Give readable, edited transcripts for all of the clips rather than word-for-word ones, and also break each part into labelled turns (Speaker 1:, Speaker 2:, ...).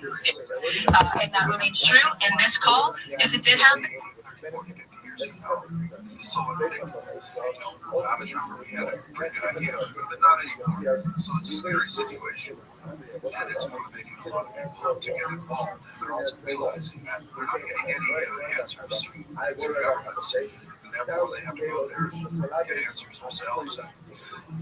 Speaker 1: And that remains true in this call. If it did happen,
Speaker 2: so unpredictable. I was sure we had a pretty good idea, but not anymore. So it's a scary situation. And it's motivating a lot of people to get involved. They're also realizing that they're not getting any answers through governments. And therefore, they have to go there and get answers themselves. And,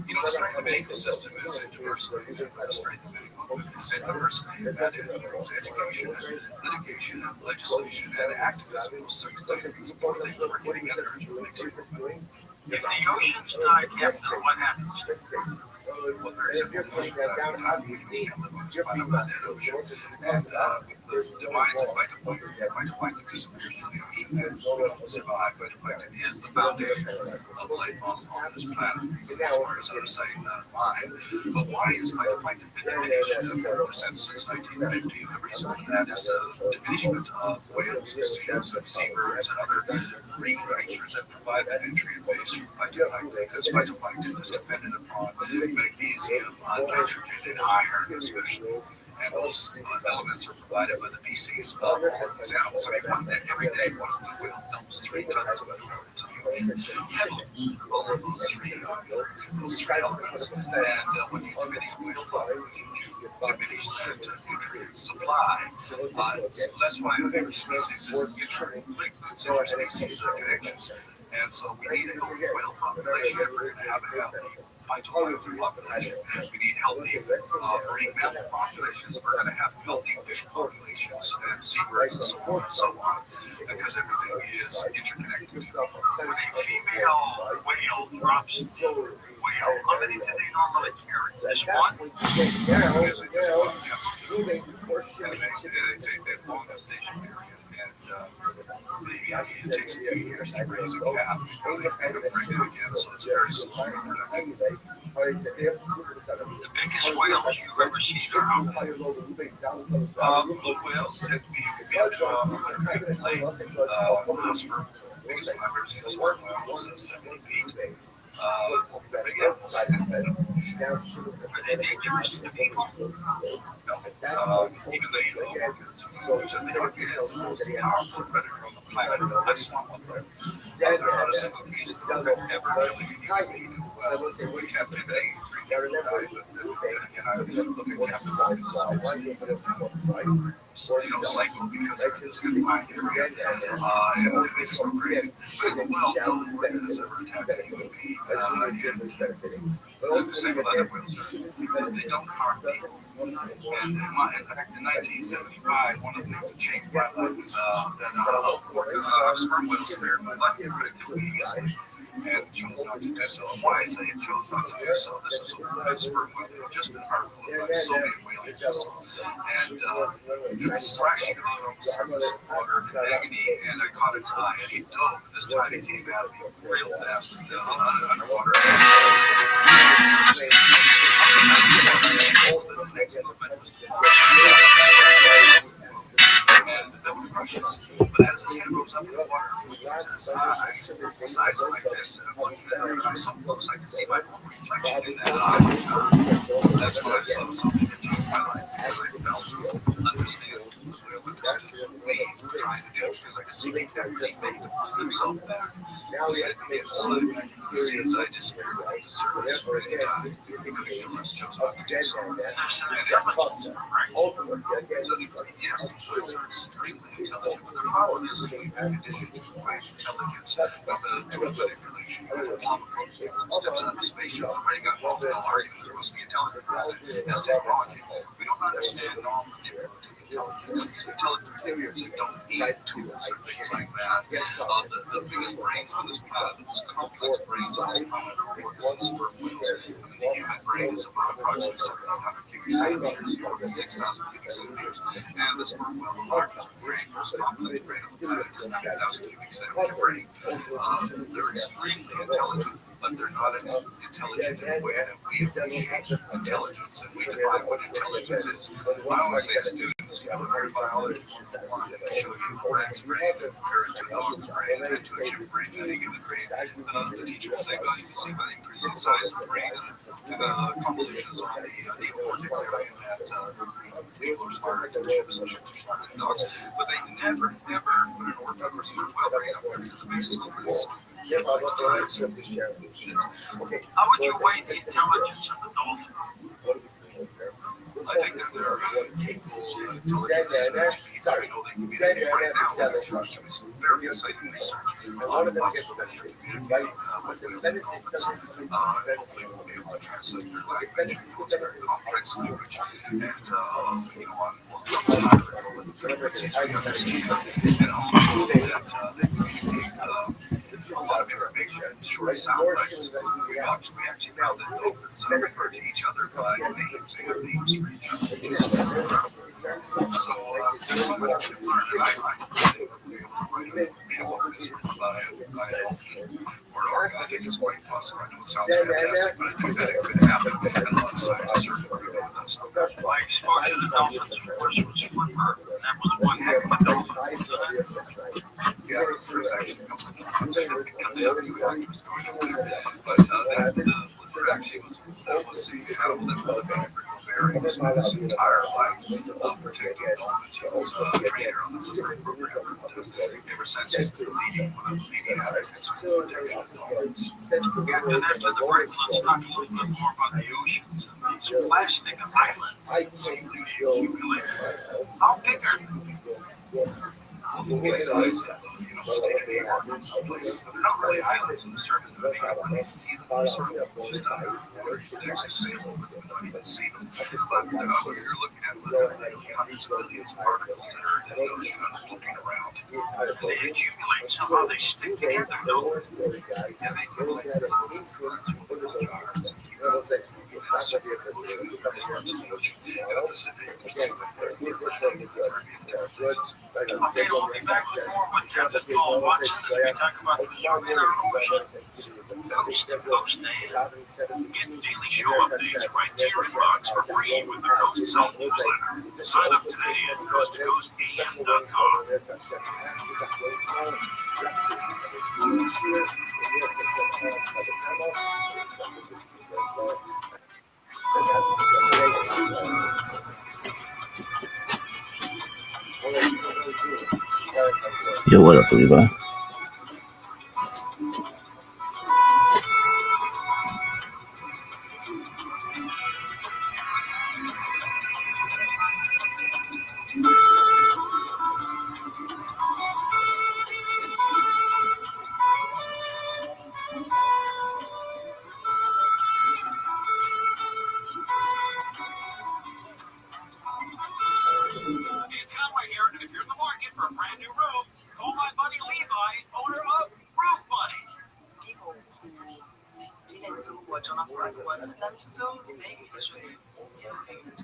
Speaker 2: the strength of any system is in diversity. The strength of any movement is in diversity. And that includes education, litigation, legislation, and activism. So it's important that we're getting together to make something.
Speaker 3: If the ocean's not kept, what happens?
Speaker 2: Well, if you're putting that down, obviously, you're being left in the ocean. And the demise of phytoplankton disappears from the ocean, and survive. Phytoplankton is the foundation of life on this planet, as far as our sight and mind. But why is phytoplankton been diminished since 1950? The reason for that is the diminishment of whales, seabirds, and other marine creatures that provide that nutrient base for phytoplankton, because phytoplankton is dependent upon magnesium, nitrogen, and iron, especially. And those elements are provided by the feces of all these animals. Every day, one of the whales dumps 3 tons of it into the ocean. All of those three elements. And when you diminish whale you diminish that nutrient supply. So that's why every species is interlinked. So every species are connections. And so we need a healthy whale population if we're going to have a healthy phytoplankton population. We need healthy marine mammal populations. We're going to have healthy fish populations and seabirds and so forth and so on, because everything is interconnected.
Speaker 3: When a female whale drops a whale, how many do they normally carry? Just one?
Speaker 2: And they long gestation period. It takes a few years to raise a calf and bring it again, so it's very slow reproduction.
Speaker 3: The biggest whales you've ever seen are how big?
Speaker 2: Blue whales tend to be up to 100 feet. Sperm whales, the biggest one I've ever seen is sperm whales is 70 feet.
Speaker 3: Are they dangerous to people?
Speaker 2: Even the yellow orcas. So the orca is the most powerful predator on the planet. I just want one there. There's not a single piece of orca ever really uniquely in captivity. Cycle because it's good mind and they sort of great. Well, no one has ever attacked a human being. The same with other whales. They don't harm people. And in fact, in 1975, one of the things that changed my life was that sperm whales are left critically easy. And chose not to do so. Why I say it chose not to do so? This is a woman sperm whale that had just been harvested by so many whales. And it was thrashing around on the surface of the water in agony, and I caught its eye, and he dove. This time he came at me real fast underwater. The next movement was and that was Russian. But as his head rose up in the water, his eyes like this, and I looked at it, I saw close, I could see my reflection in that eye. That's when I saw something that changed my life, because I felt understand what we trying to do, because I could see that they make themselves back. He said to me at the side, you see his eye disappear with the surface for any time. He could have chose not to do so. And yes, whales are extremely intelligent, but the problem is that we have conditions for great intelligence with the tool manipulation of the steps out of the space shuttle. Already got multiple arguments. There must be intelligent as technology. We don't understand non-manipulative intelligence. Intelligent behaviors that don't need tools or things like that. The biggest brains on this planet, the most complex brains on this planet are work as sperm whales. The human brain is about approximately 700 cubic centimeters, or 6,000 cubic centimeters. And the sperm whale, the largest brain, most complex brain on the planet, is 9,000 cubic centimeter brain. They're extremely intelligent, but they're not intelligent in a way that we appreciate intelligence, and we define what intelligence is. I always say to students, elementary biology 101, I show you a rat's brain, compare it to a dog's brain, and to a chimp brain, and a human brain. The teacher will say, well, you can see by the increasing size of the brain and the convolutions on the neocortex area that People are smarter than smarter than dogs, but they never, ever put an order for some well-trained operators the basis of rules.
Speaker 3: How would you weigh the intelligence of the dolphin?
Speaker 2: I think that there are cases which is sorry, very exciting research.
Speaker 3: And one of them gets benefits, right? But the benefit doesn't come
Speaker 2: Hopefully we'll be able to translate their language into very complex language. And, a lot of information, short sound bites. We actually found that dolphins refer to each other by names. They have names for each other, which is incredible. So, there's so much to learn, and I think what is written by a dolphin or an orca, I think is quite possible. I know it sounds fantastic, but I think that it could happen, and a lot of scientists are familiar with this.
Speaker 3: My exposure to dolphins, of course, was Flipper, and that was one heck of a dolphin.
Speaker 2: Yeah, there's actually a couple of times I looked at the other side, he was going over, but the Flipper actually was a animal that was very his entire life of protecting dolphins. He was a trainer on the Restream program. Ever since he's been leading advocates for protection of dolphins.
Speaker 3: And after the break, let's talk a little bit more about the ocean. Plastic island. How big are they?
Speaker 2: Besides that, places, but they're not really islands in the surface. When you see them, they're sort of just out of water. You can actually sail over them and not even see them. But when you're looking at literally hundreds of millions of particles that are in the ocean floating around.
Speaker 3: They accumulate somehow, they stick together, don't they?
Speaker 2: And they do like the
Speaker 3: Okay, we'll be back with more with Captain Paul Watson as we talk about the Inner Ocean, Coast to Coast Days. Get daily show updates right to your inbox for free with the Coast Self newsletter. Sign up today at coasttocoastam.com.
Speaker 4: Yo, what up, Levi?
Speaker 3: It's Conway here, and if you're in the market for a brand new roof, call my buddy Levi, owner of Roof Buddy.
Speaker 1: People who didn't do what Jonathan wanted them to do, they usually disappeared.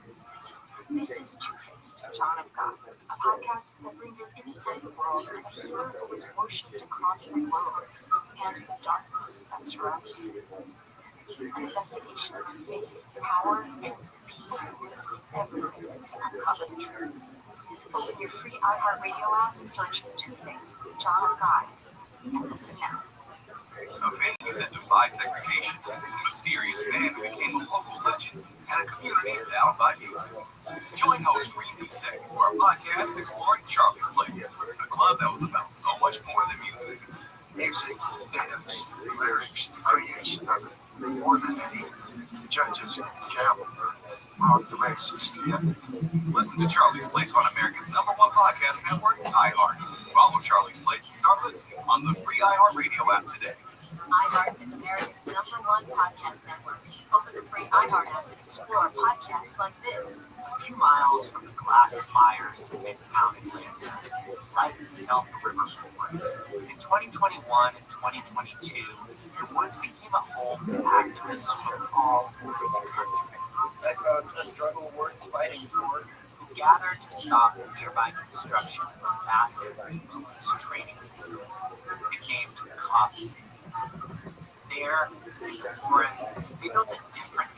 Speaker 1: This is Two-Faced, John of God, a podcast that brings you inside the world of a hero who is worshipped across the globe and the darkness that surrounds you. An investigation into faith, power, and the people who risk everything to uncover the truth. Open your free iHeartRadio app and search Two-Faced, John of God, and listen now.
Speaker 2: A venue that defied segregation, a mysterious man who became a local legend, and a community bound by music. Join host Reed Busek for a podcast exploring Charlie's Place, a club that was about so much more than music. Music, dance, lyrics, the creation of it, more than any judges, gavel, or the racist. Yeah. Listen to Charlie's Place on America's #1 podcast network, iHeart. Follow Charlie's Place and start listening on the free iHeartRadio app today.
Speaker 1: iHeart is America's #1 podcast network. Open the free iHeart app and explore podcasts like this.
Speaker 5: A few miles from the glass spires of Midtown Atlanta lies the South River Forest. In 2021 and 2022, the woods became a home to activists from all over the country.
Speaker 2: I found a struggle worth fighting for.
Speaker 5: Who gathered to stop the nearby construction of a massive police training facility named Cops. There, in the forest, they built a different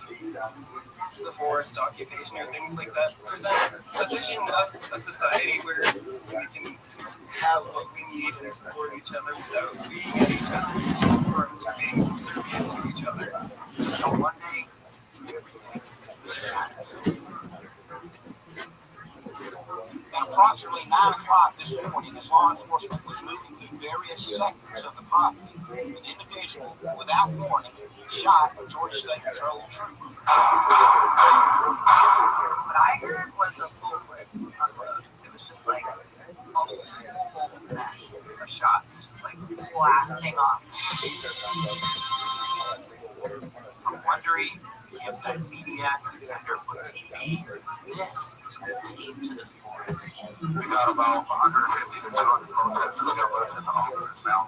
Speaker 6: the forest occupation or things like that present a vision of a society where we can have what we need and support each other without being at each other's or being subservient to each other.
Speaker 5: So one day, everything shattered. approximately 9 o'clock this morning, as law enforcement was moving through various sectors of the property, an individual, without warning, shot a Georgia State Patrol trooper.
Speaker 1: What I heard was a full clip unload. It was just like a whole mess of shots, just like blasting off.
Speaker 5: From Wondery, Website Media, Tenderfoot TV, this is what came to the forest.
Speaker 2: We got about 150 to 200 protesters that were in the officers now.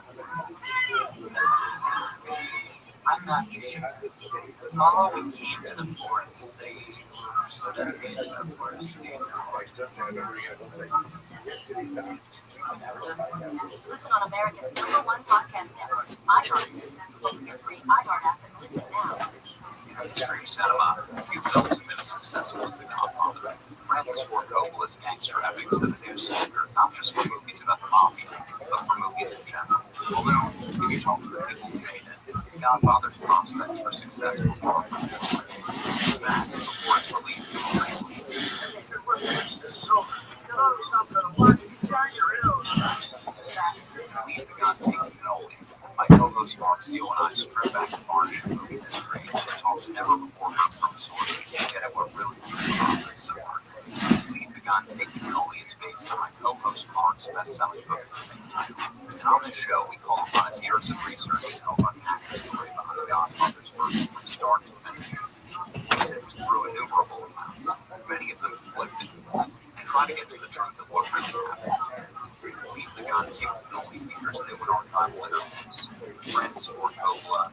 Speaker 5: I'm not too sure. Follow we came to the forest. They were so dedicated to the forest.
Speaker 1: Listen on America's #1 podcast network, iHeart. Open your free iHeart app and listen now.
Speaker 5: Restream cinema. Few films have been as successful as The Godfather. Francis Ford Coppola's gangster epics set a new standard, not just for movies about the mafia, but for movies in general. Although, if you talk to the people who made it, The Godfather's prospects for success were far from short. In fact, before its release, Leave the Gun, Take the Cannoli. My co-host Mark Seal and I strip back the varnish of movie history and talk never before heard from sources to get at what really made the process so hard. Leave the Gun, Take the Cannoli is based on my co-host Mark's best-selling book of the same title. And on this show, we call upon his years of research to help unpack the story behind the Godfather's work from start to finish. We sift through innumerable amounts, many of them conflicting, and try to get to the truth of what really happened. Leave the Gun, Take the Cannoli features new and archival interviews. Francis Ford Coppola,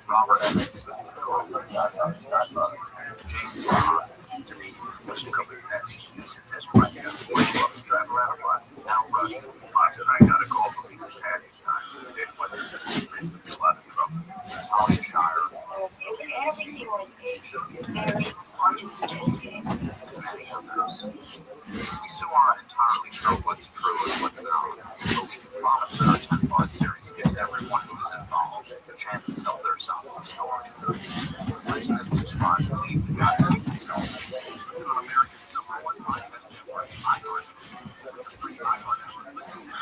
Speaker 5: Robert Evans, James Bond, Mr. Kubernetes, Since Right now, drive around a lot, now running. I said, I got a call from these Italian guys. It wasn't a lot of trouble. Holly Shire.
Speaker 1: Everything was very arduous to escape.
Speaker 5: Many others. We still aren't entirely sure what's true and what's not, but we can promise that our 10-part series gives everyone who is involved the chance to tell their side of the story. Listen and subscribe to Leave the Gun, Take the Cannoli. Listen on America's #1 podcast network, iHeart. Free iHeart network. Listen now.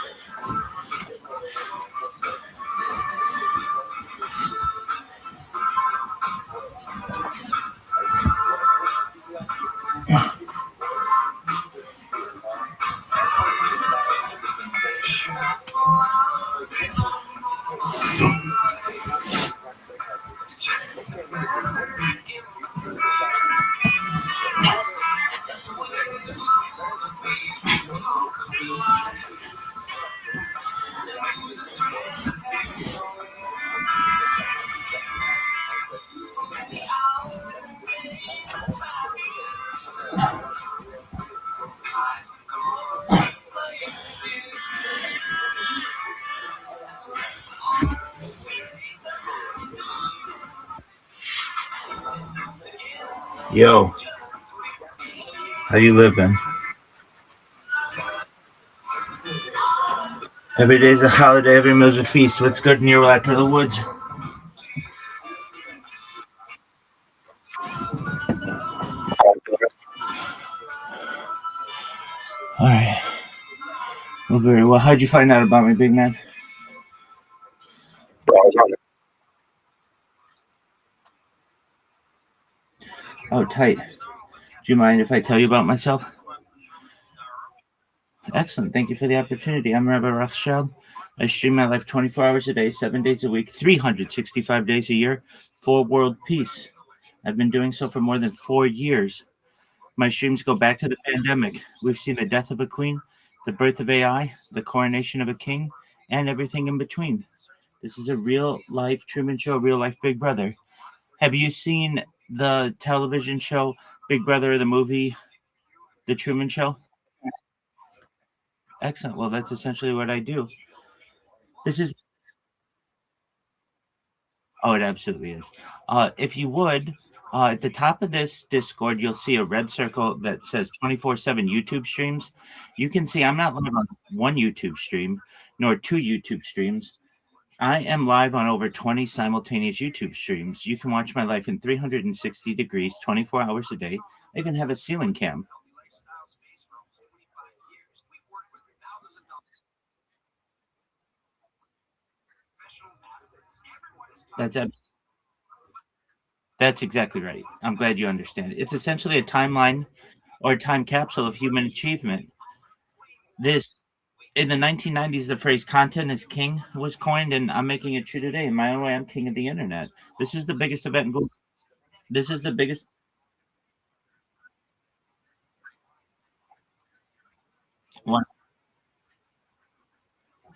Speaker 4: Yo, how you living? Every day's a holiday, every meal's a feast. What's good in your neck of the woods? All right. Well, very well. How'd you find out about me, big man? Oh, tight. Do you mind if I tell you about myself? Excellent. Thank you for the opportunity. I'm Rabbi Rothschild. I stream my life 24 hours a day, 7 days a week, 365 days a year for world peace. I've been doing so for more than 4 years. My streams go back to the pandemic. We've seen the death of a queen, the birth of AI, the coronation of a king, and everything in between. This is a real-life Truman Show, real-life Big Brother. Have you seen the television show Big Brother, the movie, The Truman Show? Excellent. Well, that's essentially what I do. This is... Oh, it absolutely is. If you would, at the top of this Discord, you'll see a red circle that says 24/7 YouTube streams. You can see I'm not live on one YouTube stream, nor 2 YouTube streams. I am live on over 20 simultaneous YouTube streams. You can watch my life in 360 degrees, 24 hours a day. I even have a ceiling cam. That's that's exactly right. I'm glad you understand it. It's essentially a timeline or a time capsule of human achievement. This in the 1990s, the phrase "content is king" was coined, and I'm making it true today. In my own way, I'm king of the internet. This is the biggest event in Google. This is the biggest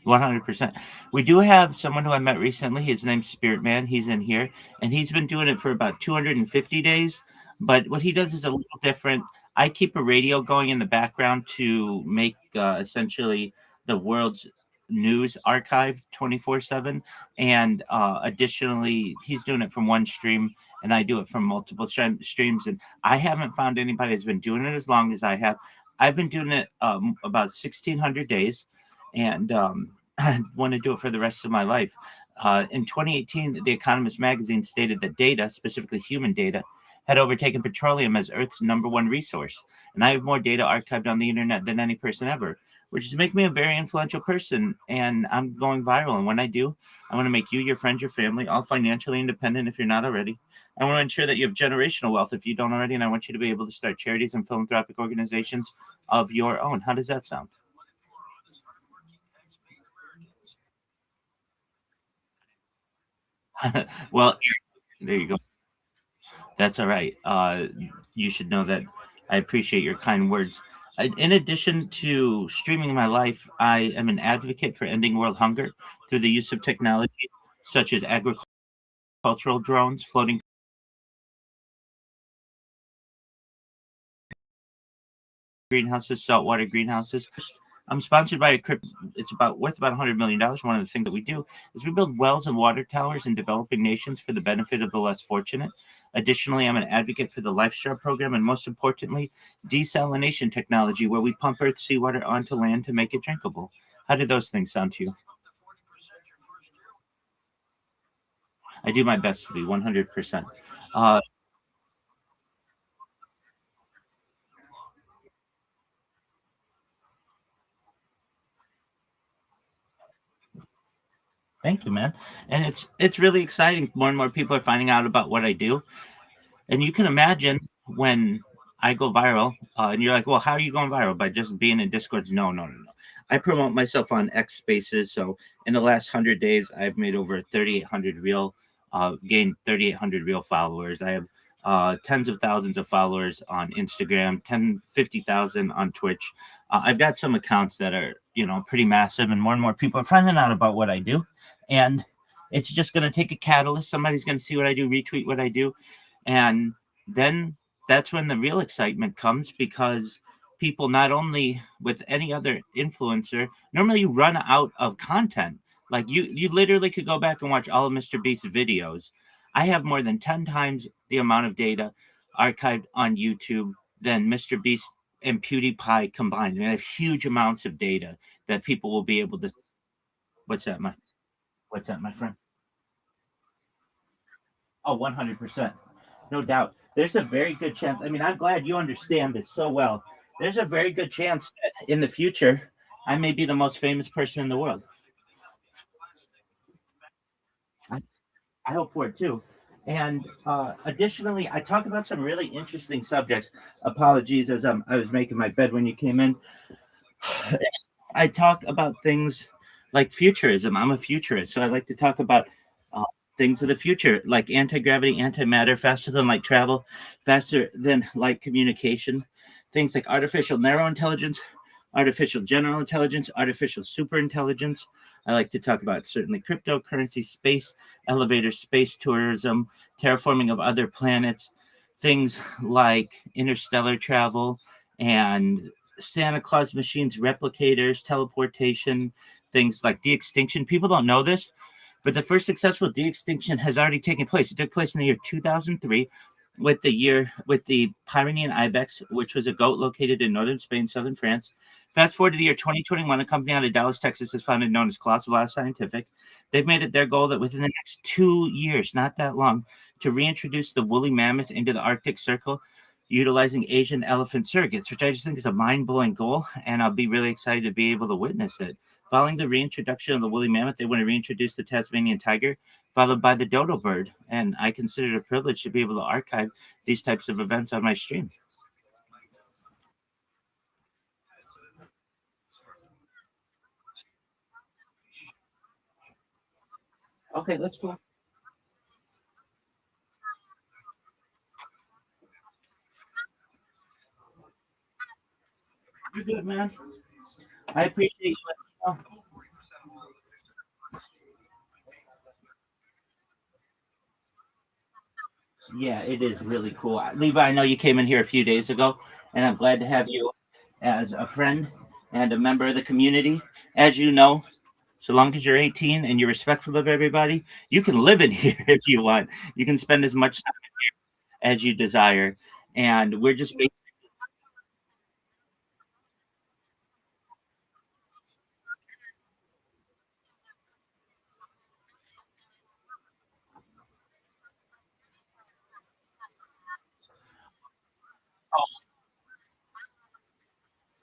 Speaker 4: 100%. We do have someone who I met recently. His name's Spirit Man. He's in here, and he's been doing it for about 250 days. But what he does is a little different. I keep a radio going in the background to make essentially the world's news archive 24/7. And additionally, he's doing it from one stream, and I do it from multiple streams. And I haven't found anybody that's been doing it as long as I have. I've been doing it about 1,600 days, and I want to do it for the rest of my life. In 2018, The Economist magazine stated that data, specifically human data, had overtaken petroleum as Earth's number one resource. And I have more data archived on the internet than any person ever, which is make me a very influential person. And I'm going viral. And when I do, I want to make you, your friends, your family, all financially independent if you're not already. I want to ensure that you have generational wealth if you don't already. And I want you to be able to start charities and philanthropic organizations of your own. How does that sound? Well, there you go. That's all right. You should know that I appreciate your kind words. In addition to streaming my life, I am an advocate for ending world hunger through the use of technology such as agricultural drones, floating greenhouses, saltwater greenhouses. I'm sponsored by a crypto. It's about worth about $100 million. One of the things that we do is we build wells and water towers in developing nations for the benefit of the less fortunate. Additionally, I'm an advocate for the Lifestyle program, and most importantly, desalination technology, where we pump Earth's seawater onto land to make it drinkable. How do those things sound to you? I do my best to be 100%. Uh, Thank you, man. And it's really exciting. More and more people are finding out about what I do. And you can imagine when I go viral, and you're like, well, how are you going viral? By just being in Discords? No, no, no, no. I promote myself on X Spaces. So in the last 100 days, I've made over 3,800 real, gained 3,800 real followers. I have tens of thousands of followers on Instagram, 50,000 on Twitch. I've got some accounts that are, pretty massive, and more people are finding out about what I do. And it's just going to take a catalyst. Somebody's going to see what I do, retweet what I do, and then that's when the real excitement comes, because people, not only with any other influencer, normally you run out of content. Like you literally could go back and watch all of Mr. Beast's videos. I have more than 10 times the amount of data archived on YouTube than Mr. Beast and PewDiePie combined. I have huge amounts of data that people will be able to. What's that, my friend? Oh, 100%. No doubt. There's a very good chance. I mean, I'm glad you understand this so well. There's a very good chance that in the future, I may be the most famous person in the world. I, I hope for it too. And additionally, I talk about some really interesting subjects. Apologies, as I was making my bed when you came in. I talk about things like futurism. I'm a futurist, so I like to talk about things of the future, like anti-gravity, antimatter, faster than light travel, faster than light communication, things like artificial narrow intelligence, artificial general intelligence, artificial super intelligence. I like to talk about certainly cryptocurrency, space elevators, space tourism, terraforming of other planets, things like interstellar travel and Santa Claus machines, replicators, teleportation, things like de-extinction. People don't know this, but the first successful de-extinction has already taken place. It took place in the year 2003 with the Pyrenean ibex, which was a goat located in northern Spain, southern France. Fast forward to the year 2021, a company out of Dallas, Texas, is founded, known as Colossal Bioscientific. They've made it their goal that within the next 2 years, not that long, to reintroduce the woolly mammoth into the Arctic Circle, utilizing Asian elephant surrogates, which I just think is a mind-blowing goal, and I'll be really excited to be able to witness it. Following the reintroduction of the woolly mammoth, they want to reintroduce the Tasmanian tiger, followed by the dodo bird. And I consider it a privilege to be able to archive these types of events on my stream. Okay, let's go. You're good, man. I appreciate you letting me know. Yeah, it is really cool. Levi, I know you came in here a few days ago, and I'm glad to have you as a friend and a member of the community. As you know, so long as you're 18 and you're respectful of everybody, you can live in here if you want. You can spend as much time as you desire. And we're just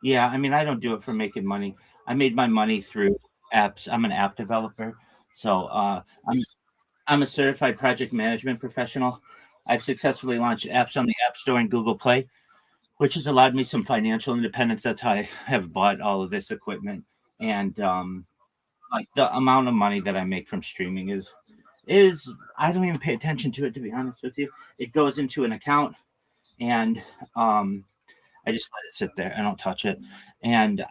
Speaker 4: yeah, I mean, I don't do it for making money. I made my money through apps. I'm an app developer. So I'm a certified project management professional. I've successfully launched apps on the App Store and Google Play, which has allowed me some financial independence. That's how I have bought all of this equipment. And like the amount of money that I make from streaming is I don't even pay attention to it, to be honest with you. It goes into an account and I just let it sit there. I don't touch it. And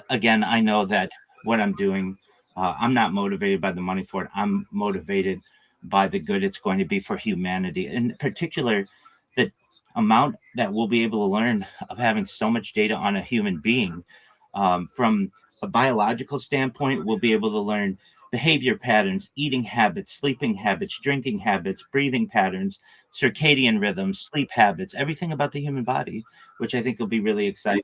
Speaker 4: again, I know that what I'm doing, I'm not motivated by the money for it. I'm motivated by the good it's going to be for humanity. In particular, the amount that we'll be able to learn of having so much data on a human being. From a biological standpoint, we'll be able to learn behavior patterns, eating habits, sleeping habits, drinking habits, breathing patterns, circadian rhythms, sleep habits, everything about the human body, which I think will be really exciting.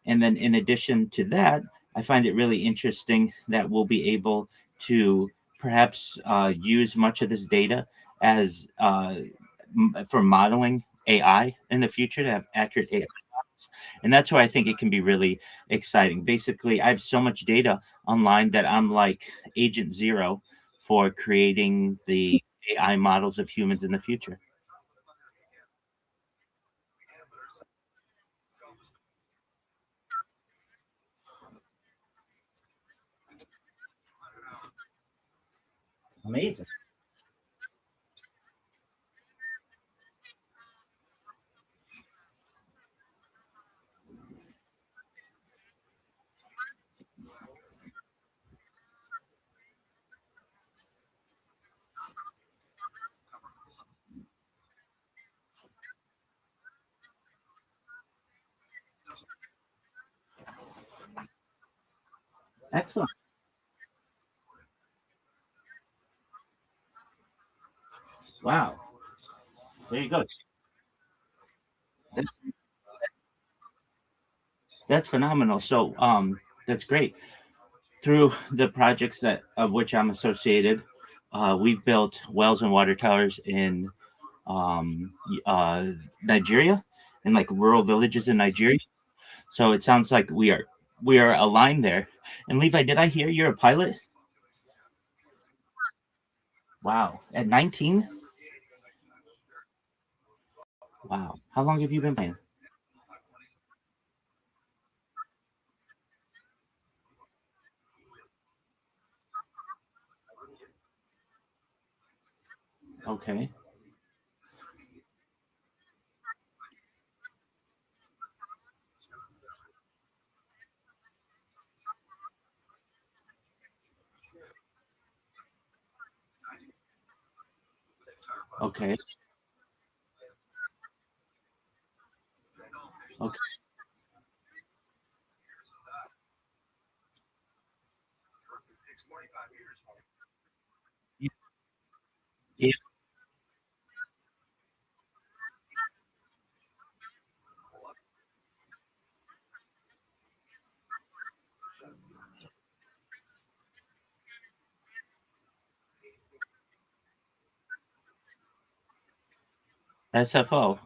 Speaker 4: And then in addition to that, I find it really interesting that we'll be able to perhaps use much of this data as for modeling AI in the future to have accurate AI. And that's where I think it can be really exciting. Basically, I have so much data online that I'm like Agent Zero for creating the AI models of humans in the future. Amazing. Excellent. Wow. There you go. That's, that's phenomenal. So that's great. Through the projects that of which I'm associated, we've built wells and water towers in um, Nigeria, in like rural villages in Nigeria. So it sounds like we are aligned there. And Levi, did I hear you're a pilot? Wow, at 19? Wow, how long have you been playing? Okay, okay, okay. Yeah, SFO.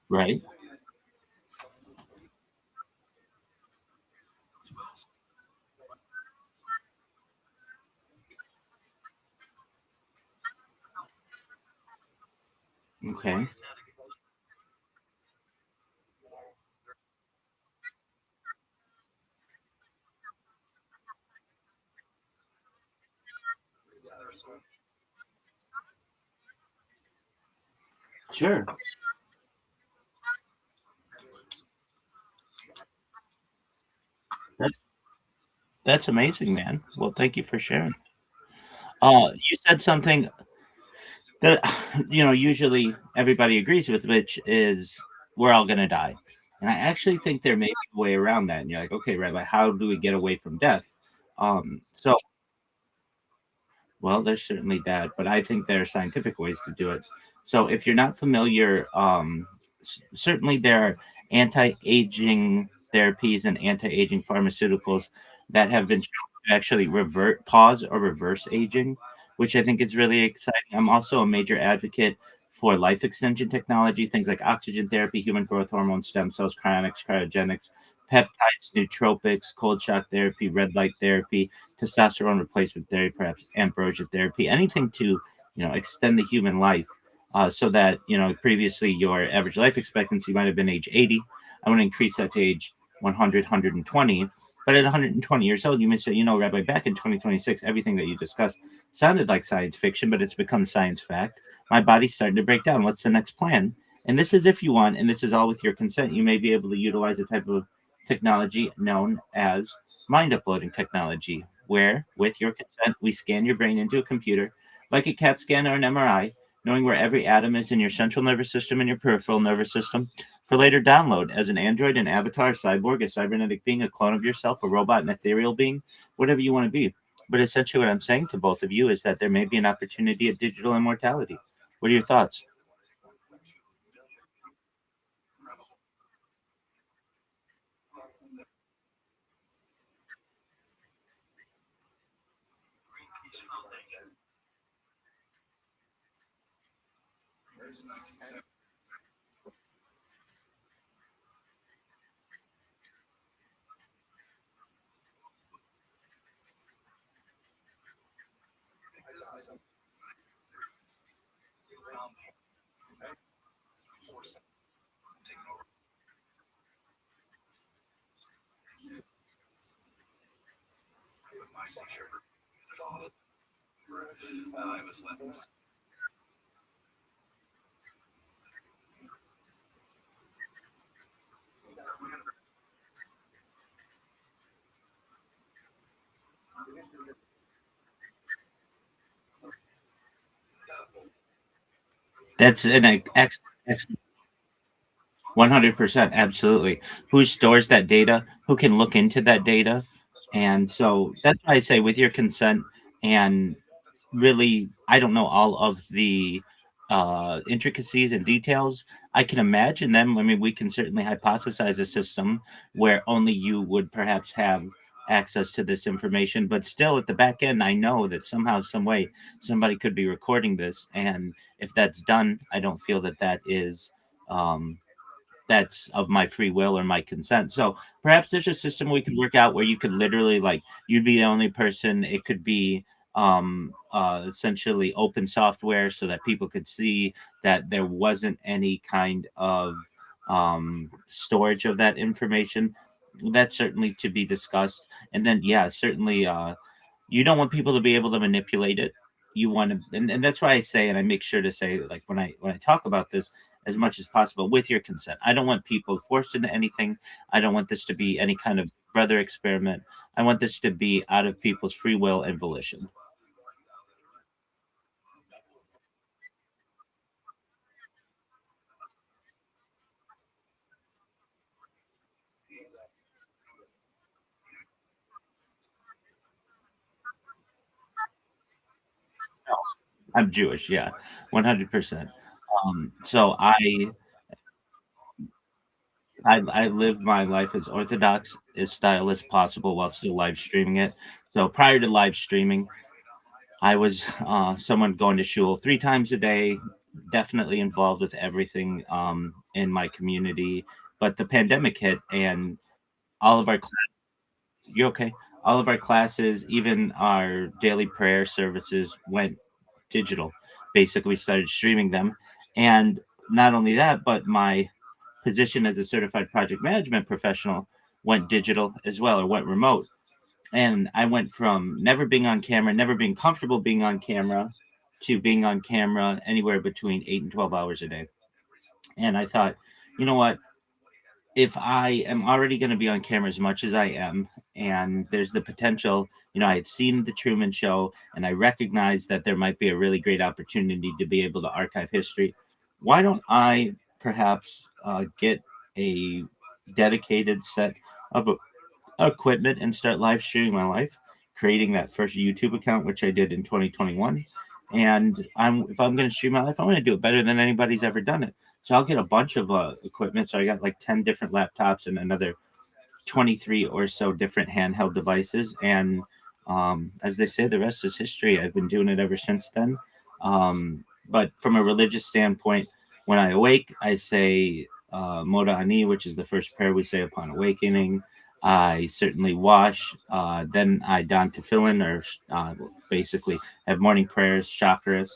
Speaker 4: Right. Okay. Sure. That, that's amazing, man. Well, thank you for sharing. You said something that usually everybody agrees with, which is we're all going to die. And I actually think there may be a way around that. And you're like, okay, Rabbi, how do we get away from death? So well, there's certainly that, but I think there are scientific ways to do it. So if you're not familiar, certainly there are anti-aging therapies and anti-aging pharmaceuticals that have been shown to actually revert, pause, or reverse aging, which I think is really exciting. I'm also a major advocate for life extension technology, things like oxygen therapy, human growth hormone, stem cells, cryonics, cryogenics, peptides, nootropics, cold shock therapy, red light therapy, testosterone replacement therapy, perhaps ambrosia therapy, anything to extend the human life, so that previously your average life expectancy might have been age 80. I want to increase that to age 100, 120. But at 120 years old, you may say, Rabbi, back in 2026, everything that you discussed sounded like science fiction, but it's become science fact. My body's starting to break down. What's the next plan? And this is if you want, and this is all with your consent, you may be able to utilize a type of technology known as mind uploading technology, where, with your consent, we scan your brain into a computer like a CAT scan or an MRI, knowing where every atom is in your central nervous system and your peripheral nervous system, for later download as an android, an avatar, a cyborg, a cybernetic being, a clone of yourself, a robot, an ethereal being, whatever you want to be. But essentially, what I'm saying to both of you is that there may be an opportunity of digital immortality. What are your thoughts? That's an excellent. 100%, absolutely. Who stores that data? Who can look into that data? And so that's why I say, with your consent, and really, I don't know all of the intricacies and details. I can imagine them. I mean, we can certainly hypothesize a system where only you would perhaps have access to this information, but still at the back end, I know that somehow, some way, somebody could be recording this. And if that's done, I don't feel that that is. That's of my free will or my consent. So perhaps there's a system we could work out where you could literally, like, you'd be the only person. It could be essentially open software so that people could see that there wasn't any kind of storage of that information. That's certainly to be discussed. And then, yeah, certainly, you don't want people to be able to manipulate it. You want to, and that's why I say, and I make sure to say, like, when I talk about this, as much as possible with your consent. I don't want people forced into anything. I don't want this to be any kind of brother experiment. I want this to be out of people's free will and volition. I'm Jewish, yeah, 100%. So I live my life as orthodox as style as possible while still live streaming it. So prior to live streaming, I was someone going to shul 3 times a day, definitely involved with everything in my community. But the pandemic hit, and all of our you okay? All of our classes, even our daily prayer services, went digital. Basically, we started streaming them, and not only that, but my position as a certified project management professional went digital as well, or went remote. And I went from never being on camera, never being comfortable being on camera, to being on camera anywhere between 8 and 12 hours a day. And I thought, you know what? If I am already going to be on camera as much as I am, and there's the potential, I had seen the Truman Show, and I recognized that there might be a really great opportunity to be able to archive history. Why don't I perhaps get a dedicated set of equipment and start live streaming my life, creating that first YouTube account, which I did in 2021. And if I'm going to stream my life, I want to do it better than anybody's ever done it. So I'll get a bunch of equipment. So I got like 10 different laptops and another 23 or so different handheld devices. And as they say, the rest is history. I've been doing it ever since then. But from a religious standpoint, when I awake, I say Moda Ani, which is the first prayer we say upon awakening. I certainly wash. Then I don tefillin, or basically have morning prayers, chakras.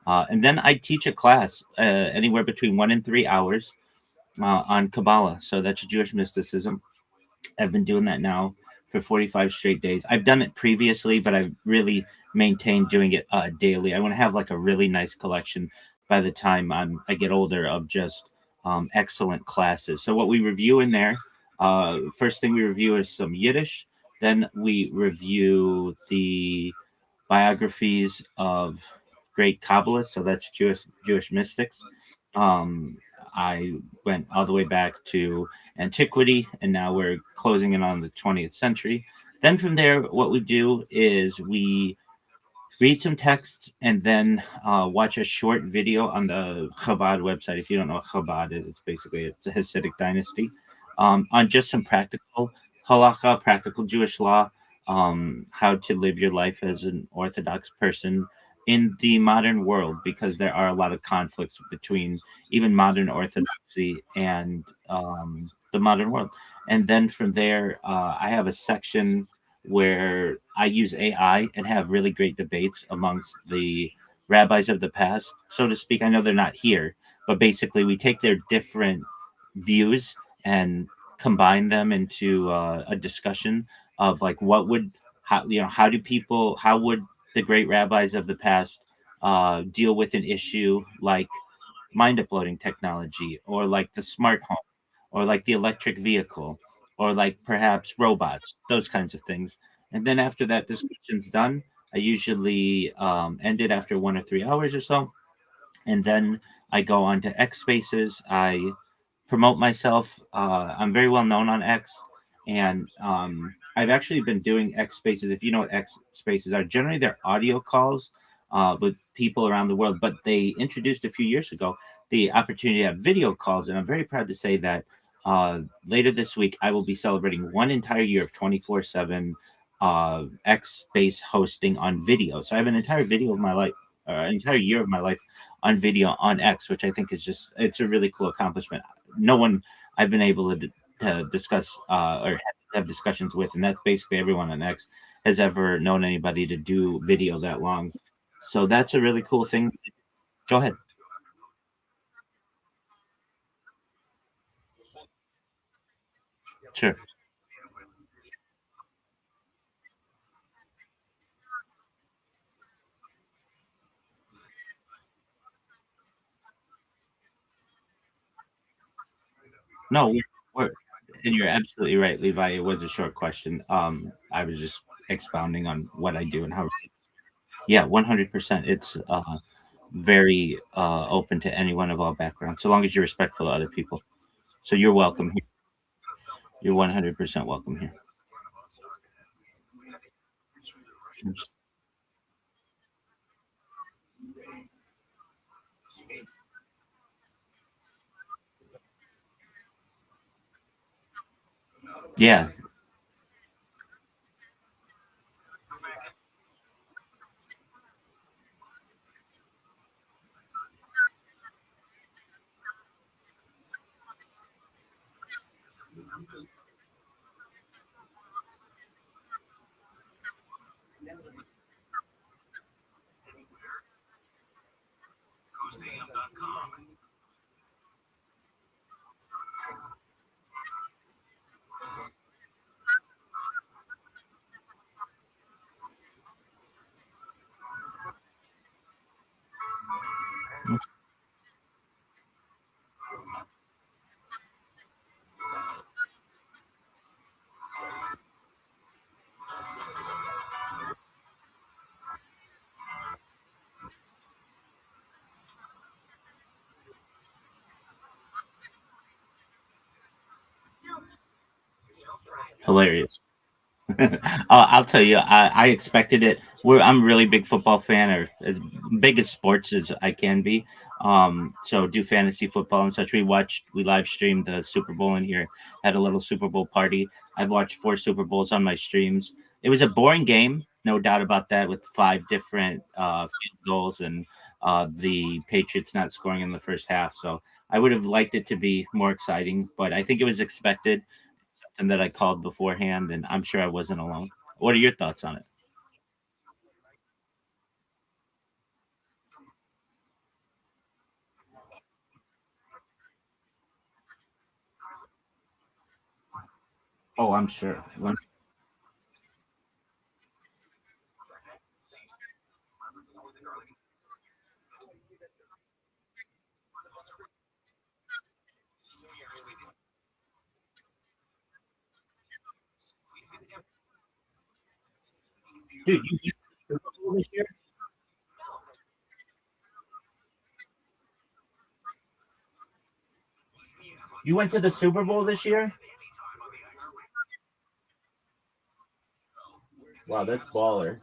Speaker 4: And then I teach a class anywhere between 1 and 3 hours on Kabbalah. So that's Jewish mysticism. I've been doing that now for 45 straight days. I've done it previously, but I've really maintained doing it daily. I want to have like a really nice collection by the time I get older of just excellent classes. So what we review in there, first thing we review is some Yiddish. Then we review the biographies of great Kabbalists. So that's Jewish mystics. Um, I went all the way back to antiquity, and now we're closing in on the 20th century. Then from there, what we do is we read some texts and then watch a short video on the Chabad website. If you don't know what Chabad is, it's a Hasidic dynasty on just some practical halakha, practical Jewish law, how to live your life as an Orthodox person in the modern world, because there are a lot of conflicts between even modern Orthodoxy and the modern world. And then from there, I have a section where I use AI and have really great debates amongst the rabbis of the past, so to speak. I know they're not here, but basically we take their different views and combine them into a discussion of like how would the great rabbis of the past deal with an issue like mind uploading technology, or like the smart home, or like the electric vehicle, or like perhaps robots, those kinds of things. And then after that discussion's done, I usually end it after 1 or 3 hours or so. And then I go on to X Spaces. I promote myself. I'm very well known on X, and I've actually been doing X Spaces. If you know what X Spaces are, generally they're audio calls with people around the world, but they introduced a few years ago the opportunity to have video calls, and I'm very proud to say that later this week I will be celebrating one entire year of 24/7 X Space hosting on video. So I have an entire video of my life, entire year of my life on video on X, which I think is it's a really cool accomplishment. No one I've been able to discuss or have discussions with, and that's basically everyone on X, has ever known anybody to do video that long. So that's a really cool thing. Go ahead. Sure. No, we're and you're absolutely right, Levi. It was a short question. I was just expounding on what I do and how. Yeah, 100%. It's very open to anyone of all backgrounds, so long as you're respectful of other people. So you're welcome here. You're 100% welcome here. Yeah. Hilarious. I'll tell you, I expected it. I'm a really big football fan, or as big as sports as I can be. So do fantasy football and such. We live streamed the Super Bowl in here, had a little Super Bowl party. I've watched 4 Super Bowls on my streams. It was a boring game, no doubt about that, with 5 different field goals and the Patriots not scoring in the first half. So I would have liked it to be more exciting, but I think it was expected and that I called beforehand, and I'm sure I wasn't alone. What are your thoughts on it? Oh, I'm sure. Dude, you went to the Super Bowl this year? Wow, that's baller.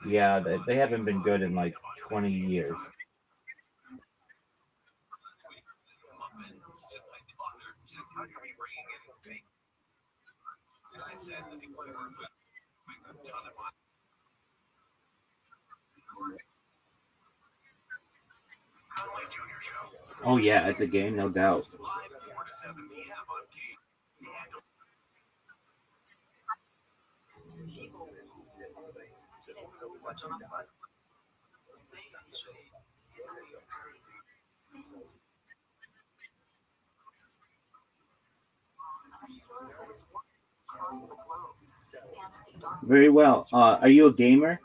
Speaker 4: Yeah, they haven't been good in like 20 years. Oh yeah, it's a game, no doubt. Very well. Are you a gamer?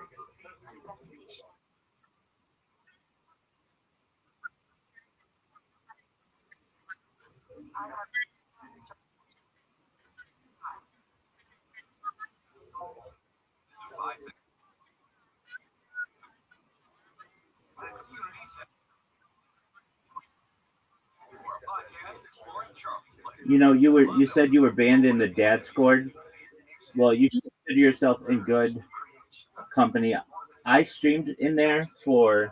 Speaker 4: You said you were banned in the dad squad. Well, you consider yourself in good company. I streamed in there for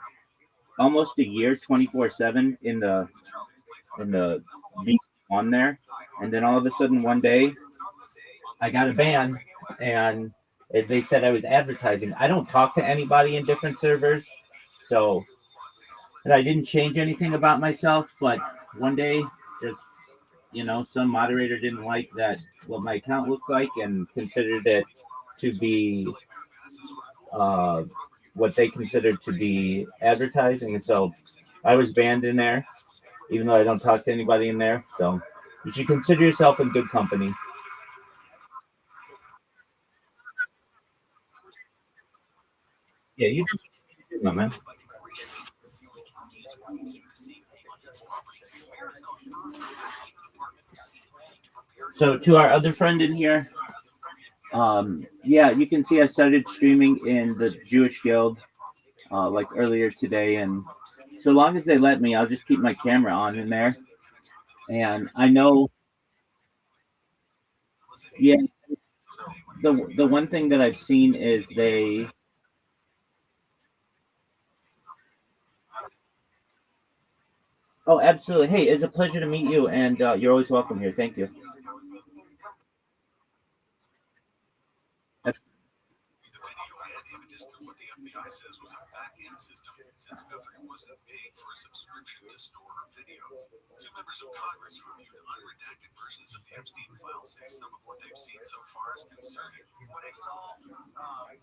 Speaker 4: almost a year, 24/7 in the on there, and then all of a sudden one day I got a ban, and they said I was advertising. I don't talk to anybody in different servers, so and I didn't change anything about myself. But one day, just some moderator didn't like that what my account looked like and considered it to be uh, what they considered to be advertising, and so I was banned in there, even though I don't talk to anybody in there. So you should consider yourself in good company. Yeah, you do, man. So to our other friend in here, yeah, you can see I started streaming in the Jewish Guild like earlier today, and so long as they let me, I'll just keep my camera on in there. And I know Yeah, the one thing that I've seen is they. Oh, absolutely. Hey, it's a pleasure to meet you, and you're always welcome here. Thank you.
Speaker 2: The video had images through what the FBI says was a back-end system, since Guthrie wasn't paying for a subscription to store her videos. Two members of Congress who reviewed unredacted versions of the Epstein files say some of what they've seen so far is concerning.
Speaker 5: What I saw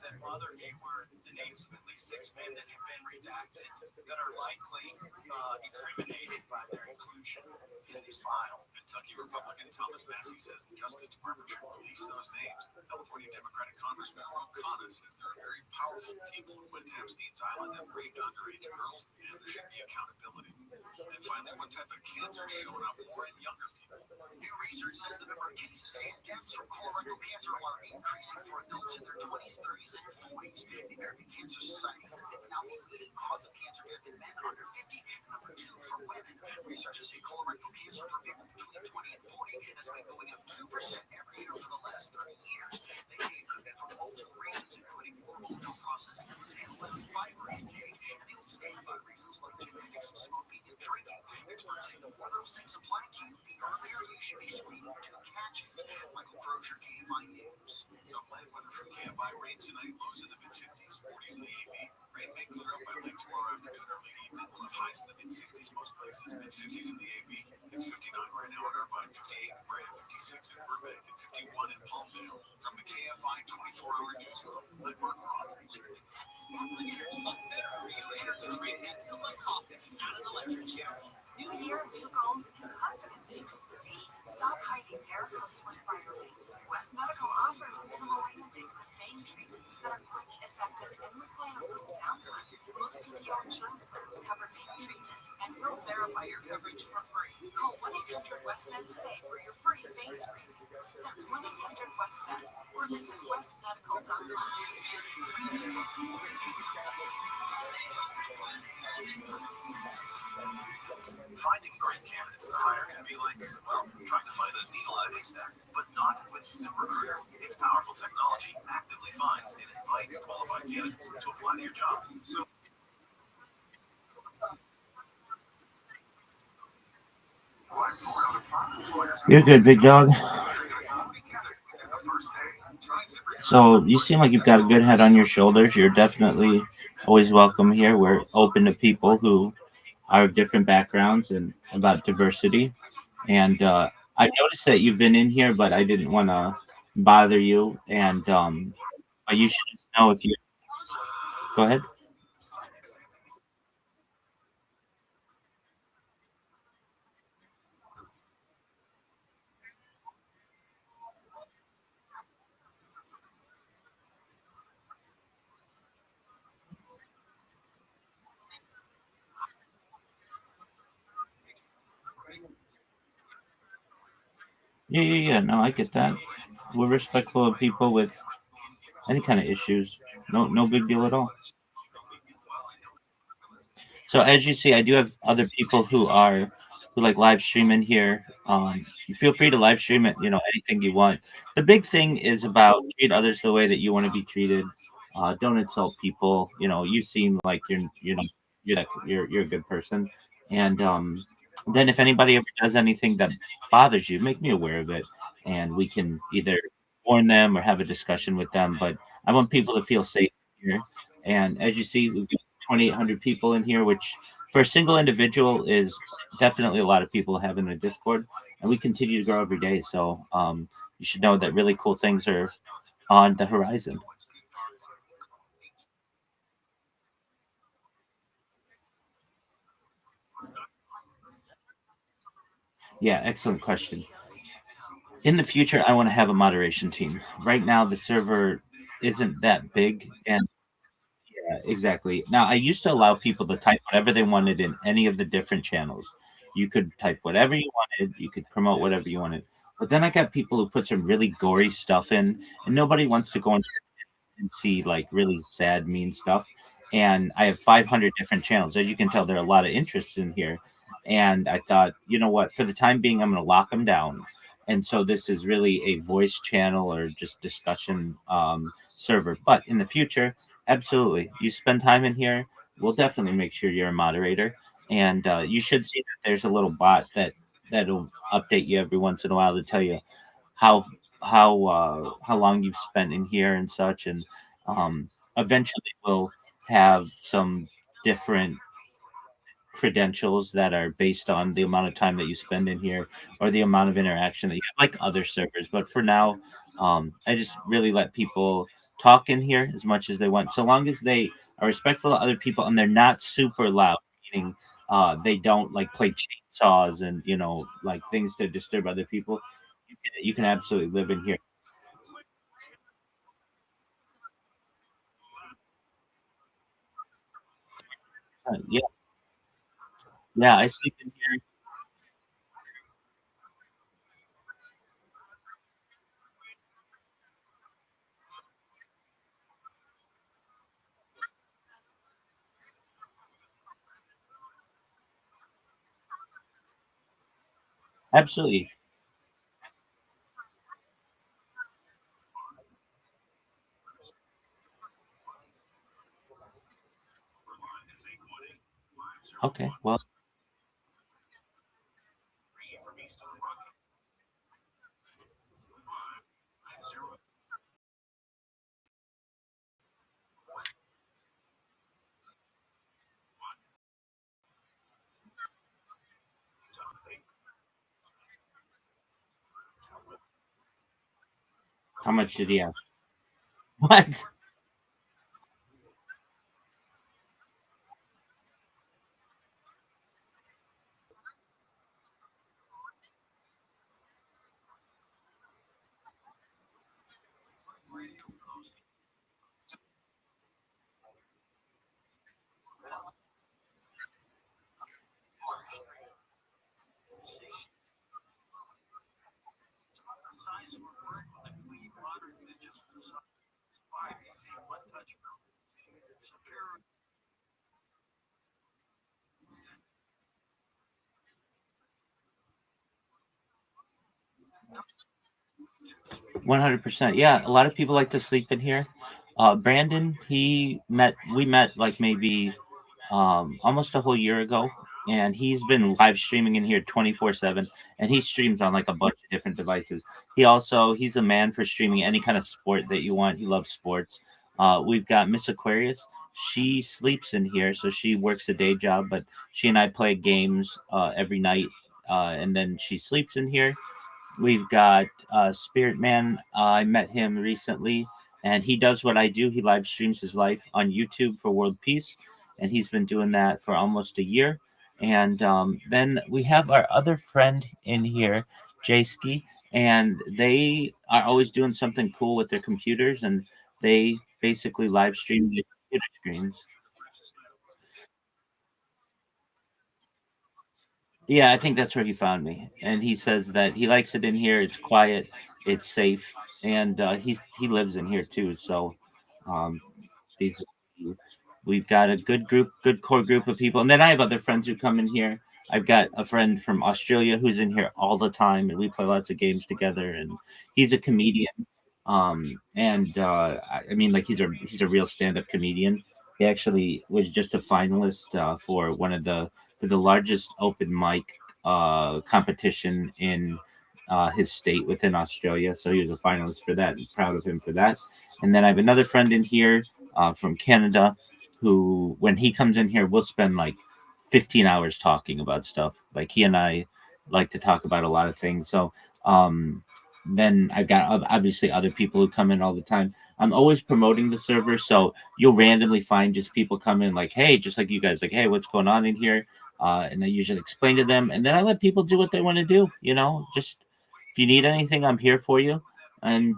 Speaker 5: that bothered me were the names of at least six men that have been redacted that are likely incriminated by their inclusion in the file.
Speaker 2: Kentucky Republican Thomas Massey says the Justice Department should release those names. California Democratic Congressman O'Connor says there are very powerful people who went to Epstein's Island and raped underage girls, and there should be accountability. And finally, what type of cancer is showing up more in younger people?
Speaker 5: New research says the number of cases and deaths from colorectal cancer are increasing for adults in their 20s, 30s, and 40s. The American Cancer Society says it's now the leading cause of cancer death in men under 50, and number two for women. Researchers say colorectal cancer for people between 20 and 40 has been going up 2% every year for the last 30 years. They say it could be for multiple reasons, including more oil processed foods and less fiber intake, and they don't stand by reasons like genetics, smoking, and drinking. Experts say the more those things apply to you, the earlier you should be screening to catch it. Michael Crozier, KFI News.
Speaker 2: Southland weather from KFI rain tonight, lows in the mid-50s, 40s in the AB. Rain may clear up by late tomorrow afternoon, early evening. We'll have highs in the mid-60s most places, mid-50s in the AB. It's 59 right now in Irvine, 58 in Brand, 56 in Burbank, and 51 in Palmdale. From the KFI 24-hour newsroom, I'm Mark Roth.
Speaker 1: New year, new goals, and confidence you can see. Stop hiding varicose or spider veins. West Medical offers minimal invasive vein treatments that are quick, effective, and require little downtime. Most PPO insurance plans cover vein treatment and will verify your coverage for free. Call 1-800-WESTMED today for your free vein screening. That's 1-800-WESTMED or visit westmedical.com.
Speaker 2: Finding great candidates to hire can be like, well, trying to find a needle in a haystack, but not with ZipRecruiter. Its powerful technology actively finds and invites qualified candidates to apply to your job. So
Speaker 4: You're good, big dog. So you seem like you've got a good head on your shoulders. You're definitely always welcome here. We're open to people who are of different backgrounds and about diversity. And I noticed that you've been in here, but I didn't want to bother you. And but you should just know if you go ahead. Yeah. No, I get that. We're respectful of people with any kind of issues. No big deal at all. So as you see, I do have other people who like live streaming here. You feel free to live stream it, anything you want. The big thing is about treat others the way that you want to be treated. Don't insult people. You seem like you're a good person. And then if anybody ever does anything that bothers you, make me aware of it, and we can either warn them or have a discussion with them. But I want people to feel safe here. And as you see, we've got 2,800 people in here, which for a single individual is definitely a lot of people having a Discord, and we continue to grow every day. So you should know that really cool things are on the horizon. Yeah, excellent question. In the future, I want to have a moderation team. Right now, the server isn't that big, and yeah, exactly. Now, I used to allow people to type whatever they wanted in any of the different channels. You could type whatever you wanted, you could promote whatever you wanted. But then I got people who put some really gory stuff in, and nobody wants to go and see like really sad, mean stuff. And I have 500 different channels. As you can tell, there are a lot of interests in here. And I thought, you know what? For the time being, I'm going to lock them down. and so this is really a voice channel or just discussion server. But in the future, absolutely, you spend time in here, we'll definitely make sure you're a moderator, and you should see that there's a little bot that'll update you every once in a while to tell you how how long you've spent in here and such, and um, eventually we'll have some different credentials that are based on the amount of time that you spend in here or the amount of interaction that you have, like other servers. But for now, I just really let people talk in here as much as they want, so long as they are respectful of other people and they're not super loud, meaning they don't like play chainsaws and like things to disturb other people. You can absolutely live in here. Yeah, yeah, I sleep in here. Absolutely. Okay. Well, how much did he have? What? 100%. Yeah, a lot of people like to sleep in here. Brandon, we met like maybe almost a whole year ago, and he's been live streaming in here 24/7, and he streams on like a bunch of different devices. He's a man for streaming any kind of sport that you want. He loves sports. We've got Miss Aquarius. She sleeps in here, so she works a day job, but she and I play games every night, and then she sleeps in here. We've got Spirit Man. I met him recently, and he does what I do. He live streams his life on YouTube for world peace, and he's been doing that for almost a year. And then we have our other friend in here, Jayski, and they are always doing something cool with their computers, and they basically live stream their computer screens. Yeah, I think that's where he found me, and he says that he likes it in here. It's quiet, it's safe, and he lives in here too. So, um, he's we've got a good core group of people, and then I have other friends who come in here. I've got a friend from Australia who's in here all the time, and we play lots of games together. And he's a comedian, and I mean, like he's a real stand up comedian. He actually was just a finalist for the largest open mic competition in his state within Australia. So he was a finalist for that, and proud of him for that. And then I have another friend in here from Canada who, when he comes in here, we'll spend like 15 hours talking about stuff. Like he and I like to talk about a lot of things. So then I've got obviously other people who come in all the time. I'm always promoting the server, so you'll randomly find just people come in like, hey, just like you guys, like, hey, what's going on in here? And I usually explain to them, and then I let people do what they want to do. Just if you need anything, I'm here for you. And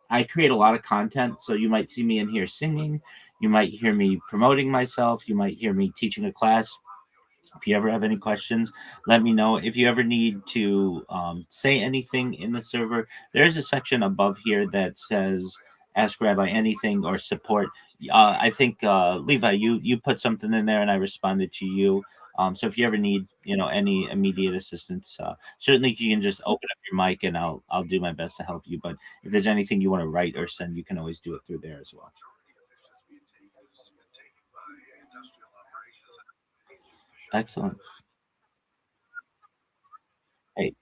Speaker 4: I create a lot of content, so you might see me in here singing. You might hear me promoting myself. You might hear me teaching a class. If you ever have any questions, let me know. If you ever need to say anything in the server, there's a section above here that says Ask Rabbi anything or support. I think Levi, you put something in there, and I responded to you. So if you ever need, any immediate assistance, certainly you can just open up your mic, and I'll do my best to help you. But if there's anything you want to write or send, you can always do it through there as well. Excellent. Hey,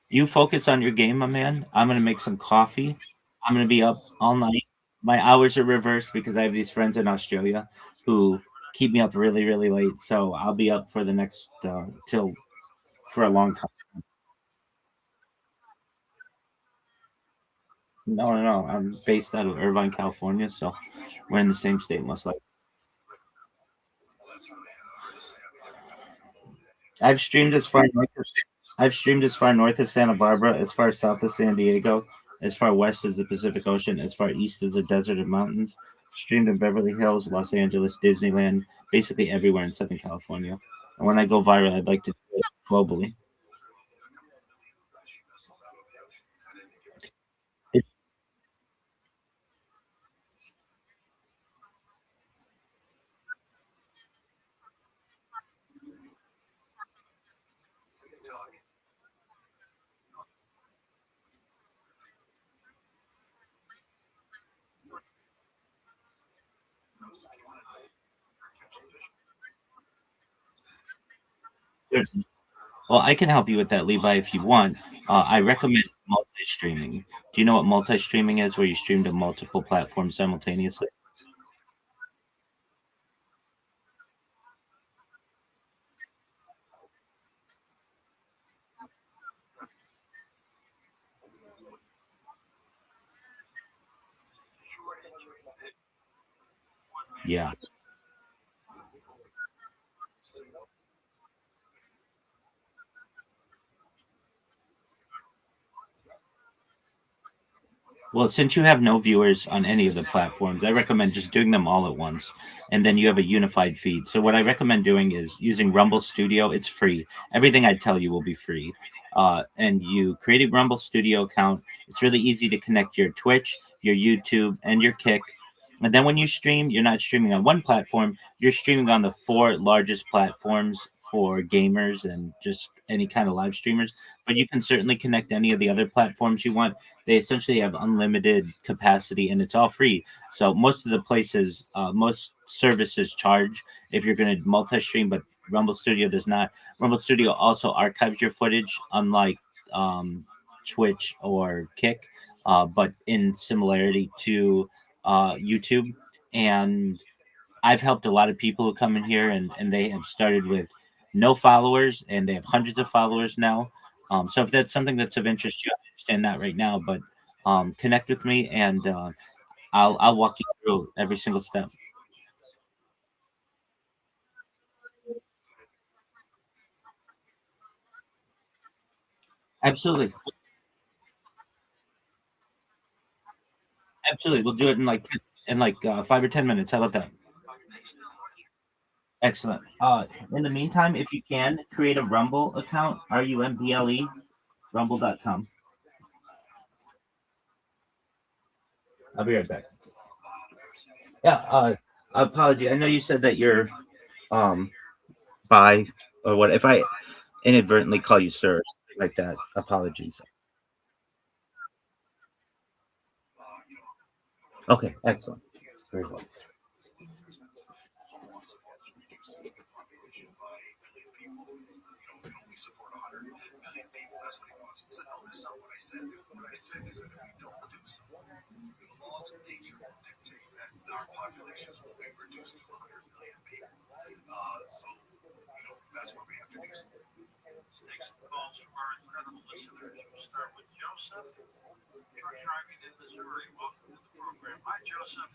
Speaker 4: you focus on your game, my man. I'm gonna make some coffee. I'm gonna be up all night. My hours are reversed because I have these friends in Australia who keep me up really, really late. So I'll be up for the next till for a long time. No, no, no. I'm based out of Irvine, California, so we're in the same state, most likely. I've streamed as far north as I've streamed as far north as Santa Barbara, as far south as San Diego, as far west as the Pacific Ocean, as far east as the desert and mountains. Streamed in Beverly Hills, Los Angeles, Disneyland, basically everywhere in Southern California. And when I go viral, I'd like to do it globally. It, well, I can help you with that, Levi, if you want. I recommend multi-streaming. Do you know what multi-streaming is, where you stream to multiple platforms simultaneously? Yeah. Well, since you have no viewers on any of the platforms, I recommend just doing them all at once, and then you have a unified feed. So what I recommend doing is using Rumble Studio. It's free. Everything I tell you will be free. And you create a Rumble Studio account. It's really easy to connect your Twitch, your YouTube, and your Kick. And then when you stream, you're not streaming on one platform. You're streaming on the four largest platforms for gamers and just any kind of live streamers. But you can certainly connect any of the other platforms you want. They essentially have unlimited capacity, and it's all free. So most of the places, most services charge if you're going to multi-stream, but Rumble Studio does not. Rumble Studio also archives your footage, unlike Twitch or Kick, but in similarity to YouTube. And I've helped a lot of people who come in here, and they have started with no followers, and they have hundreds of followers now. So if that's something that's of interest to you, I understand that right now, but connect with me, and I'll walk you through every single step. Absolutely, absolutely. We'll do it in like 5 or 10 minutes. How about that? Excellent. In the meantime, if you can create a Rumble account, RUMBLE, rumble.com. I'll be right back. Yeah. Apology. I know you said that you're um by or what. If I inadvertently call you sir like that, apologies. Okay, excellent. Very well.
Speaker 2: Our populations will be reduced to 100 million people. That's what we have to do. Next calls from our incredible listeners. We'll start with Joseph. Truck driving in Missouri. Welcome to the program. Hi, Joseph.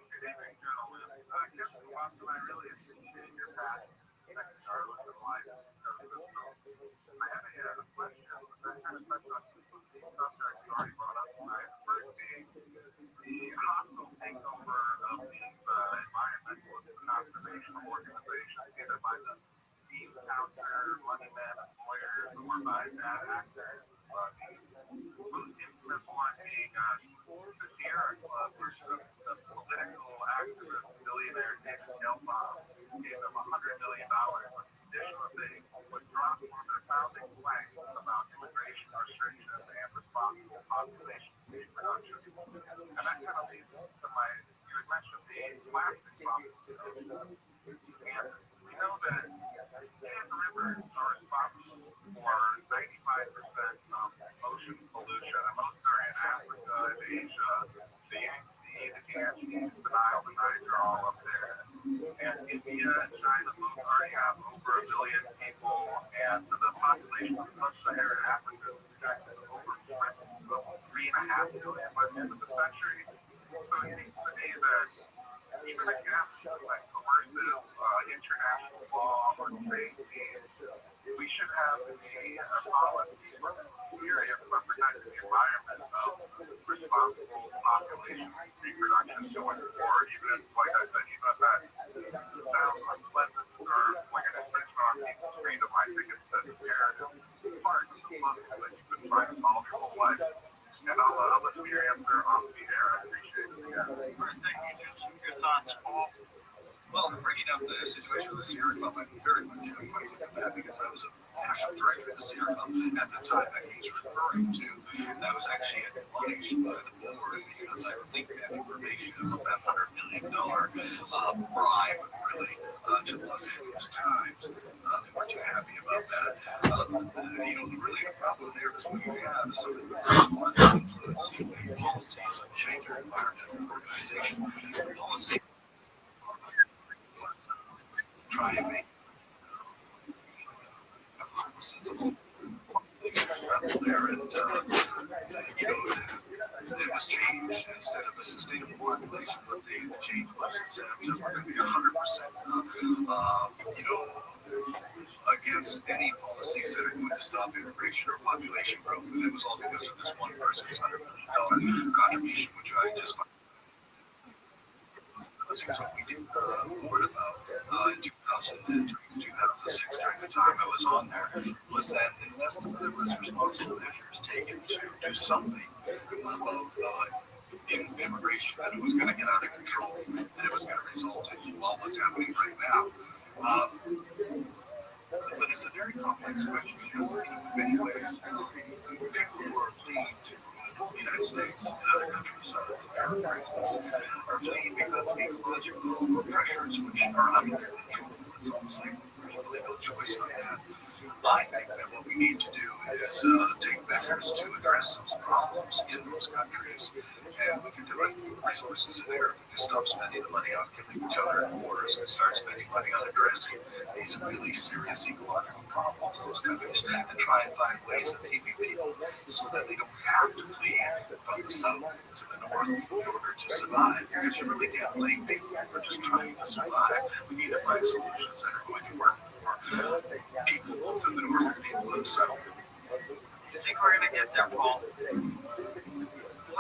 Speaker 2: Good evening, gentlemen. Captain Watson, I really appreciate your passion. Regardless of life. I have a question that kind of touched on two subjects already brought up tonight. First being the hostile takeover of these environmentalist conservation organizations, either by the bean counter, money man employers, or by bad actors. Simple on being Sierra Club, where the political activist billionaire David Gelbaum gave them $100 million on condition that they would drop one of their founding planks about immigration restrictions and responsible population reproduction. And that kind of leads to my, you had mentioned the plastic problem. And we know that sand rivers are responsible for 95% of ocean pollution, and most are in Africa and Asia. The Ganges, the Nile, the Niger are all up there. And India and China both already have over 1 billion people, and the population of sub-Saharan Africa is projected over 3.5 billion by the end of the century. So it seems to me that even against like coercive international law or safety, we should have a policy period for protecting the environment of responsible population reproduction going forward, even if, like I said, even if that sounds unpleasant or like an infringement on people's freedom, I think it's an imperative part of the puzzle that you could try to solve your whole life. And I'll let you answer off the air. I appreciate it.
Speaker 6: Thank you. Your thoughts, Paul? Well, bringing up the situation with the Sierra Club, I'm very much familiar with that because I was a national director of the Sierra Club at the time that he's referring to. And I was actually admonished by the board because I leaked that information of that $100 million bribe, really, to the Los Angeles Times. They weren't too happy about that. Really the problem there is when you have some of the influencing policies of change your environmental organization. Policy try and make a sensible level there, and it was changed instead of a sustainable population. But the change was instead of just we're going to be 100%, against any policies that are going to stop immigration or population growth, and it was all because of this one person's $100 million contribution, which I just. Things what we did report about in 2006 during the time I was on there was that unless there was responsible measures taken to do something about immigration, that it was going to get out of control and it was going to result in what's happening right now. But it's a very complex question because in many ways people who are fleeing to the United States and other countries are fleeing because of ecological pressures which are under their control. It's almost like there's really no choice on that. I think that what we need to do is take measures to address those problems in those countries, and we can do it with resources in there. We can stop spending the money on killing each other in wars and start spending money on addressing these really serious ecological problems in those countries, and try and find ways of keeping people so that they don't have to flee from the south to the north in order to survive, because you really can't blame people for just trying to survive. We need to find solutions that are going to work for people both in the north and people in the south.
Speaker 5: Do you think we're going to get there, Paul?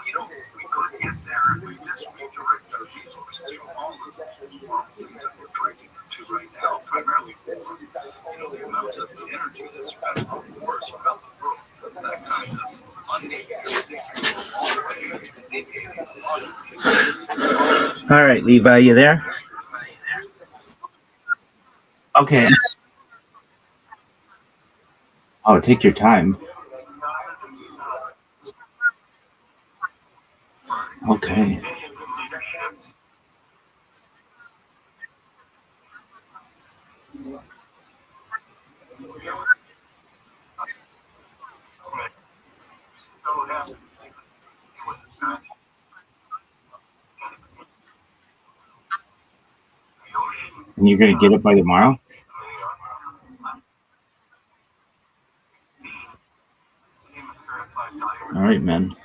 Speaker 6: Well, we could get there if we just redirect those resources from all of the things that we're directing them to right now, primarily war. The amount of energy that's spent on wars around the world, that kind of funding, everything, all the way to alleviating a lot of these.
Speaker 4: All right, Levi, you there? Okay. Oh, take your time. Okay. And you're going to get it by tomorrow? All right, man.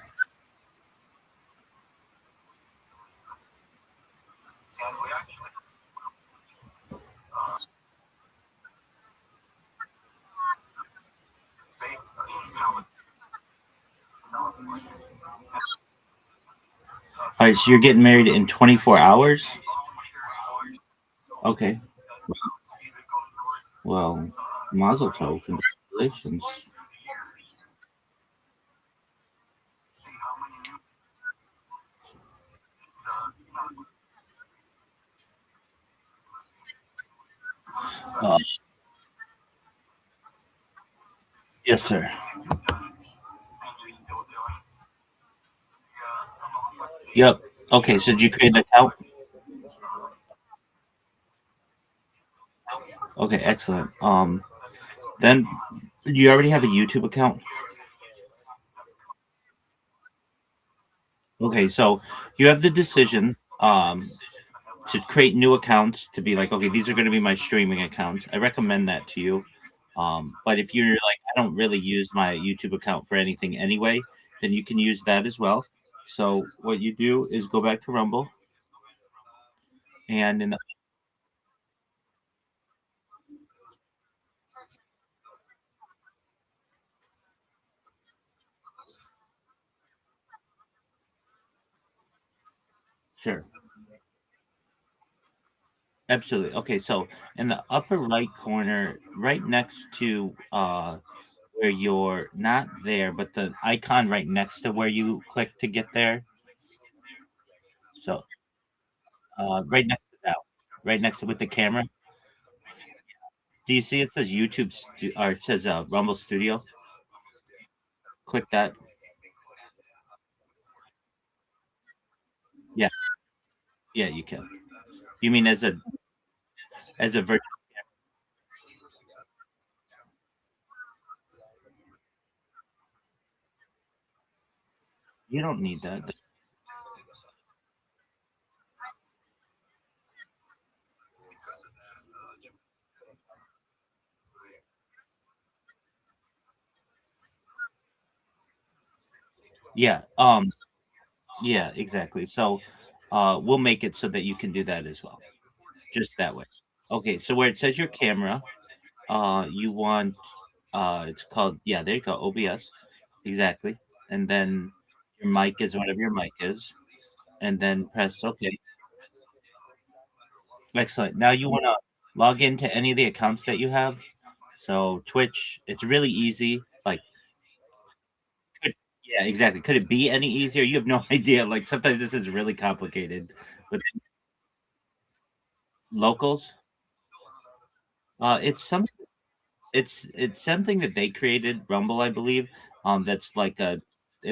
Speaker 4: All right, so you're getting married in 24 hours? Okay. Well, mazel tov, congratulations. Uh, yes, sir. Yep. Okay. So did you create an account? Okay. Excellent. Then do you already have a YouTube account? Okay. So you have the decision. To create new accounts to be like, okay, these are going to be my streaming accounts. I recommend that to you. But if you're like, I don't really use my YouTube account for anything anyway, then you can use that as well. So what you do is go back to Rumble and in the sure, absolutely. Okay, so in the upper right corner, right next to where you're not there, but the icon right next to where you click to get there. So right next to that, right next to with the camera. Do you see it says or it says Rumble Studio? Click that. Yeah, yeah, you can. You mean as a virtual? You don't need that. Yeah. Yeah. Exactly. So, we'll make it so that you can do that as well. Just that way. Okay. So where it says your camera, you want it's called there you go, OBS. Exactly. And then your mic is whatever your mic is, and then press OK. Excellent. Now you want to log into any of the accounts that you have. So Twitch, it's really easy. Like, could, yeah, exactly. Could it be any easier? You have no idea. Like sometimes this is really complicated. But locals, it's some, it's something that they created, Rumble, I believe. That's like it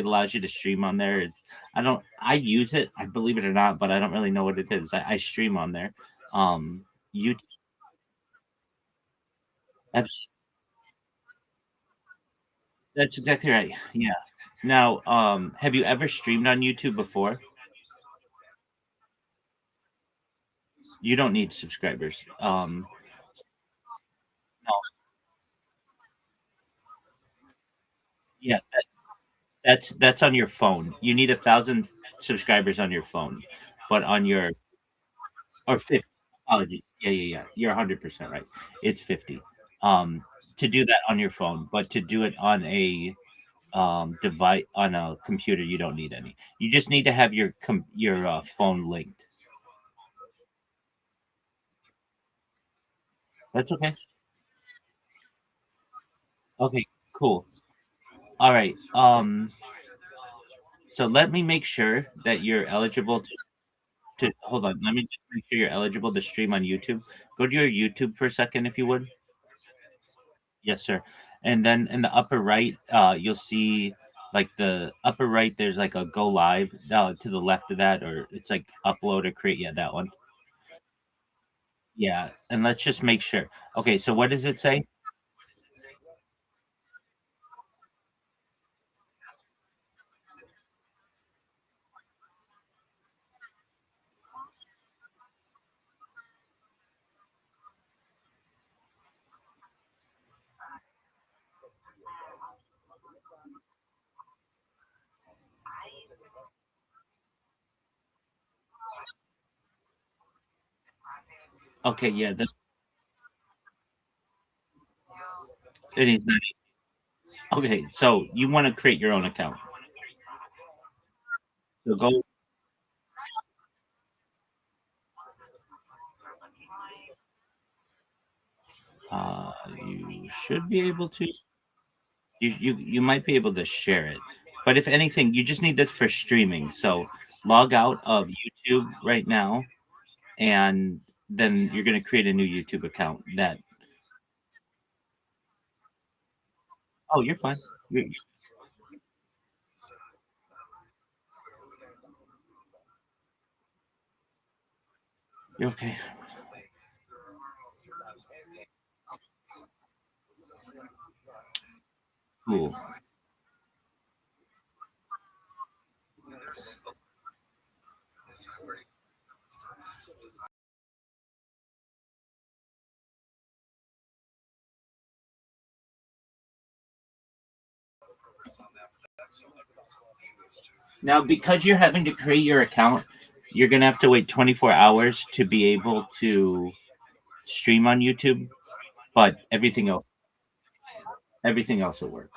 Speaker 4: allows you to stream on there. I use it, I believe it or not, but I don't really know what it is. I stream on there. You, that's that's exactly right. Yeah. Now, have you ever streamed on YouTube before? You don't need subscribers. No, yeah, that's on your phone. You need 1,000 subscribers on your phone, but on your or 50. Apologies. Yeah, yeah, yeah. You're 100% right. It's 50. Um, to do that on your phone, but to do it on a device on a computer, you don't need any. You just need to have your phone linked. That's okay. Okay, cool. All right. So let me make sure that you're eligible to hold on. Let me just make sure you're eligible to stream on YouTube. Go to your YouTube for a second, if you would. Yes, sir. And then in the upper right, you'll see like the upper right. There's like a go live to the left of that, or it's like upload or create. Yeah, that one. Yeah, and let's just make sure. Okay, so what does it say? Okay, yeah, it is. Okay, so you want to create your own account. So go. You should be able to. You might be able to share it, but if anything, you just need this for streaming. So log out of YouTube right now, and then you're going to create a new YouTube account. That Oh, you're fine. You're okay. Cool. Now, because you're having to create your account, you're gonna have to wait 24 hours to be able to stream on YouTube. But everything else will work.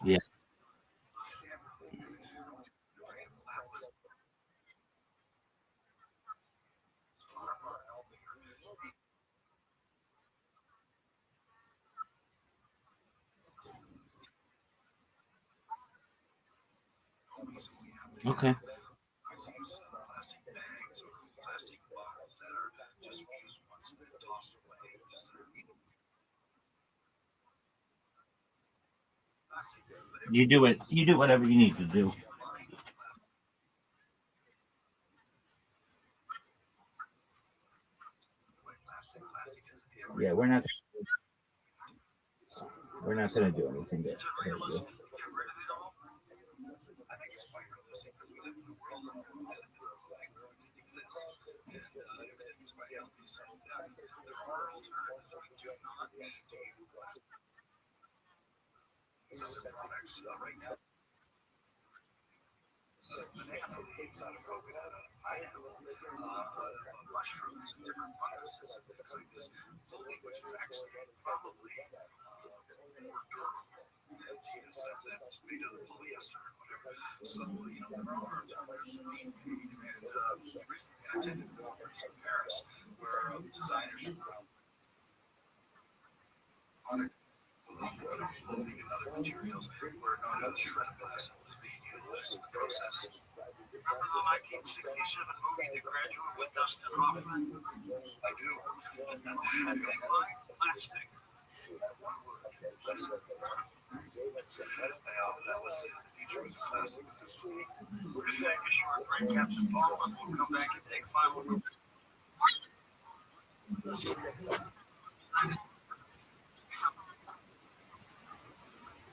Speaker 4: Yeah. Okay. You do it. You do whatever you need to do. Yeah, we're not gonna do anything to hurt you.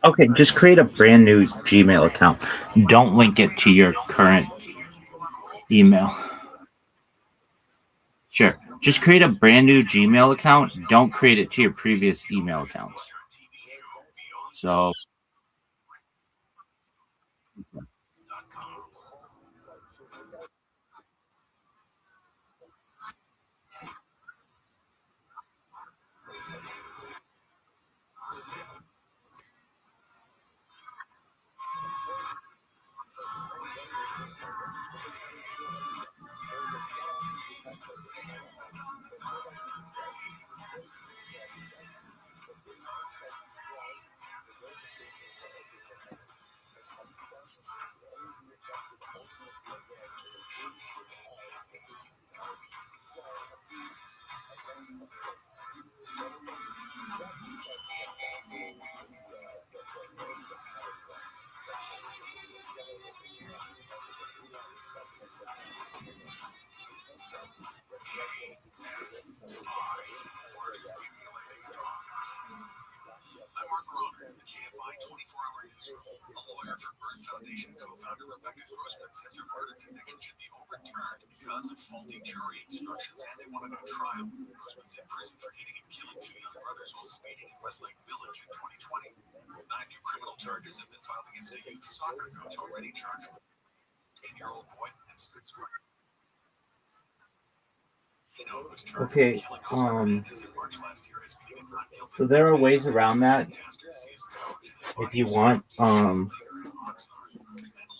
Speaker 4: Okay, just create a brand new Gmail account. Don't link it to your current email. Sure. Just create a brand new Gmail account. Don't create it to your previous email accounts. So, okay. So there are ways around that if you want.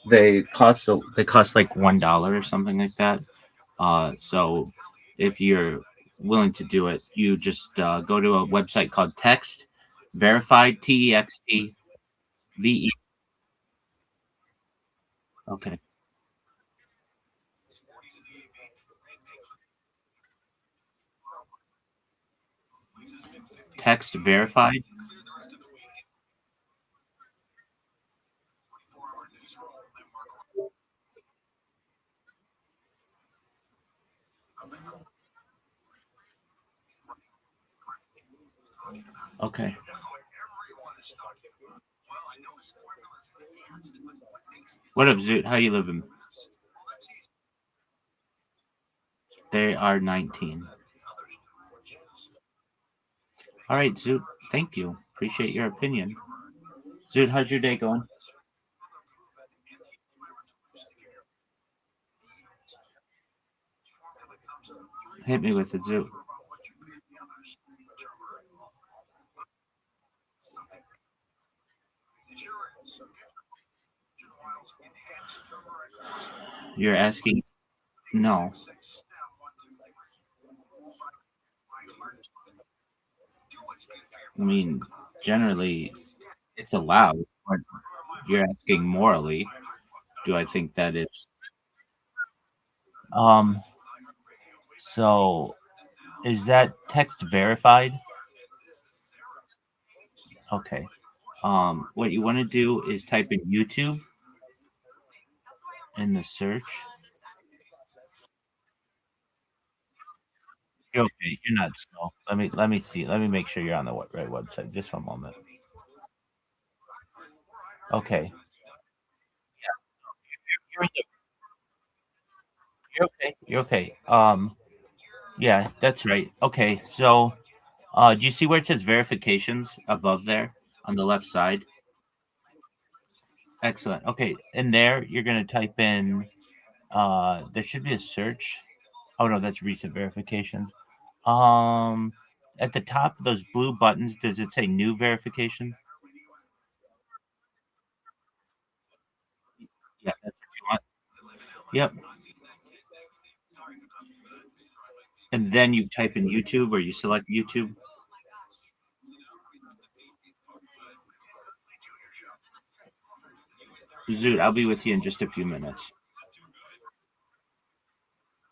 Speaker 4: They cost like $1 or something like that. So if you're willing to do it, you just go to a website called Text Verified, TEXT VE Okay. Text verified. Okay. What up, Zoot? How you living? They are 19. All right, Zoot. Thank you. Appreciate your opinion. Zoot, how's your day going? Hit me with it, Zoot. You're asking? No. I mean, generally, it's allowed. But you're asking morally. Do I think that is? Um. So, is that text verified? Okay. What you want to do is type in YouTube in the search. You're okay. You're not slow. Let me see. Let me make sure you're on the right website. Just one moment. Okay. You're, you're okay. You're okay. Yeah, that's right. Okay. So, do you see where it says verifications above there on the left side? Excellent. Okay. In there, you're gonna type in. There should be a search. Oh no, that's recent verifications. Um, at the top of those blue buttons, does it say new verification? Yeah, that's what you want. Yep. And then you type in YouTube or you select YouTube. Zoot, I'll be with you in just a few minutes.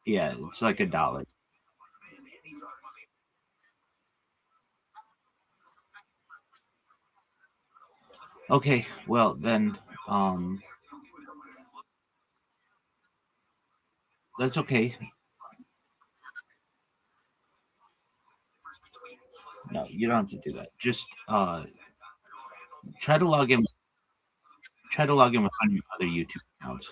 Speaker 4: Yeah, it's like $1. Okay, well then, um, that's okay. No, you don't have to do that. Just try to log in. Try to log in with one of your other YouTube accounts.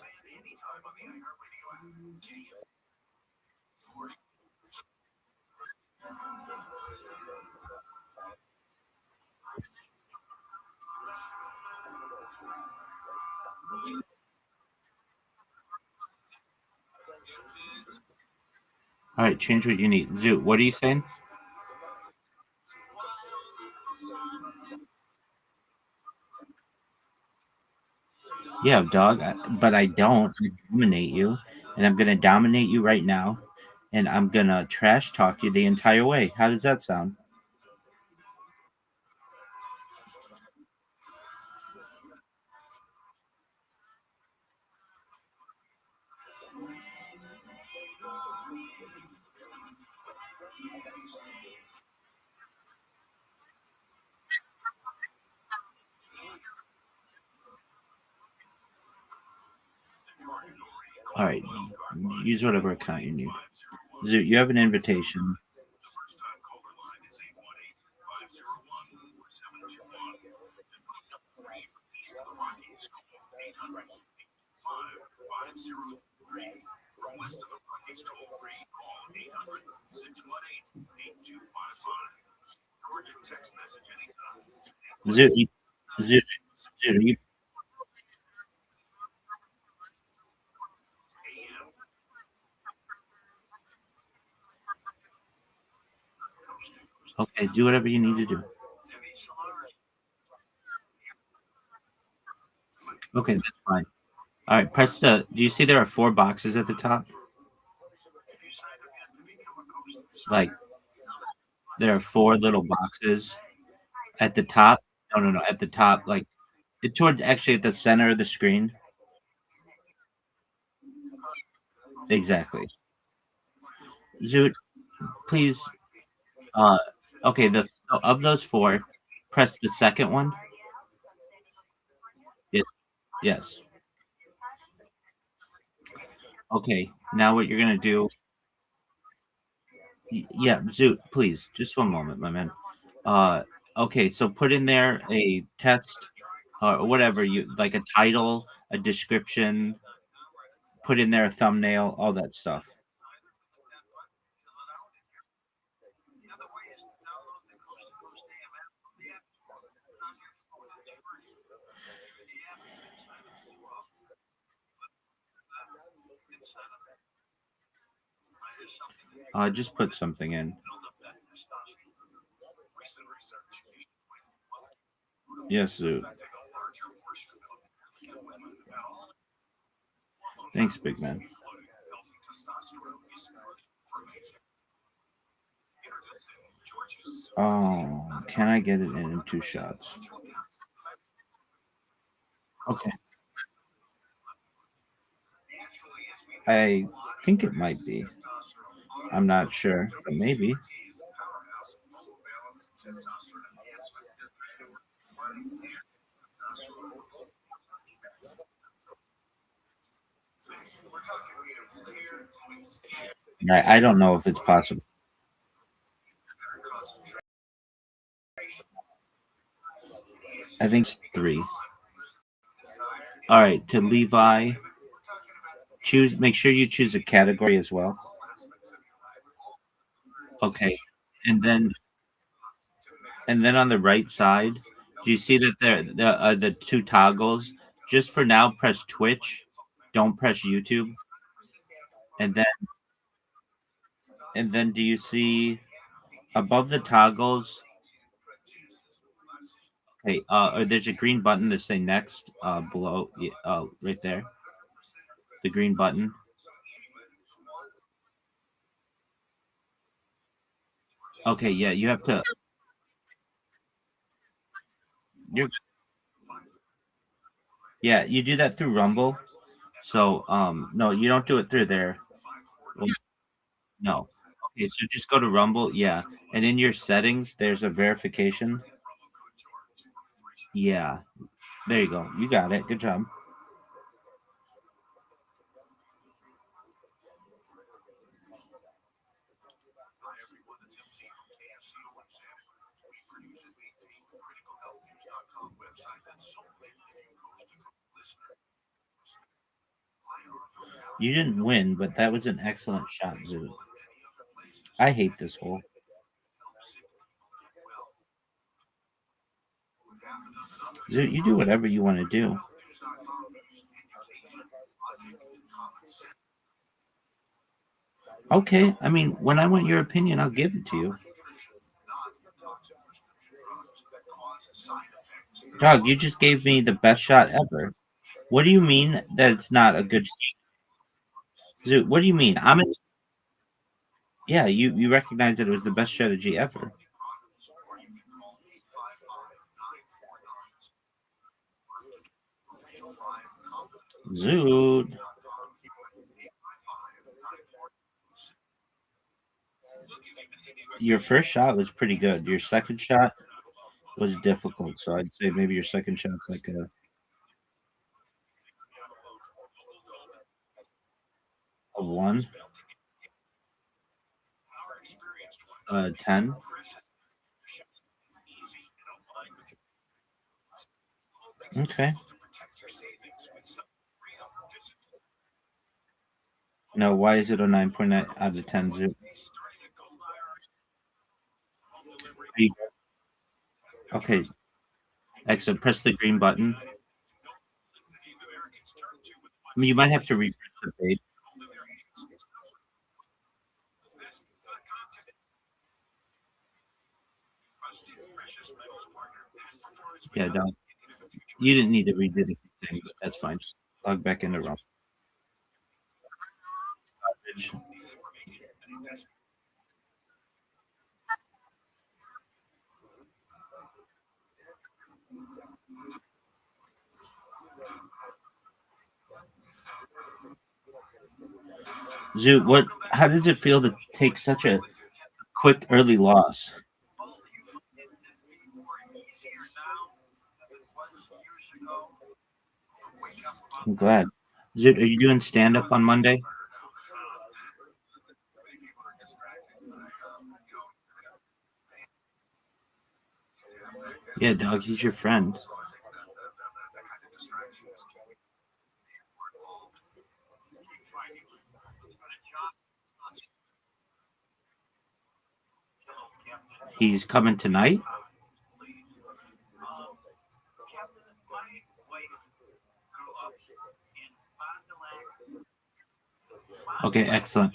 Speaker 4: All right, change what you need. Zoot, what are you saying? Yeah, dog, but I don't dominate you, and I'm gonna dominate you right now, and I'm gonna trash talk you the entire way. How does that sound? All right, use whatever account you need. Zoot, you have an invitation. Zoot, Zoot, Zoot, okay, do whatever you need to do. Okay, that's fine. All right, press the. Do you see there are 4 boxes at the top? Like there are 4 little boxes at the top. No, no, no, at the top, like it towards actually at the center of the screen. Exactly. Zoot, please. Okay. The of those four, press the second one. Yes. Yes. Okay. Now what you're gonna do? Yeah, Zoot, please, just one moment, my man. Uh, okay. So put in there a text or whatever you like, a title, a description. Put in there a thumbnail, all that stuff. Just put something in. Yes, Zoot. Thanks, big man. Oh, can I get it in two shots? Okay. I think it might be. I'm not sure, but maybe. I don't know if it's possible. I think it's three. All right, to Levi, choose. Make sure you choose a category as well. Okay, and then on the right side, do you see that there the two toggles? Just for now, press Twitch. Don't press YouTube. And then do you see above the toggles? Okay, there's a green button that say next below, right there. The green button. Okay, yeah, you have to. You're Yeah, you do that through Rumble. So no, you don't do it through there. Well, no. Okay, so just go to Rumble, yeah, and in your settings, there's a verification. Yeah, there you go. You got it. Good job. You didn't win, but that was an excellent shot, Zoo. I hate this hole. Zoo, you do whatever you want to do. Okay, I mean, when I want your opinion, I'll give it to you. Dog, you just gave me the best shot ever. What do you mean that it's not a good Zoo? What do you mean? Yeah, you recognize that it was the best strategy ever. Zoo. Your first shot was pretty good. Your second shot was difficult. So I'd say maybe your second shot's like a one, 10. Okay. No, why is it a 9.9 out of 10? Zoo? Okay. Excellent. Press the green button. I mean, you might have to refresh the page. Yeah, don't. You didn't need to redo anything, but that's fine. Just log back into Rumble. Zoo, how does it feel to take such a quick early loss? I'm glad. Zoo, are you doing stand up on Monday? Yeah, dog, he's your friend. He's coming tonight? Okay, excellent.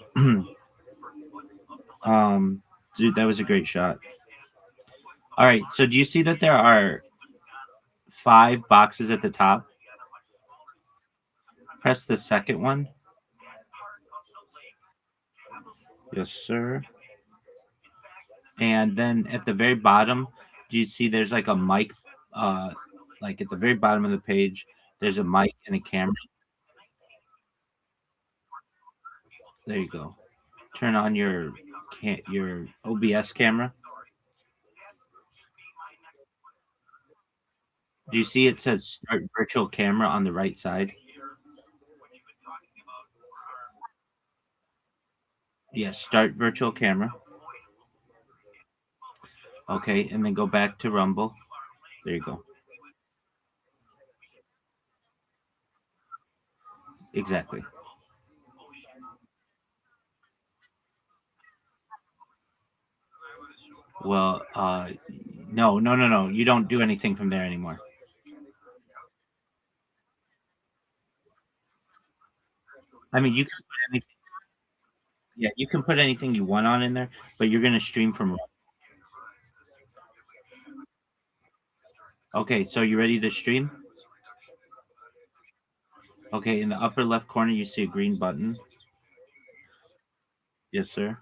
Speaker 4: Dude, that was a great shot. All right, so do you see that there are 5 boxes at the top? Press the second one. Yes, sir. And then at the very bottom, do you see there's like a mic? Like at the very bottom of the page, there's a mic and a camera. There you go. Turn on your OBS camera. Do you see it says start virtual camera on the right side? Yes, start virtual camera. Okay, and then go back to Rumble. There you go. Exactly. Well, no. You don't do anything from there anymore. I mean, you can put anything. Yeah, you can put anything you want on in there, but you're gonna stream from. Okay, so you ready to stream? Okay, in the upper left corner, you see a green button. Yes, sir.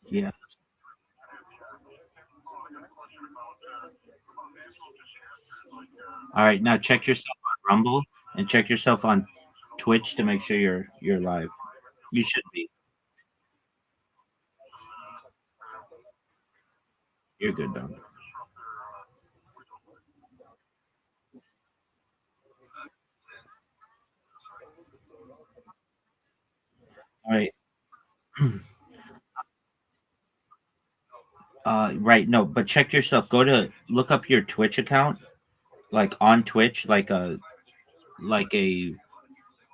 Speaker 4: Yeah. All right, now check yourself on Rumble and check yourself on Twitch to make sure you're live. You should be. You're good, dog. All right. Right. No, but check yourself. Go to look up your Twitch account, like on Twitch, like a like a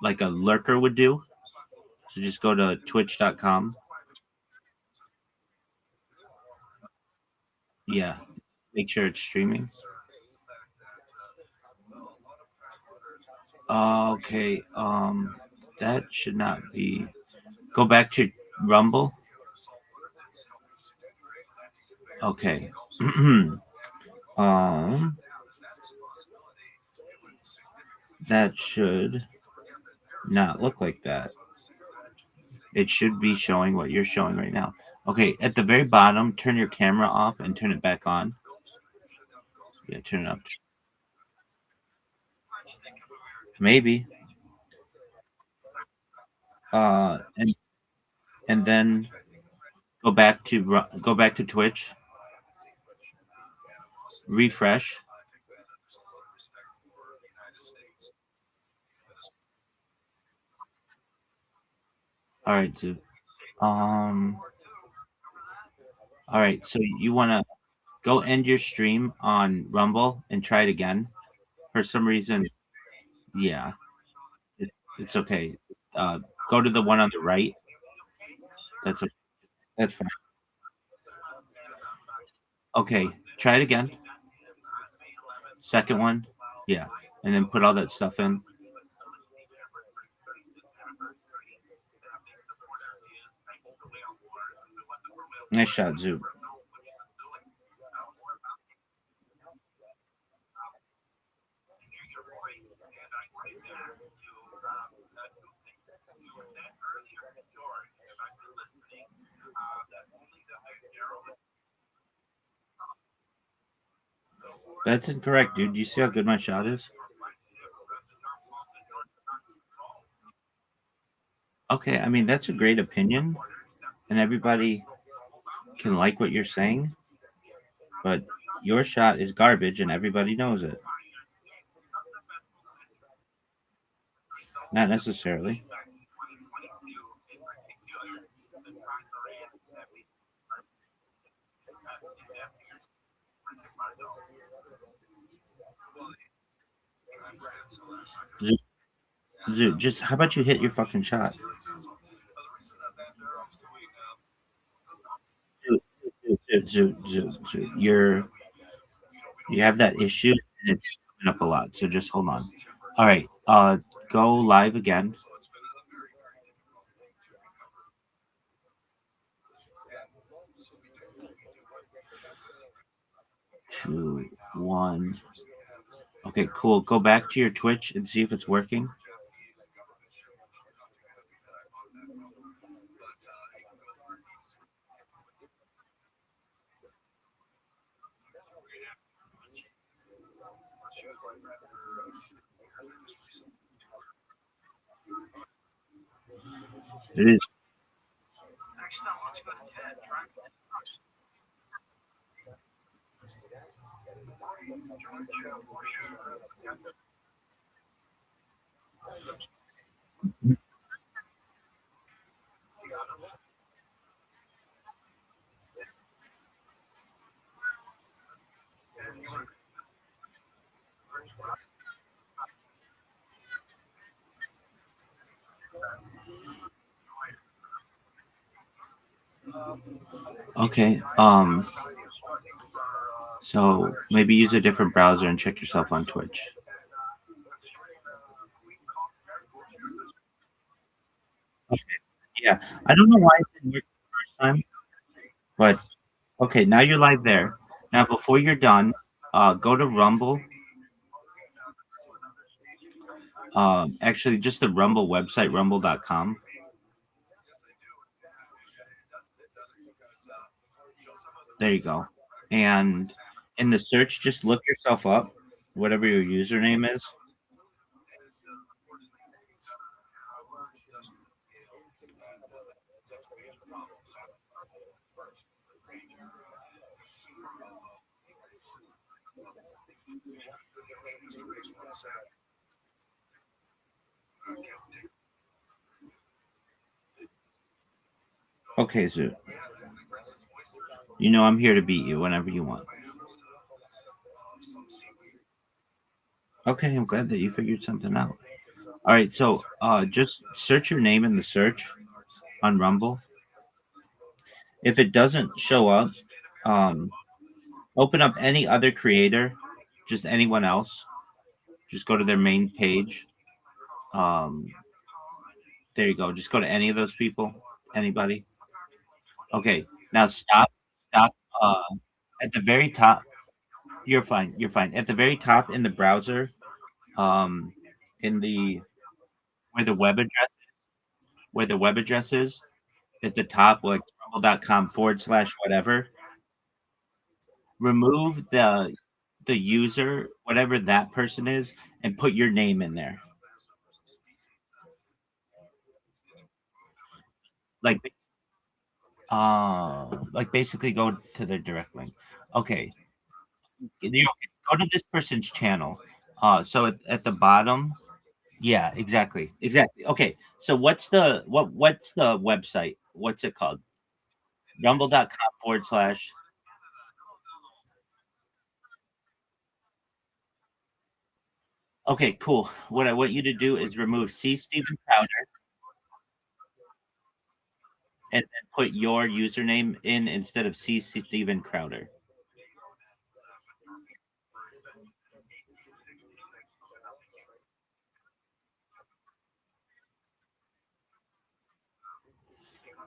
Speaker 4: lurker would do. So just go to twitch.com. Yeah. Make sure it's streaming. Okay. That should not be. Go back to Rumble. Okay. um, that should not look like that. It should be showing what you're showing right now. Okay, at the very bottom, turn your camera off and turn it back on. Yeah, turn it up. Maybe. And then go back to Twitch. Refresh. All right, so um, all right. So you want to go end your stream on Rumble and try it again. For some reason, yeah, it's okay. Uh, go to the one on the right. That's a, that's fine. Okay, try it again. Second one, yeah, and then put all that stuff in. Nice shot, Zoo. That's incorrect, dude. You see how good my shot is? Okay, I mean that's a great opinion, and everybody can like what you're saying, but your shot is garbage, and everybody knows it. Not necessarily. Just how about you hit your fucking shot? You have that issue and it's coming up a lot. So just hold on. All right. Go live again. 2, 1. Okay, cool. Go back to your Twitch and see if it's working. It is. Okay. So maybe use a different browser and check yourself on Twitch. Okay. Yeah. I don't know why it didn't work the first time, but okay, now you're live there. Now before you're done, go to Rumble. Actually just the Rumble website, rumble.com. There you go. And in the search, just look yourself up, whatever your username is. Okay, Zoo. You know I'm here to beat you whenever you want. Okay, I'm glad that you figured something out. All right, so just search your name in the search on Rumble. If it doesn't show up, um, open up any other creator, just anyone else. Just go to their main page. Um, there you go. Just go to any of those people. Anybody. Okay. Now stop. Stop. At the very top. You're fine. You're fine. At the very top in the browser, um, in the where the web address is at the top, like rumble.com/whatever. Remove the user, whatever that person is, and put your name in there. Like like basically go to their direct link. Okay. Go to this person's channel. So at the bottom, yeah, exactly. Okay, so what's the website? What's it called? Rumble.com/. Okay, cool. What I want you to do is remove C Stephen Crowder and then put your username in instead of C Stephen Crowder.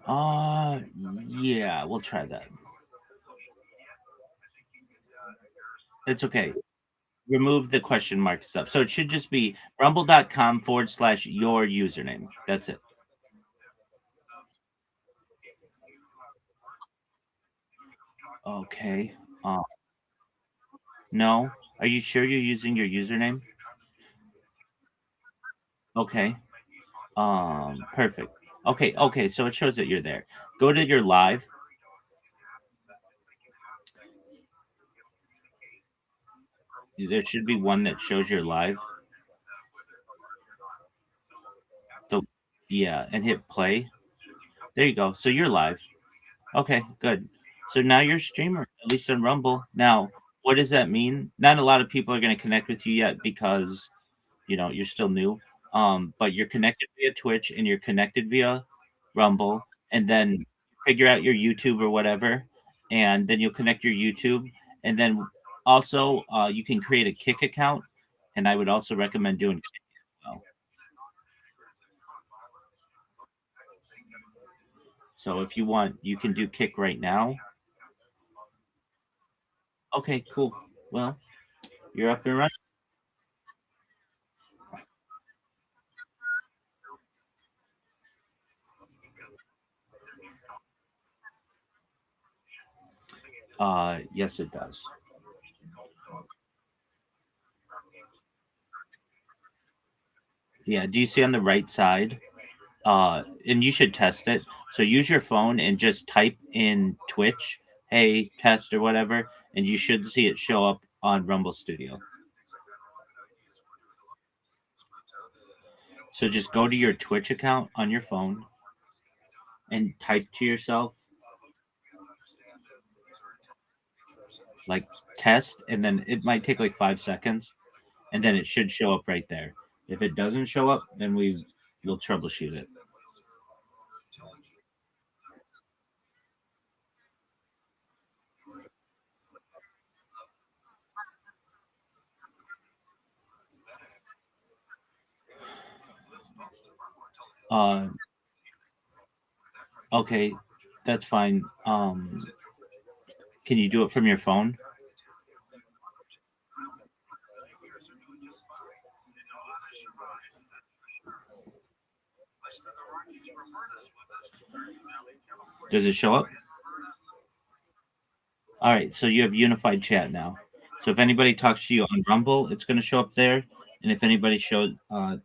Speaker 4: Uh yeah, we'll try that. It's okay. Remove the question mark stuff. So it should just be rumble.com/your username. That's it. Okay. No. Are you sure you're using your username? Okay. Perfect. Okay, so it shows that you're there. Go to your live. There should be one that shows your live. The yeah, and hit play. There you go. So you're live. Okay, good. So now you're a streamer, at least on Rumble. Now, what does that mean? Not a lot of people are going to connect with you yet because you're still new. But you're connected via Twitch and you're connected via Rumble, and then figure out your YouTube or whatever, and then you'll connect your YouTube, and then also you can create a Kick account, and I would also recommend doing Kick as well. So if you want, you can do Kick right now. Okay, cool. Well, you're up and running. Yes, it does. Yeah. Do you see on the right side? And you should test it. So use your phone and just type in Twitch, hey, test or whatever, and you should see it show up on Rumble Studio. So just go to your Twitch account on your phone and type to yourself like test, and then it might take like 5 seconds, and then it should show up right there. If it doesn't show up, then we'll troubleshoot it. Uh, okay, that's fine. Can you do it from your phone? Does it show up? All right, so you have unified chat now. So if anybody talks to you on Rumble, it's going to show up there, and if anybody uh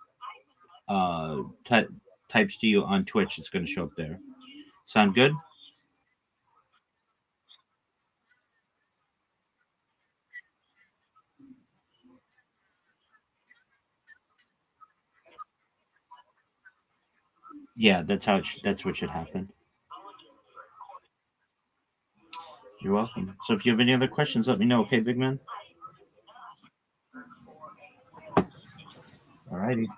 Speaker 4: ty- types to you on Twitch, it's going to show up there. Sound good? Yeah, that's what should happen. You're welcome. So if you have any other questions, let me know. Okay, big man. All righty.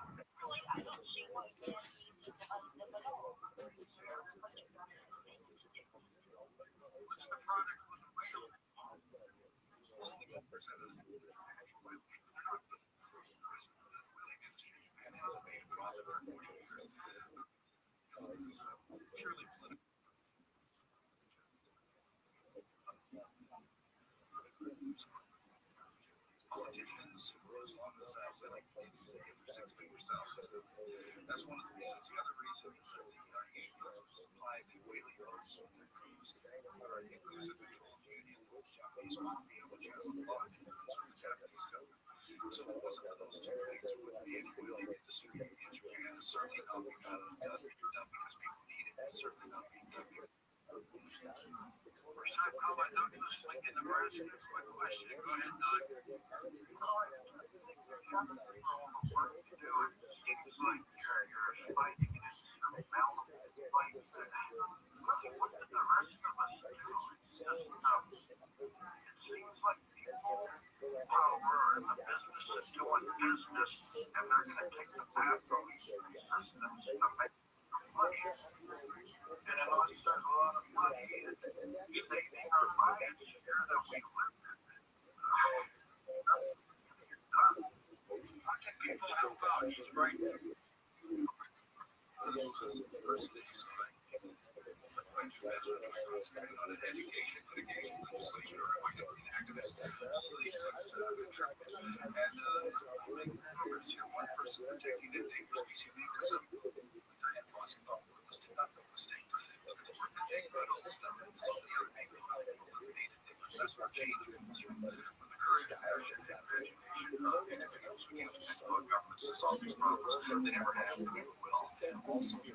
Speaker 2: governments to solve these problems. They never have, they never will. So this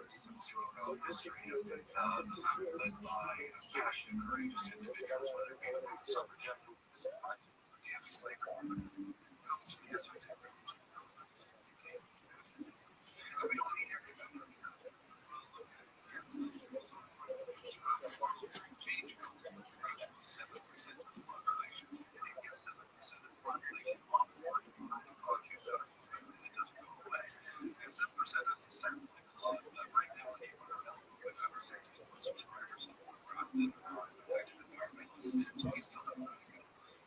Speaker 2: is led by passionate, courageous individuals, whether it be self-redemptive,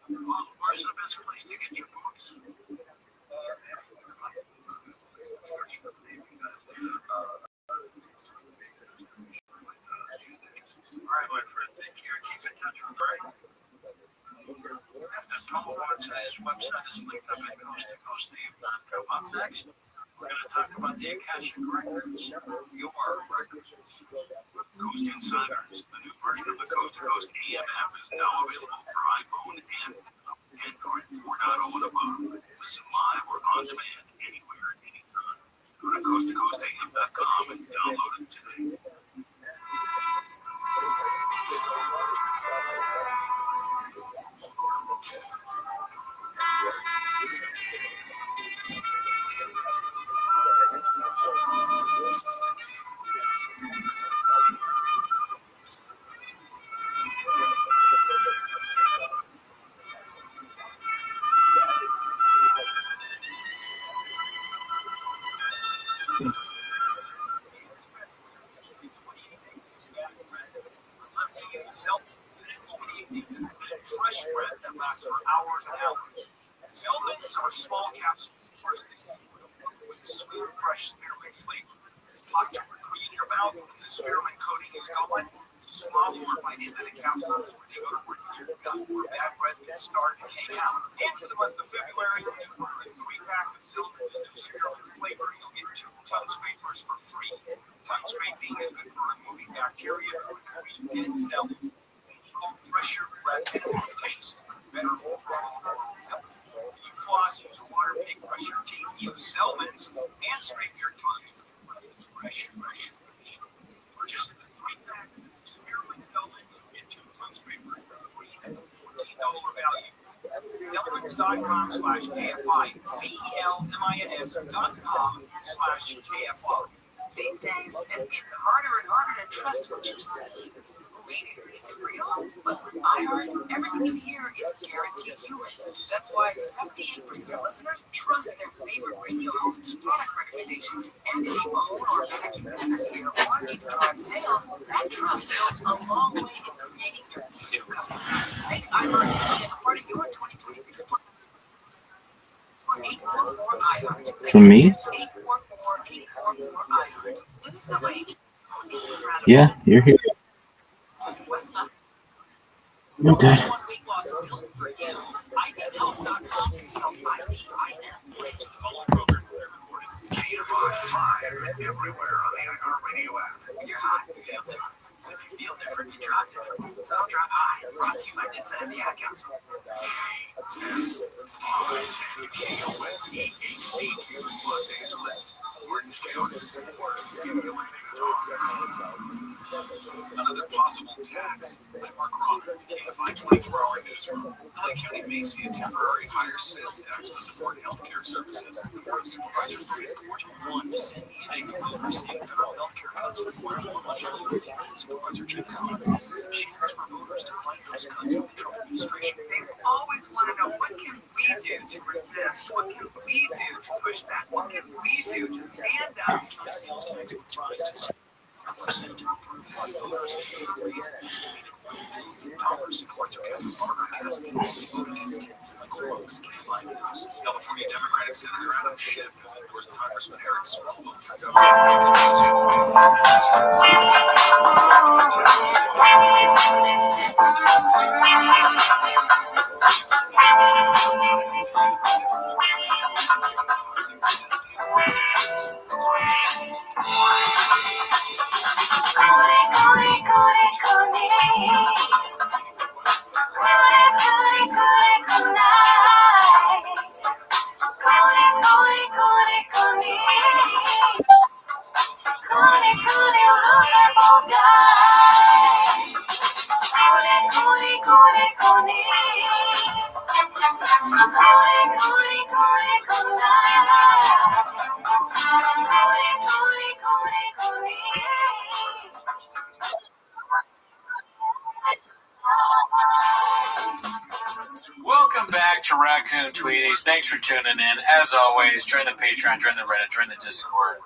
Speaker 1: Where's the best place to get your books? All right, my friend, take care. Keep in touch with Greg. The Total Website is linked up at coast-to-coast.com. Up next, we're going to talk about the Akashic Records. Your records. Coast Insiders, the new version of the Coast to Coast AM app, is now available for iPhone and Android 4.0 and above. Listen live or on demand anywhere, anytime. Go to coasttocoastam.com and download it today. Fresh bread that lasts for hours and hours. Zelmans are small capsules, with sweet, fresh spearmint flavor. Hot to recruit in your mouth when the spearmint coating is going. Swallow or bite into the capsules when you go to work in your gut where bad breath can start and hang out. And for the month of February, when you order a 3-pack of Zelmans new spearmint flavor, you'll get 2 tongue scrapers for free. Tongue scraping is good for removing bacteria from dead cells. Fresher breath and taste. Better overall health. You floss, use a water pick, brush your teeth, use Zelmans, and scrape your tongue. Fresh. Purchase the 3-pack spearmint Zelmans and 2 tongue scrapers for free at a $14 value. Zelmans.com/KFI. CELMINS.com/KFI.
Speaker 7: These days, it's getting harder and harder to trust what you see. Wait, is it real? But with iHeart, everything you hear is guaranteed human. That's why 78% of listeners trust their favorite radio host's product recommendations. And if you own or manage a business here or need to drive sales, that trust goes a long way in creating your future customers. Make iHeart a part of your 2026 plan. 844 iHeart.
Speaker 4: For me?
Speaker 7: 844-844-iHeart. Lose the weight. Incredible.
Speaker 4: Yeah, you're here. I'm good.
Speaker 7: 1 week loss of milk for you. IVHealth.com is spelled IVIN.
Speaker 2: Everywhere on the iHeart Radio app.
Speaker 7: When you're hot, you feel different. If you feel different, you drop different. So drop high. Brought to you by Nitsa and the Ad Council.
Speaker 2: West 882 Los Angeles. Orange County. Stimulating talk. Another possible tax. I'm Mark Rothschild, KFI 24-hour newsroom. LA County may see a temporary higher sales tax to support healthcare services. Board supervisors voted 4-1 to send the issue overseeing federal healthcare cuts require more money locally. Supervisor James Allen says it's a chance for voters to fight those cuts with the Trump administration.
Speaker 7: They always want to know, what can we do to resist? What can we do to push back? What can we do to stand up?
Speaker 2: The sales tax would rise to 1% approved by voters and raise an estimated $1 billion in courts are having Barbara Cassidy only vote against it. Michael Rooks, KFI News. California Democratic Senator Adam Schiff has endorsed Congressman Eric Swalwell for
Speaker 8: Thanks for tuning in. As always, join the Patreon, join the Reddit, join the Discord.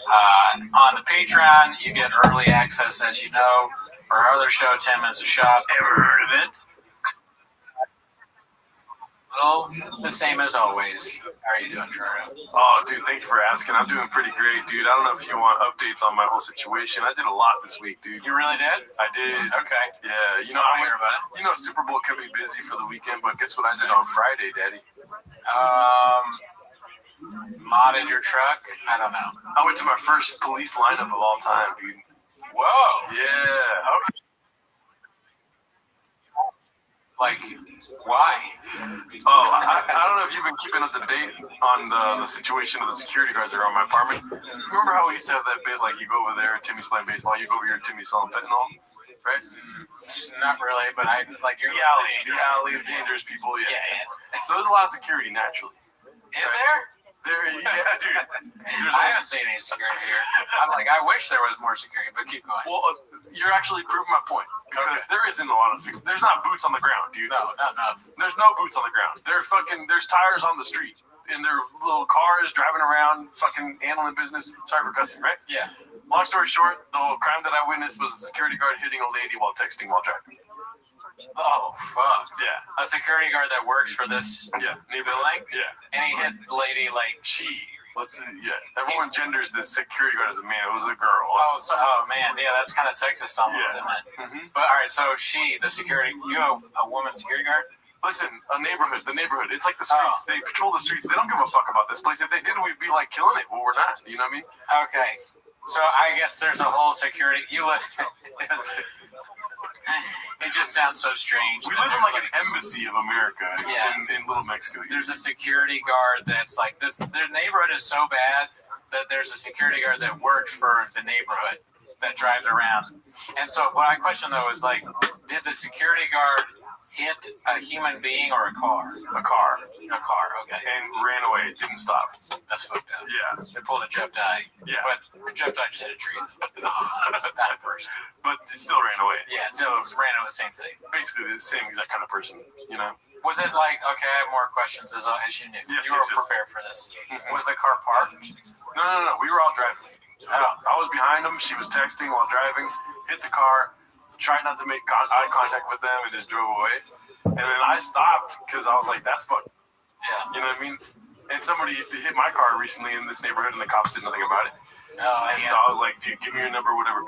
Speaker 8: On the Patreon, you get early access, as you know. Our other show, 10 Minutes of Shop. Ever heard of it? Well, the same as always. How are you doing, Jordan?
Speaker 9: Oh, dude, thank you for asking. I'm doing pretty great, dude. I don't know if you want updates on my whole situation. I did a lot this week, dude.
Speaker 8: You really did?
Speaker 9: I did.
Speaker 8: Okay.
Speaker 9: Yeah, you know,
Speaker 8: I hear about it.
Speaker 9: You know, Super Bowl kept me busy for the weekend, but guess what I did on Friday, Daddy?
Speaker 8: Modded your truck? I don't know.
Speaker 9: I went to my first police lineup of all time, dude.
Speaker 8: Whoa.
Speaker 9: Yeah.
Speaker 8: Like, why?
Speaker 9: Oh, I don't know if you've been keeping up to date on the situation of the security guards around my apartment. Remember how we used to have that bit, like, you go over there, Timmy's playing baseball, you go over here, Timmy's selling fentanyl, right?
Speaker 8: Not really, but I like your
Speaker 9: the alley of dangerous people, yeah. So there's a lot of security, naturally.
Speaker 8: Is there?
Speaker 9: Yeah, dude.
Speaker 8: I haven't seen any security here. I'm like, I wish there was more security, but keep going.
Speaker 9: Well, you're actually proving my point. Because there isn't a lot of, there's not boots on the ground, dude.
Speaker 8: No, not enough.
Speaker 9: There's no boots on the ground. There's tires on the street. And there are little cars driving around, fucking handling business. Sorry for cussing, right?
Speaker 8: Yeah.
Speaker 9: Long story short, the crime that I witnessed was a security guard hitting a lady while texting while driving.
Speaker 8: Oh, fuck.
Speaker 9: Yeah.
Speaker 8: A security guard that works for this building?
Speaker 9: Yeah.
Speaker 8: And he hit the lady like
Speaker 9: everyone genders the security guard as a man. It was a girl.
Speaker 8: Oh man, yeah, that's kind of sexist almost, isn't it?
Speaker 9: Mm-hmm.
Speaker 8: But all right, so the security, you have a woman security guard?
Speaker 9: Listen, the neighborhood. It's like the streets. They patrol the streets. They don't give a fuck about this place. If they did, we'd be like killing it. Well, we're not. You know what I mean?
Speaker 8: Okay. So I guess there's a whole security. It just sounds so strange.
Speaker 9: We live in like an embassy of America in Little Mexico.
Speaker 8: There's a security guard that's like this. Their neighborhood is so bad that there's a security guard that works for the neighborhood that drives around. And so what I question though is like, did the security guard hit a human being or a car?
Speaker 9: A car.
Speaker 8: Okay.
Speaker 9: And ran away. Didn't stop.
Speaker 8: That's fucked up.
Speaker 9: Yeah.
Speaker 8: They pulled a Jeff Dye.
Speaker 9: Yeah.
Speaker 8: But Jeff Dye just hit a tree. Not a person.
Speaker 9: But it still ran away.
Speaker 8: Yeah. So it was ran away the same thing.
Speaker 9: Basically the same exact kind of person. You know.
Speaker 8: Was it like, okay, I have more questions as you knew.
Speaker 9: Yes,
Speaker 8: you were prepared for this.
Speaker 9: Mm-hmm.
Speaker 8: Was the car parked?
Speaker 9: No. We were all driving. I was behind him. She was texting while driving. Hit the car. Tried not to make eye contact with them and just drove away. And then I stopped because I was like, that's fucked.
Speaker 8: Yeah.
Speaker 9: You know what I mean? And somebody hit my car recently in this neighborhood and the cops did nothing about it. So I was like, dude, give me your number, whatever.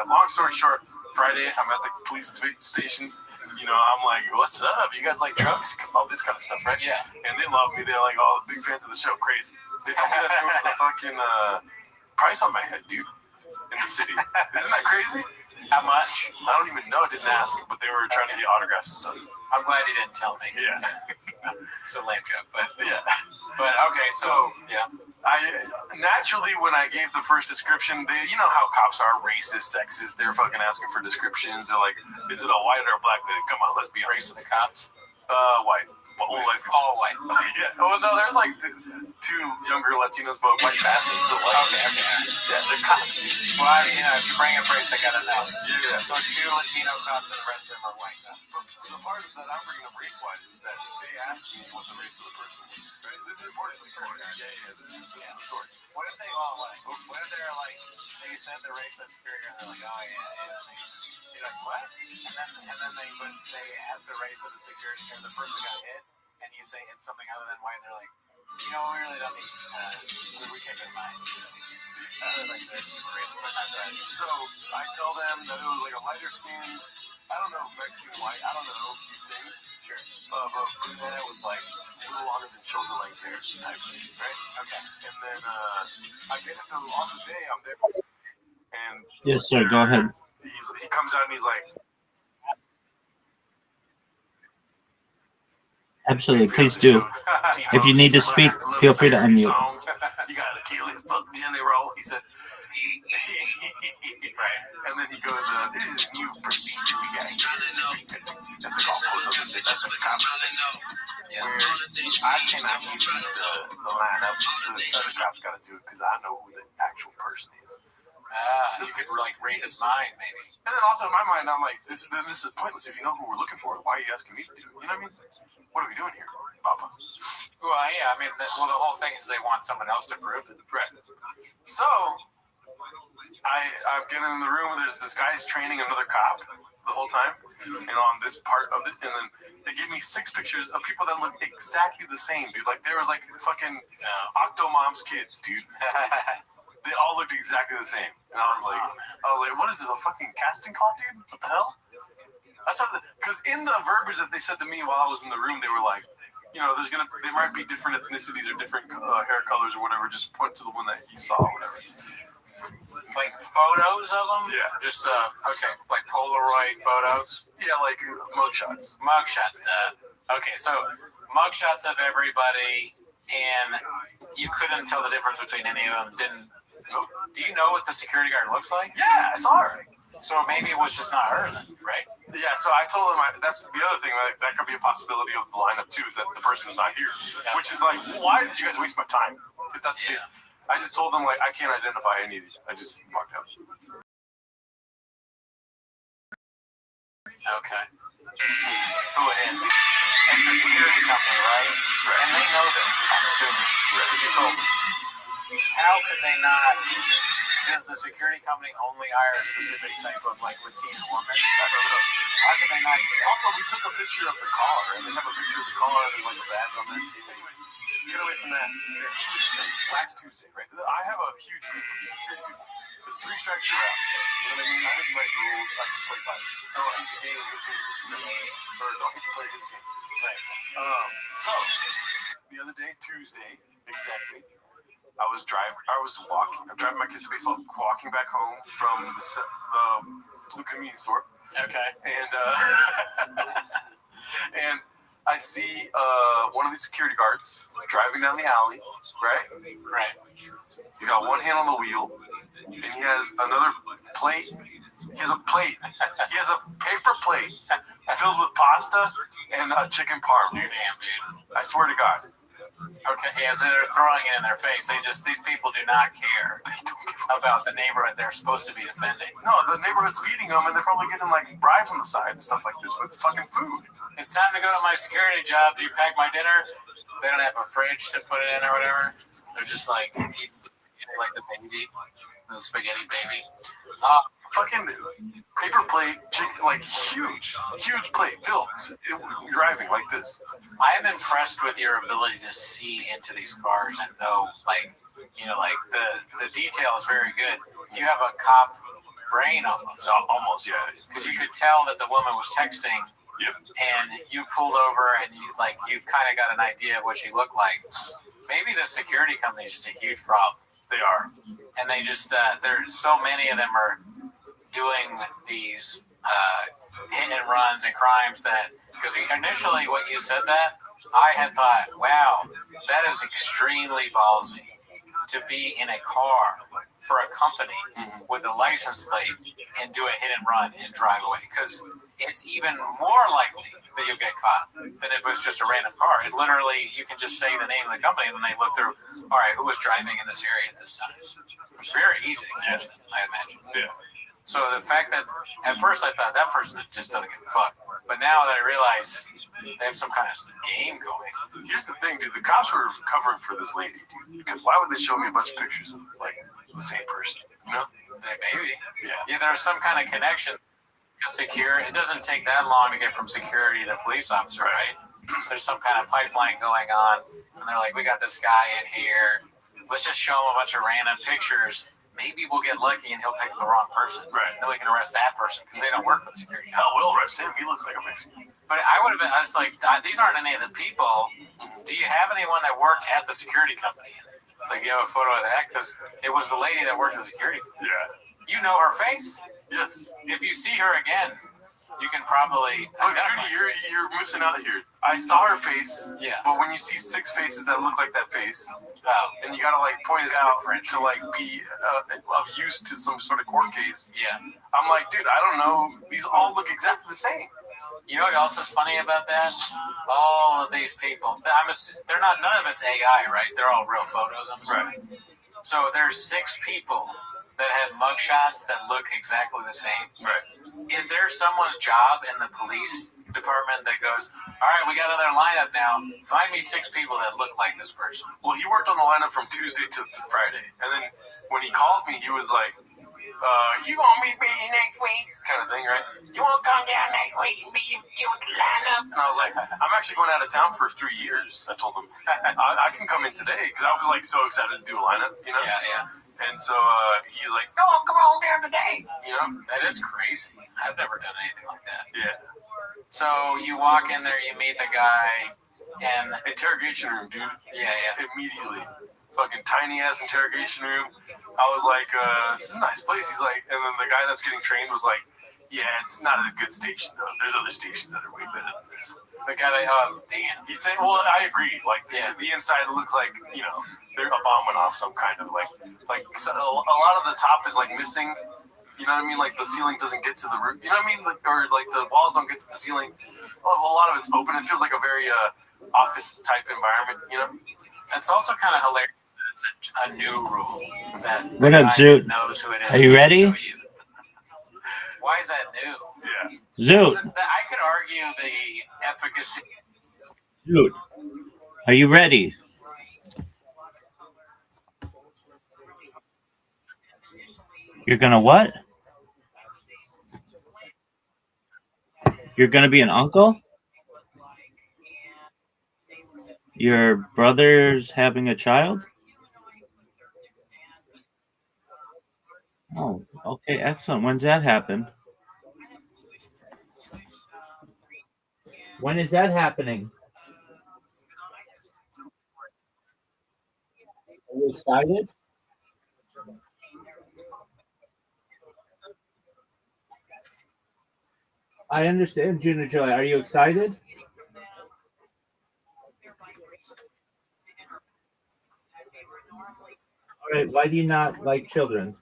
Speaker 9: Long story short, Friday, I'm at the police station. You know, I'm like, what's up? You guys like drugs? All this kind of stuff, right?
Speaker 8: Yeah.
Speaker 9: And they love me. They're like, oh, big fans of the show. Crazy. They told me that there was a fucking price on my head, dude, in the city. Isn't that crazy?
Speaker 8: How much?
Speaker 9: I don't even know. I didn't ask, but they were trying to get autographs and stuff.
Speaker 8: I'm glad you didn't tell me.
Speaker 9: Yeah.
Speaker 8: It's a lame joke, but
Speaker 9: yeah.
Speaker 8: But okay, so yeah.
Speaker 9: I naturally, when I gave the first description, you know how cops are, racist, sexist. They're fucking asking for descriptions. They're like, is it a white or a black lady? Come on, let's be honest.
Speaker 8: Race of the cops?
Speaker 9: White. All white.
Speaker 8: All white.
Speaker 9: Yeah. Well, no, there's like two younger Latinos, but white passing still white.
Speaker 8: Okay.
Speaker 9: Yeah, they're cops.
Speaker 8: Well, if you bring up race, I gotta know.
Speaker 9: Yeah.
Speaker 8: So 2 Latino cops and the rest of them are white.
Speaker 9: The part that I'm bringing up race-wise is that they ask me what the race of the person is. Right? This is important to the story. Yeah. This is the story.
Speaker 8: What if they all like? What if they're like? They said the race of the superior, and they're like, oh yeah. You're like, what? And then they ask the race of the security, or the person got hit, and you say it's something other than white, and they're like, you know, we really don't need, we take it in mind. Like this, but not that.
Speaker 9: So I tell them that it was like a lighter skin, I don't know, Mexican white, I don't know these things. Sure. But brunette with like a little longer than shoulder length hair type thing, right? Okay. And then I get so on the day I'm there, and
Speaker 4: yes, sir. Go ahead.
Speaker 9: He comes out and he's like,
Speaker 4: absolutely, please do. If you need to speak, feel free to unmute.
Speaker 9: You gotta kill it, fuck me, and they roll. He said, right. And then he goes, this is new procedure we got at the golf course. That's the cops thing. Where I cannot give you the lineup. The other cops gotta do it because I know who the actual person is.
Speaker 8: You could like read his mind, maybe.
Speaker 9: And then also in my mind, I'm like, this is pointless. If you know who we're looking for, why are you asking me to do it? You know what I mean? What are we doing here, Papa?
Speaker 8: Well, yeah, I mean, the whole thing is they want someone else to prove it.
Speaker 9: Right. So I'm getting in the room. There's this guy's training another cop the whole time, and on this part of it, and then they give me 6 pictures of people that look exactly the same, dude. Like there was like fucking Octomom's kids, dude. They all looked exactly the same, and I was like, what is this, a fucking casting call, dude? What the hell? That's because in the verbiage that they said to me while I was in the room, they were like, you know, there might be different ethnicities or different hair colors or whatever. Just point to the one that you saw or whatever.
Speaker 8: Like photos of them?
Speaker 9: Yeah.
Speaker 8: Just, okay, like Polaroid photos?
Speaker 9: Yeah, like mugshots.
Speaker 8: Mugshots, okay, so mugshots of everybody, and you couldn't tell the difference between any of them. Do you know what the security guard looks like?
Speaker 9: Yeah, I saw her.
Speaker 8: So maybe it was just not her then, right?
Speaker 9: Yeah, so I told him that's the other thing that could be a possibility of the lineup too, is that the person's not here. Yeah. Which is like, why did you guys waste my time? If that's the case. I just told them, like, I can't identify any of these. I just walked out.
Speaker 8: Okay. Who it is? It's a security company, right? And they know this, I'm assuming, because you told me. How could they not? Does the security company only hire a specific type of, like, Latina woman? I don't know. How could they not?
Speaker 9: Also, we took a picture of the car, and they have a picture of the car, and there's, like, a badge on there. Anyways, get away from that. Last Tuesday, right? I have a huge beef with the security people. There's 3 strikes, you're out. You know what I mean? I didn't write the rules. I just play by it. Don't hate the game, or don't hate the player, hate the game. Right. So, the other day, Tuesday, exactly, I'm driving my kids to baseball, walking back home from the convenience store.
Speaker 8: Okay.
Speaker 9: And I see one of these security guards driving down the alley, right?
Speaker 8: Right.
Speaker 9: He's got one hand on the wheel, and he has another plate. He has a plate. He has a paper plate filled with pasta and chicken parm.
Speaker 8: Damn, dude.
Speaker 9: I swear to God.
Speaker 8: Okay, yeah, so they're throwing it in their face. These people do not care about the neighborhood they're supposed to be defending.
Speaker 9: No, the neighborhood's feeding them, and they're probably getting like bribes on the side and stuff like this with fucking food.
Speaker 8: It's time to go to my security job. Do you pack my dinner? They don't have a fridge to put it in or whatever. They're just like eating like the baby, the spaghetti baby.
Speaker 9: Fucking paper plate, chicken, like huge plate filled. Driving like this.
Speaker 8: I am impressed with your ability to see into these cars and know, like, you know, like the detail is very good. You have a cop brain almost.
Speaker 9: Almost, yeah.
Speaker 8: Because you could tell that the woman was texting.
Speaker 9: Yep.
Speaker 8: And you pulled over and you kind of got an idea of what she looked like. Maybe the security company is just a huge problem.
Speaker 9: They are.
Speaker 8: And they just, there's so many of them are doing these hit and runs and crimes that, because initially when you said that, I had thought, wow, that is extremely ballsy to be in a car for a company with a license plate and do a hit and run and drive away, because it's even more likely that you'll get caught than if it was just a random car. It literally, you can just say the name of the company and then they look through, all right, who was driving in this area at this time? It's very easy to catch them, I imagine.
Speaker 9: Yeah.
Speaker 8: So the fact that at first I thought that person just doesn't give a fuck, but now that I realize they have some kind of game going.
Speaker 9: Here's the thing, dude. The cops were covering for this lady, dude. Because why would they show me a bunch of pictures of like the same person? You know?
Speaker 8: Maybe.
Speaker 9: Yeah.
Speaker 8: There's some kind of connection. It doesn't take that long to get from security to police officer, right? There's some kind of pipeline going on, and they're like, we got this guy in here. Let's just show him a bunch of random pictures. Maybe we'll get lucky and he'll pick the wrong person.
Speaker 9: Right.
Speaker 8: Then we can arrest that person because they don't work for the security.
Speaker 9: Hell, we'll arrest him. He looks like a Mexican.
Speaker 8: But I would have been, I was like, these aren't any of the people. Do you have anyone that worked at the security company? Like, you have a photo of that? Because it was the lady that worked at the security company.
Speaker 9: Yeah.
Speaker 8: You know her face?
Speaker 9: Yes.
Speaker 8: If you see her again, you can probably.
Speaker 9: But you're missing out here. I saw her face.
Speaker 8: Yeah.
Speaker 9: But when you see 6 faces that look like that face,
Speaker 8: Oh.
Speaker 9: and you gotta like point it out to like be of use to some sort of court case.
Speaker 8: Yeah.
Speaker 9: I'm like, dude, I don't know. These all look exactly the same.
Speaker 8: You know what else is funny about that? All of these people, they're not. None of it's AI, right? They're all real photos. I'm assuming. Right. So there's 6 people that had mugshots that look exactly the same.
Speaker 9: Right.
Speaker 8: Is there someone's job in the police department that goes, all right, we got another lineup now. Find me 6 people that look like this person.
Speaker 9: Well, he worked on the lineup from Tuesday to Friday. And then when he called me, he was like, you gonna meet me next week? Kind of thing, right? You wanna come down next week and meet you with the lineup? And I was like, I'm actually going out of town for 3 years. I told him, I can come in today. Because I was like so excited to do a lineup, you know?
Speaker 8: Yeah.
Speaker 9: And so he's like, come on down today. You know?
Speaker 8: That is crazy. I've never done anything like that.
Speaker 9: Yeah.
Speaker 8: So you walk in there, you meet the guy, and
Speaker 9: interrogation room, dude.
Speaker 8: Yeah.
Speaker 9: Immediately. Fucking tiny ass interrogation room. I was like, this is a nice place. He's like, and then the guy that's getting trained was like, yeah, it's not a good station though. There's other stations that are way better than this.
Speaker 8: The guy damn.
Speaker 9: He said, well, I agree. Like the inside looks like, you know, a bomb went off some kind of like so a lot of the top is like missing. You know what I mean? Like the ceiling doesn't get to the roof. You know what I mean? Or like the walls don't get to the ceiling. Well, a lot of it's open. It feels like a very office type environment. You know?
Speaker 8: It's also kind of hilarious. It's a new rule that
Speaker 4: What up, Zoot?
Speaker 8: knows who it is.
Speaker 4: Are you ready?
Speaker 8: Why is that new?
Speaker 9: Yeah.
Speaker 4: Zoot,
Speaker 8: I could argue the efficacy.
Speaker 4: Zoot, are you ready? You're gonna what? You're gonna be an uncle? Your brother's having a child? Oh, okay, excellent. When's that happen? When is that happening? Are you excited? I understand, June and July. Are you excited? All right, why do you not like children?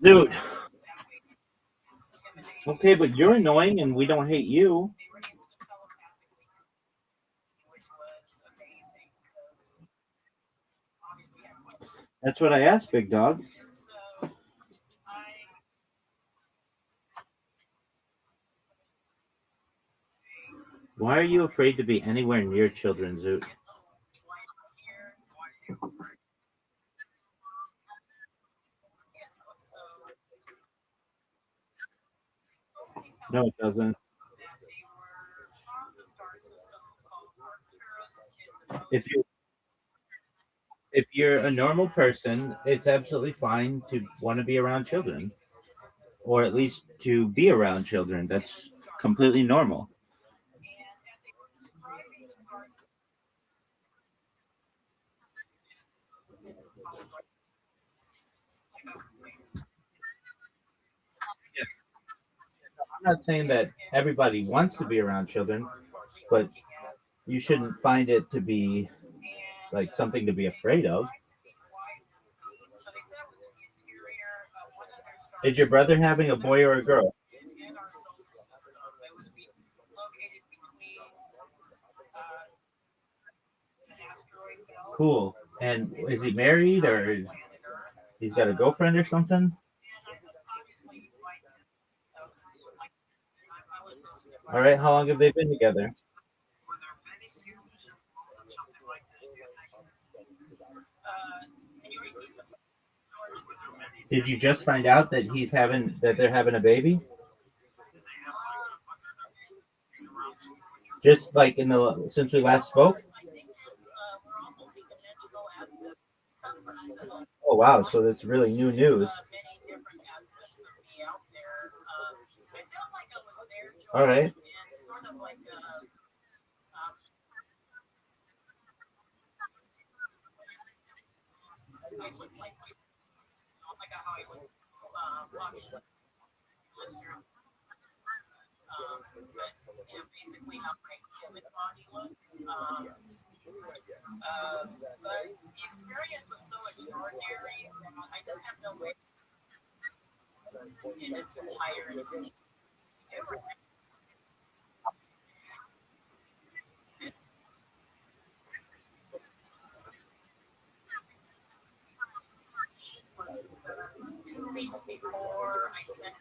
Speaker 4: Dude. Okay, but you're annoying and we don't hate you. That's what I asked, big dog. Why are you afraid to be anywhere near children, Zoot? No, it doesn't. If you're a normal person, it's absolutely fine to want to be around children, or at least to be around children. That's completely normal. I'm not saying that everybody wants to be around children, but you shouldn't find it to be like something to be afraid of. Is your brother having a boy or a girl? Cool. And is he married or he's got a girlfriend or something? All right. How long have they been together? Did you just find out that they're having a baby? Just like since we last spoke? Oh wow, so that's really new news. All right.
Speaker 1: Basically how my human body looks. But the experience was so extraordinary. I just have no way in its entirety. weeks before I sent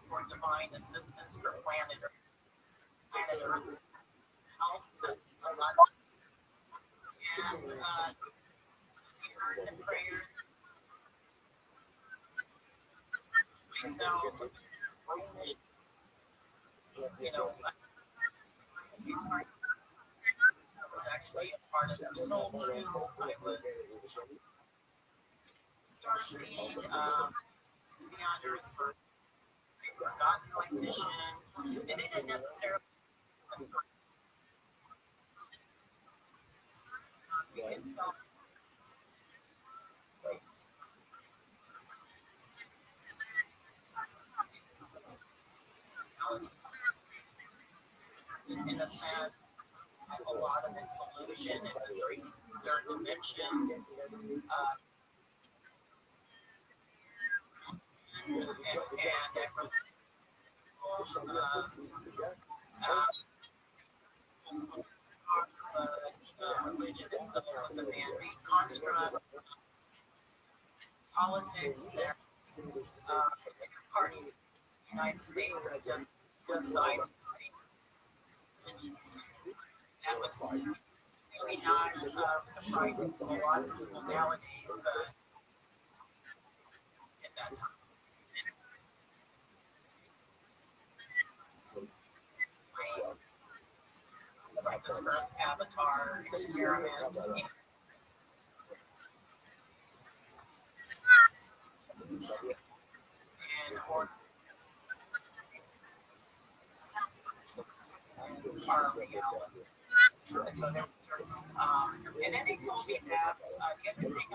Speaker 1: for divine assistance for planet Earth. Help and prayers. Myself, I was actually a part of the soul group. I was starseed, beyond Earth, forgotten my mission, and it didn't necessarily. We can tell in a sense, a lot of its illusion in the third dimension. And religion itself was a man-made construct. Politics, two parties in the United States is just two sides. That was really not surprising to a lot of people nowadays, but that's like this Earth avatar experiment. And or our reality. And so there was, and then they told me that everything I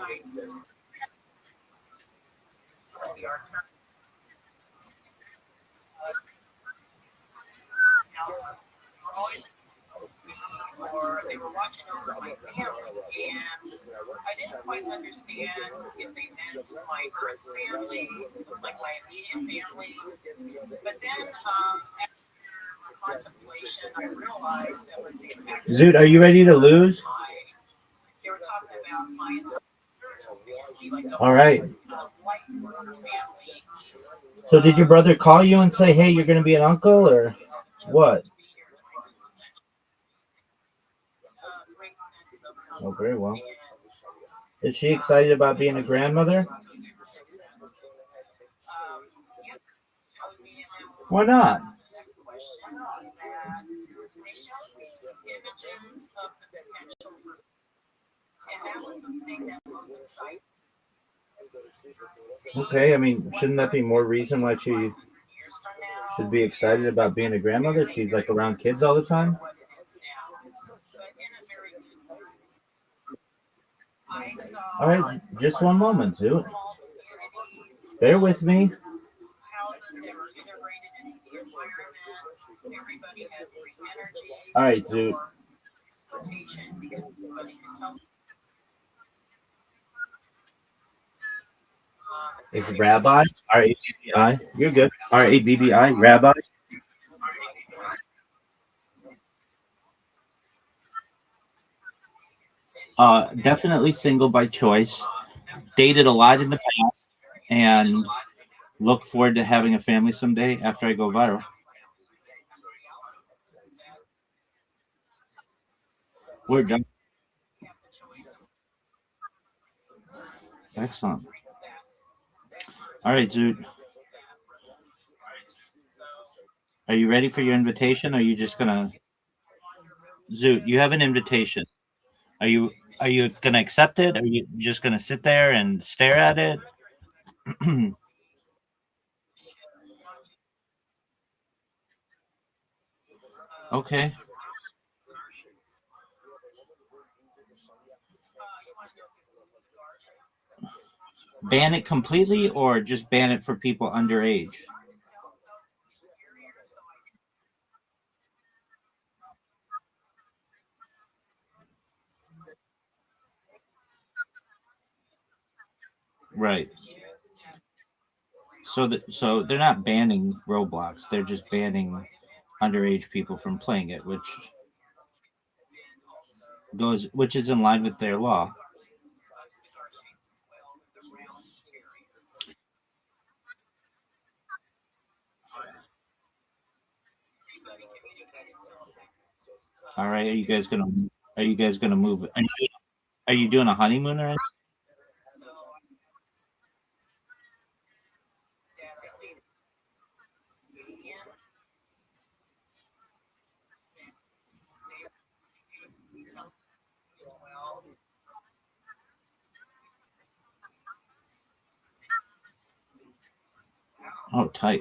Speaker 1: the art or they were watching over my family, and I didn't quite understand if they meant my birth family, like my immediate family. But then, after contemplation, I realized that when they actually
Speaker 4: Zoot, are you ready to lose?
Speaker 1: They were talking about my spiritual family, like the
Speaker 4: All right.
Speaker 1: white family.
Speaker 4: So did your brother call you and say, hey, you're going to be an uncle, or what? Oh, very well. Is she excited about being a grandmother? Why not? Okay, I mean, shouldn't that be more reason why she should be excited about being a grandmother? She's like around kids all the time. All right, just one moment, Zoot. Bear with me. All right, Zoot. Is Rabbi R-A-B-B-I? You're good. R-A-B-B-I, Rabbi. Definitely single by choice. Dated a lot in the past, and look forward to having a family someday after I go viral. We're done. Excellent. All right, Zoot. Are you ready for your invitation? Or are you just gonna Zoot? You have an invitation. Are you gonna accept it? Or are you just gonna sit there and stare at it? Okay. Ban it completely, or just ban it for people underage? Right. So they're not banning Roblox. They're just banning underage people from playing it, which is in line with their law. All right, are you guys gonna move? Are you doing a honeymoon or anything? Oh, tight.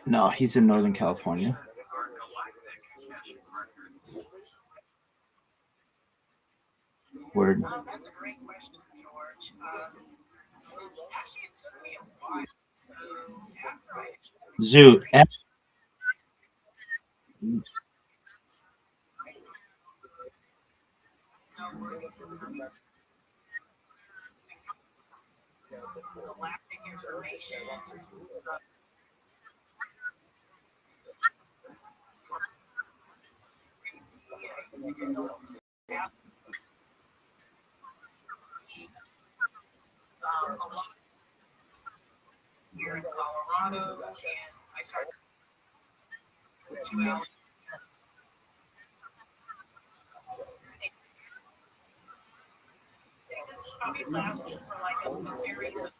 Speaker 4: No, he's in Northern California. Word.
Speaker 1: That's a great question, George. Actually, it took me a while. So after I
Speaker 4: Zoot.
Speaker 1: galactic information. A lot here in Colorado, and I started well, this probably lasted for like a series of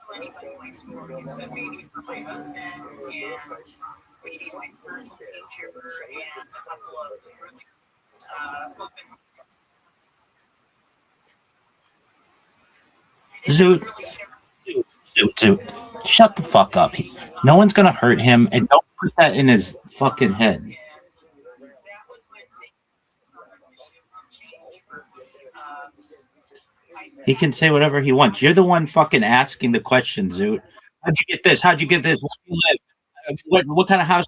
Speaker 1: 20 of my stories, and maybe for my husband, and maybe my spiritual teacher, and a couple of really open.
Speaker 4: Zoot. Zoot. Shut the fuck up. No one's gonna hurt him, and don't put that in his fucking head. He can say whatever he wants. You're the one fucking asking the questions, Zoot. How'd you get this? How'd you get this? Where do you live? What kind of house?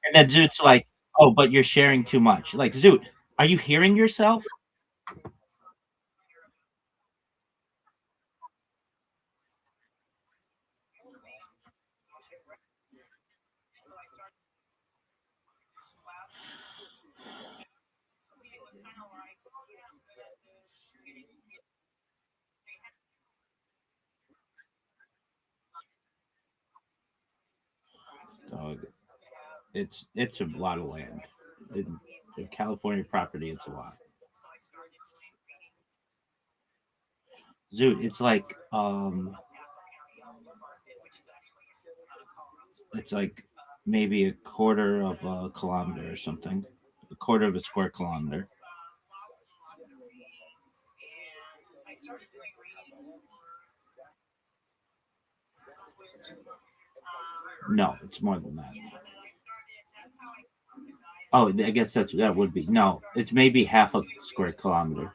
Speaker 4: And then Zoot's like, oh, but you're sharing too much. Like, Zoot, are you hearing yourself? Dog. It's a lot of land. In California property, it's a lot. Zoot, it's like maybe a quarter of a kilometer or something. A quarter of a square kilometer. No, it's more than that. Oh, I guess that would be no. It's maybe half a square kilometer.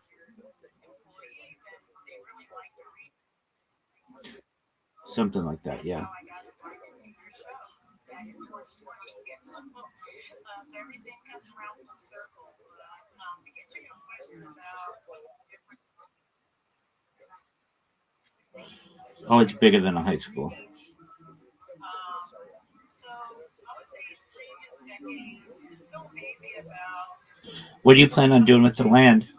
Speaker 4: Something like that, yeah. Oh, it's bigger than a high school. What do you plan on doing with the land?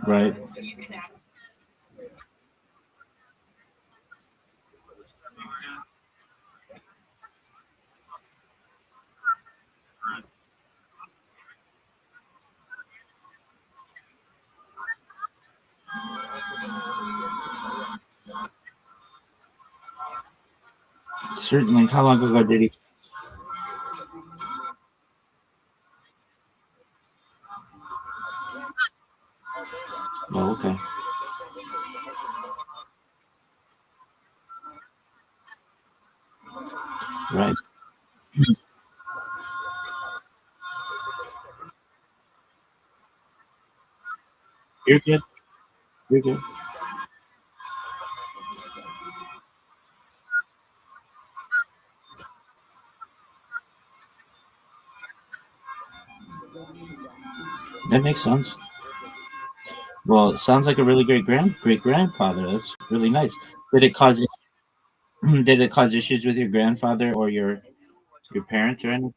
Speaker 4: Right. Certainly. How long ago did he? Oh, okay. Right. You're good. You're good. That makes sense. Well, it sounds like a really great grandfather. That's really nice. Did it cause did it cause issues with your grandfather or your parents or anything?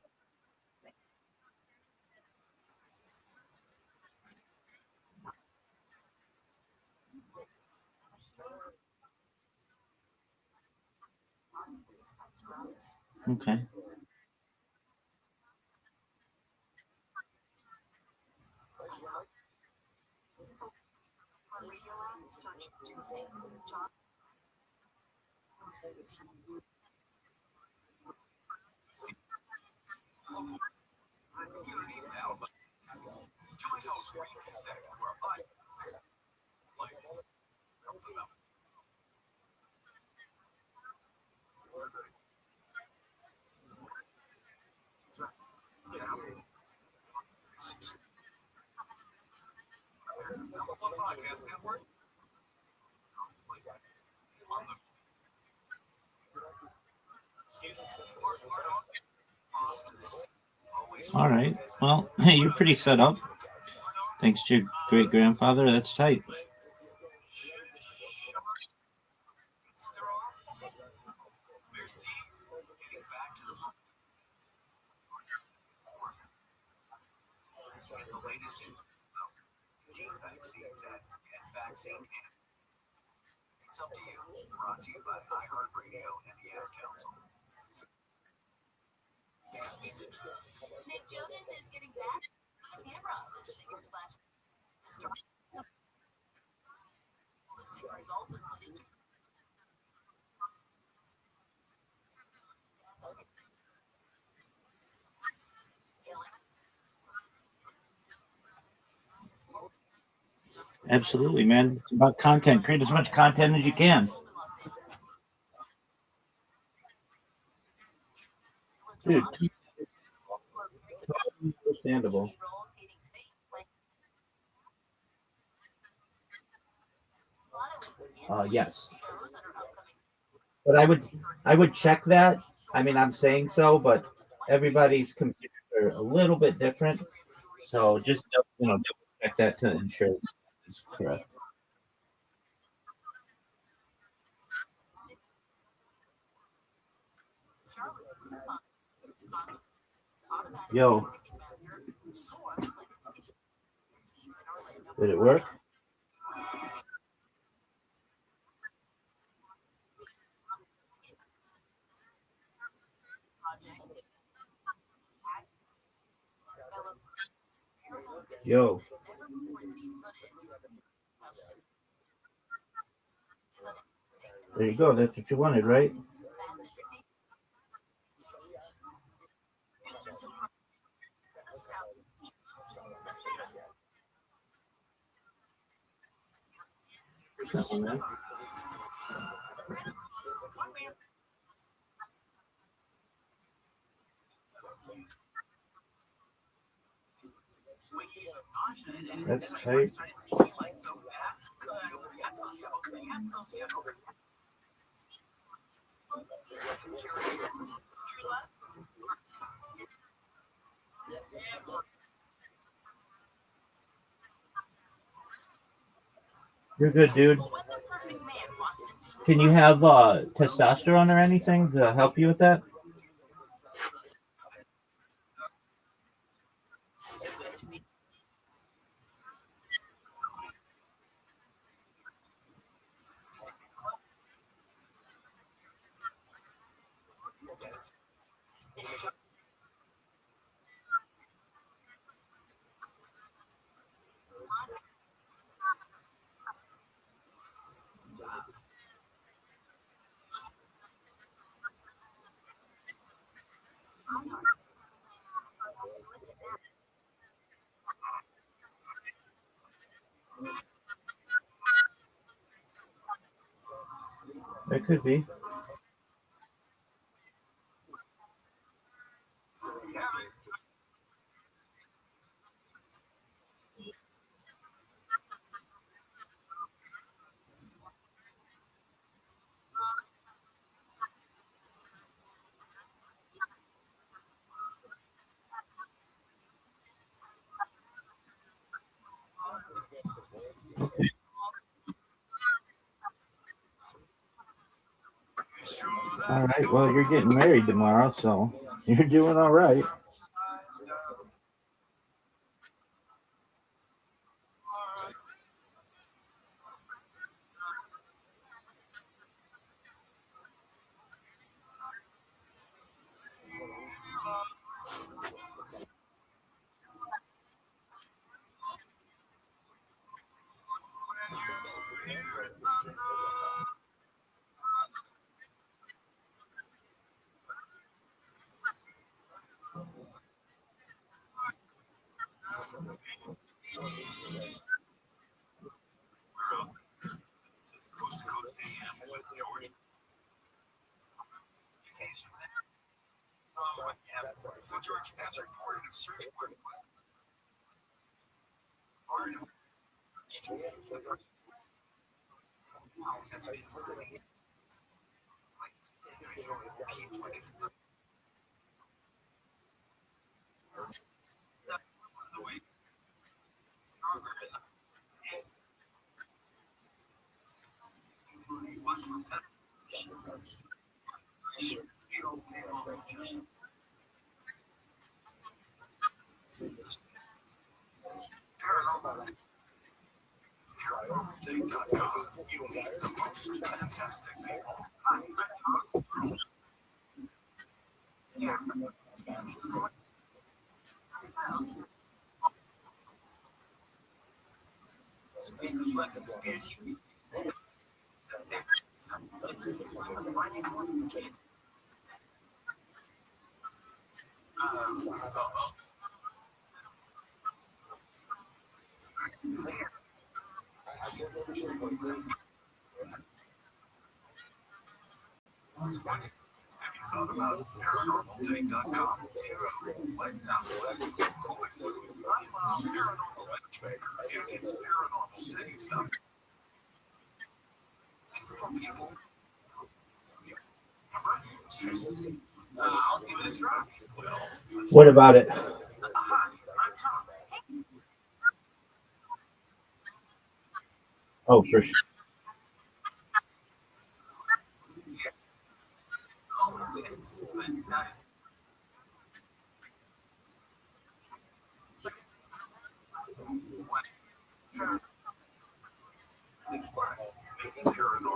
Speaker 4: Okay. All right. Well, hey, you're pretty set up. Thanks to your great grandfather. That's tight.
Speaker 5: It's up to you. Brought to you by iHeartRadio and the Ad Council. Nick Jonas is getting back on the camera. The singer slash the singer is also slated to.
Speaker 4: Absolutely, man. It's about content. Create as much content as you can. Dude, totally understandable. Yes, but I would check that. I mean, I'm saying so, but everybody's computers are a little bit different, so just double check that to ensure it's correct. Yo, did it work? Yo, there you go. That's what you wanted, right? That's tight. You're good, dude. Can you have testosterone or anything to help you with that? It could be. All right. Well, you're getting married tomorrow, so you're doing all right. What about it? Oh, for sure.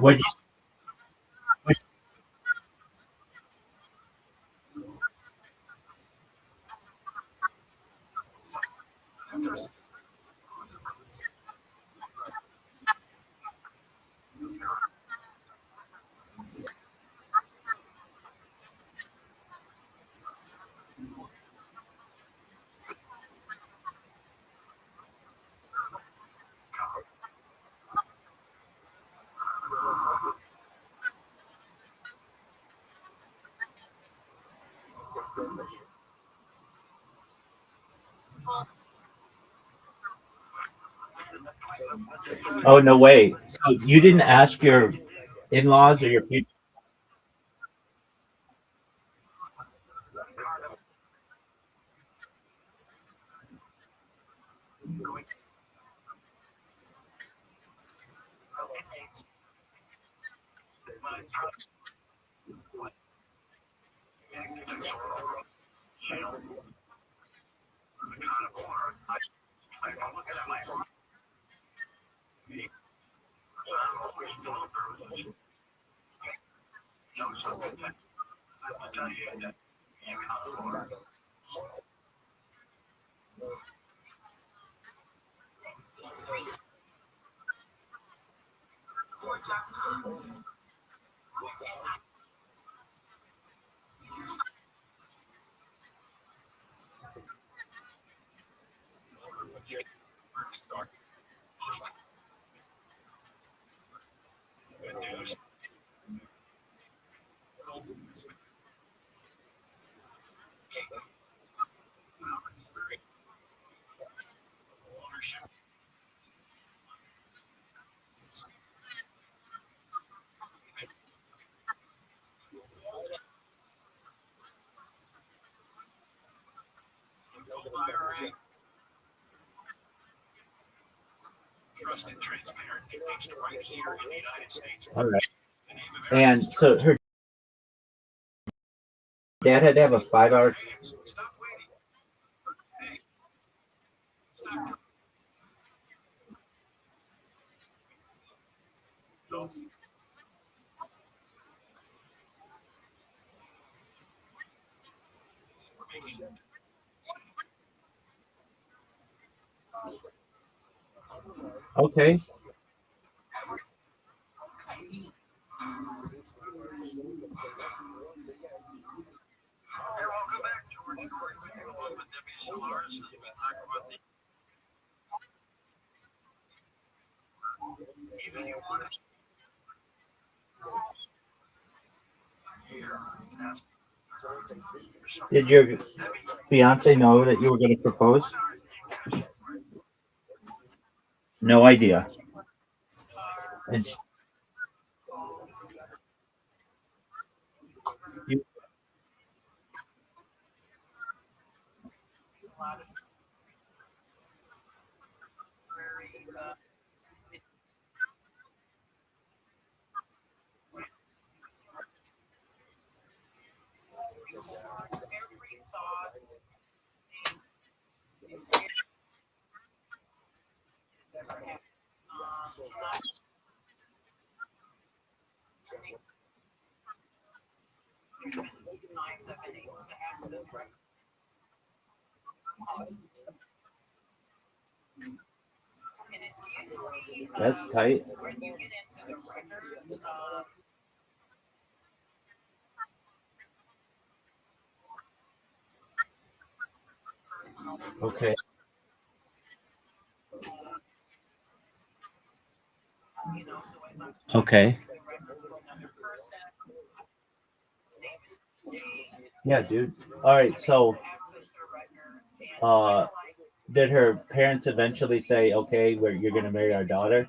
Speaker 4: What? Oh, no way. So you didn't ask your in-laws or your future?
Speaker 2: Trusted, transparent, and fixed right here in the United States.
Speaker 4: All right. And so her dad had to have a 5-hour.
Speaker 2: Stop waiting. Hey.
Speaker 4: Okay.
Speaker 2: Welcome back, George. Along with Debbie Solar's has been talking about the even you want to
Speaker 4: Did your fiance know that you were going to propose? No idea. And you, that's tight. Okay. Okay. Yeah, dude. All right. So, uh, did her parents eventually say, "Okay, you're going to marry our daughter"?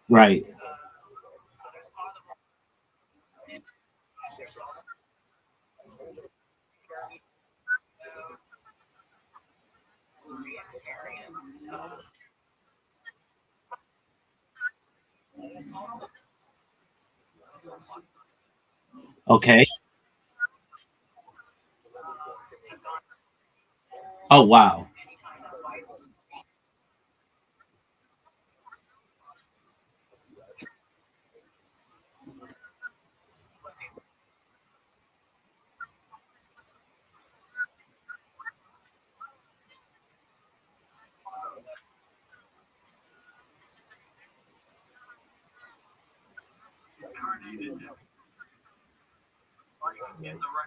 Speaker 4: Right. Okay. Oh, wow.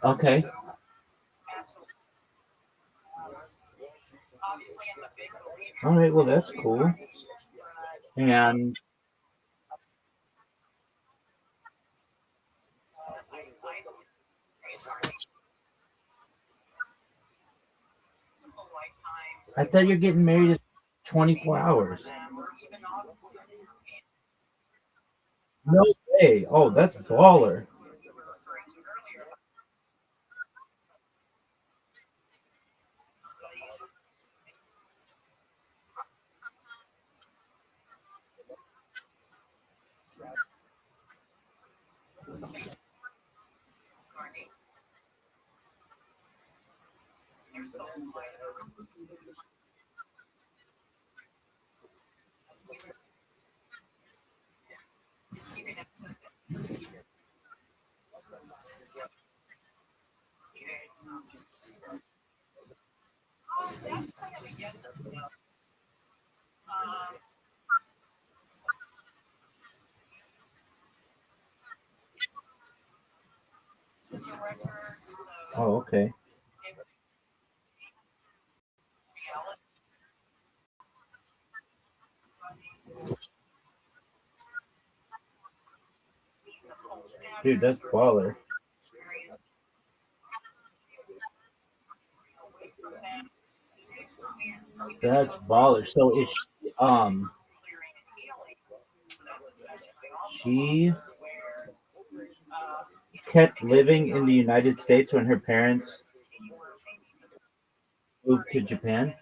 Speaker 4: Okay. All right. Well, that's cool. And I thought you're getting married in 24 hours. No way. Oh, that's baller. Oh, okay. Dude, that's baller. That's baller. So is she kept living in the United States when her parents moved to Japan?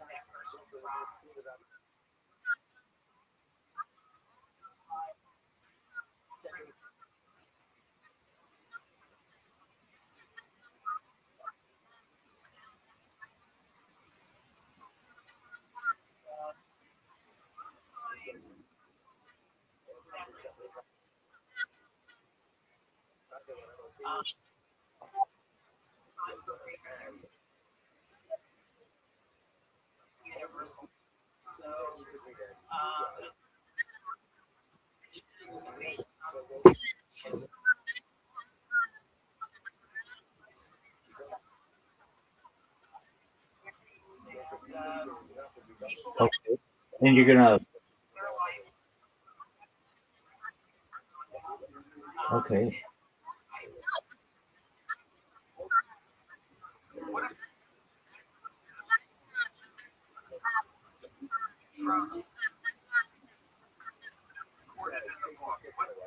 Speaker 4: Okay. And you're gonna okay.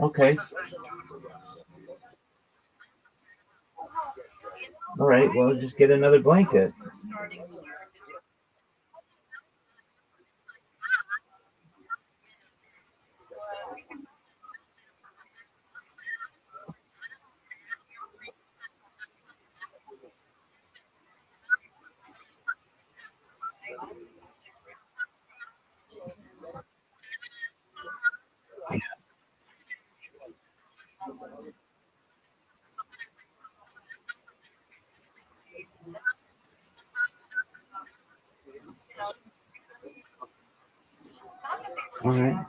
Speaker 4: Okay. All right. Well, just get another blanket. All right.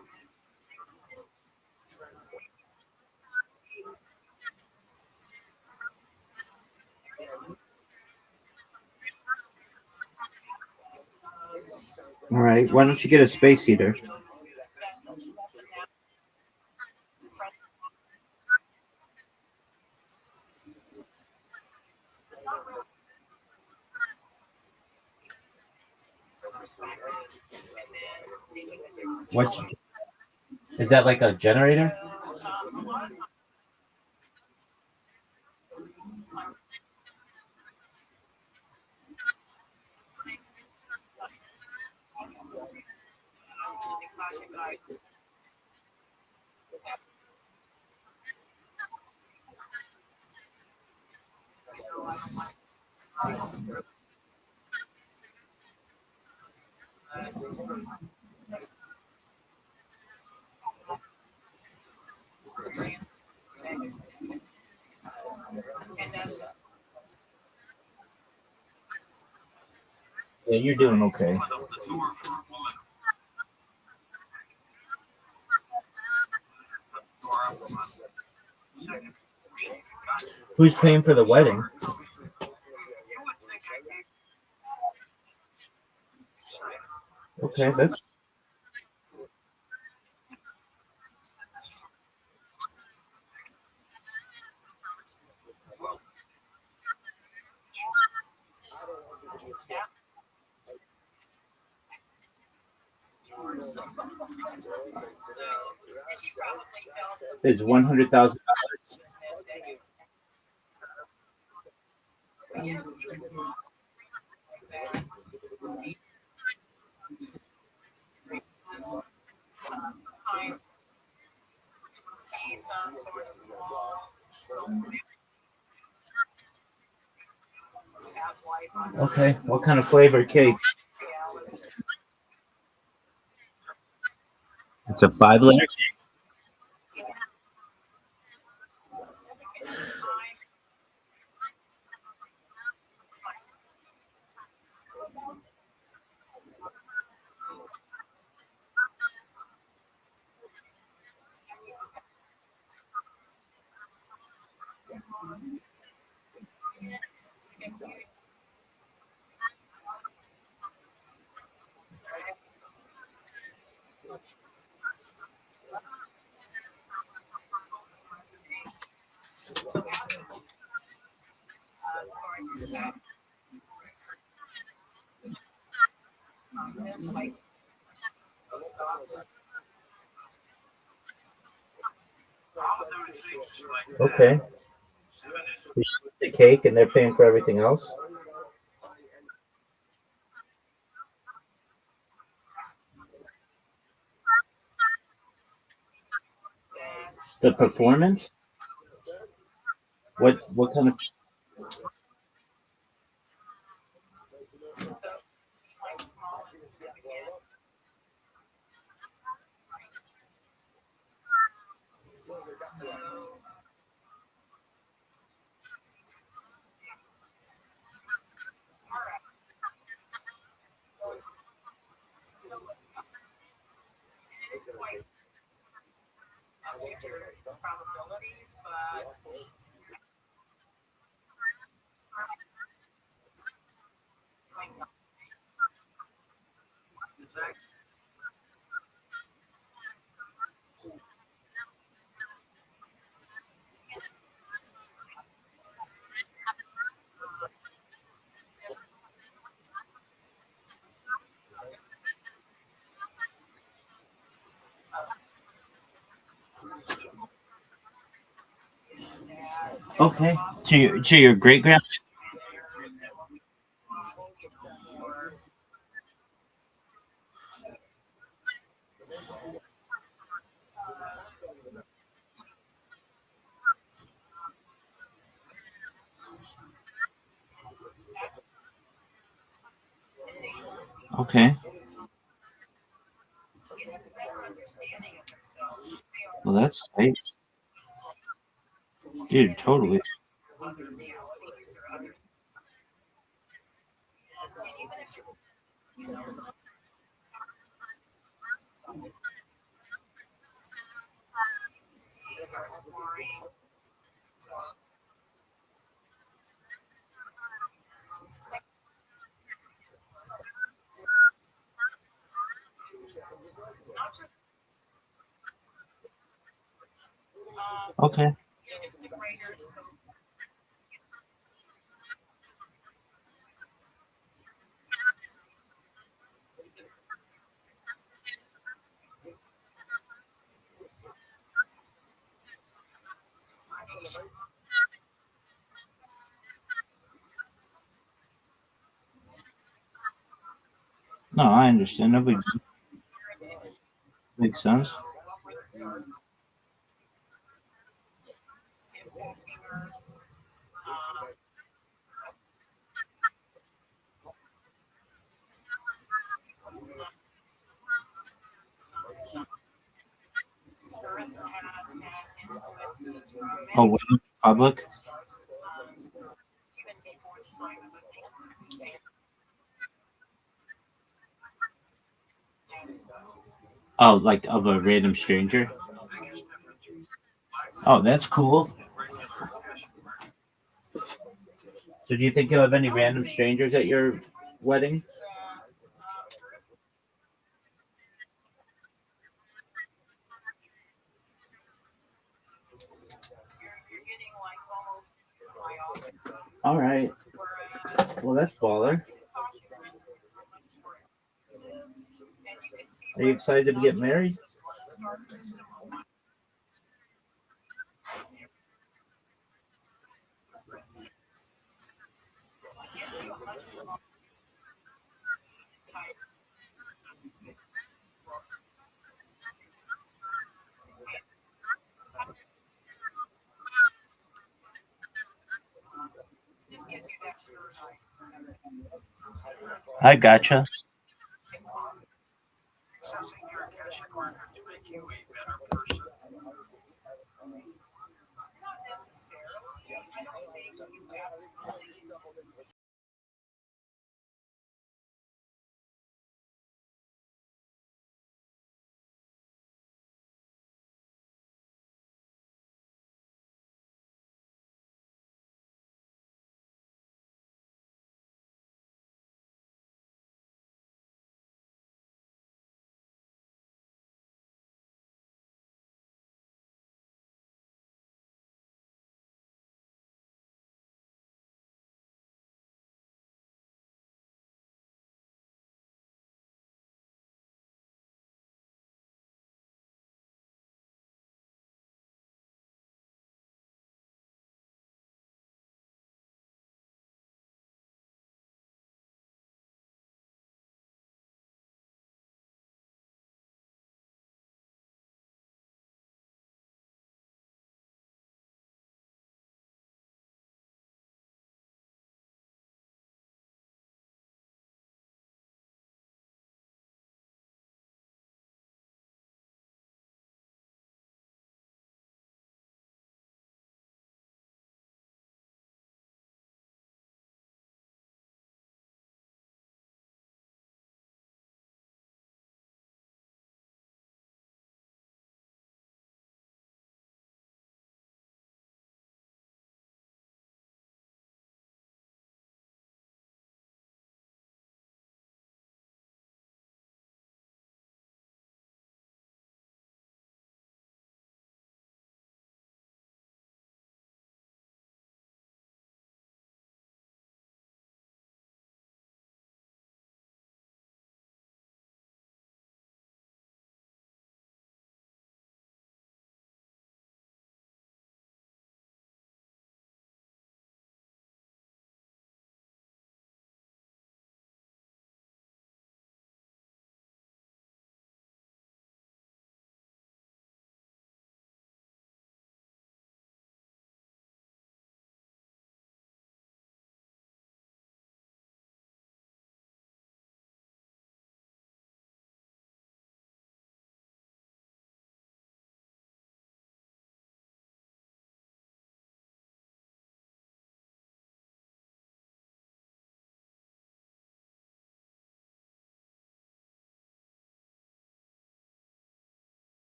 Speaker 4: All right. Why don't you get a space heater? What is that, like a generator? Yeah, you're doing okay. Who's paying for the wedding? Okay, that's There's $100,000.
Speaker 1: See some sort of small past life.
Speaker 4: Okay. What kind of flavor cake? It's a 5-layer. Okay. The cake, and they're paying for everything else. The performance. What kind of?
Speaker 1: Probabilities, but
Speaker 4: Okay. To your great grand. Okay. Well, that's nice. Dude, totally. Okay. No, I understand. That makes sense. Oh, what, public? Oh, like of a random stranger? Oh, that's cool. So do you think you'll have any random strangers at your wedding? All right. Well, that's baller. Are you excited to get married? I gotcha.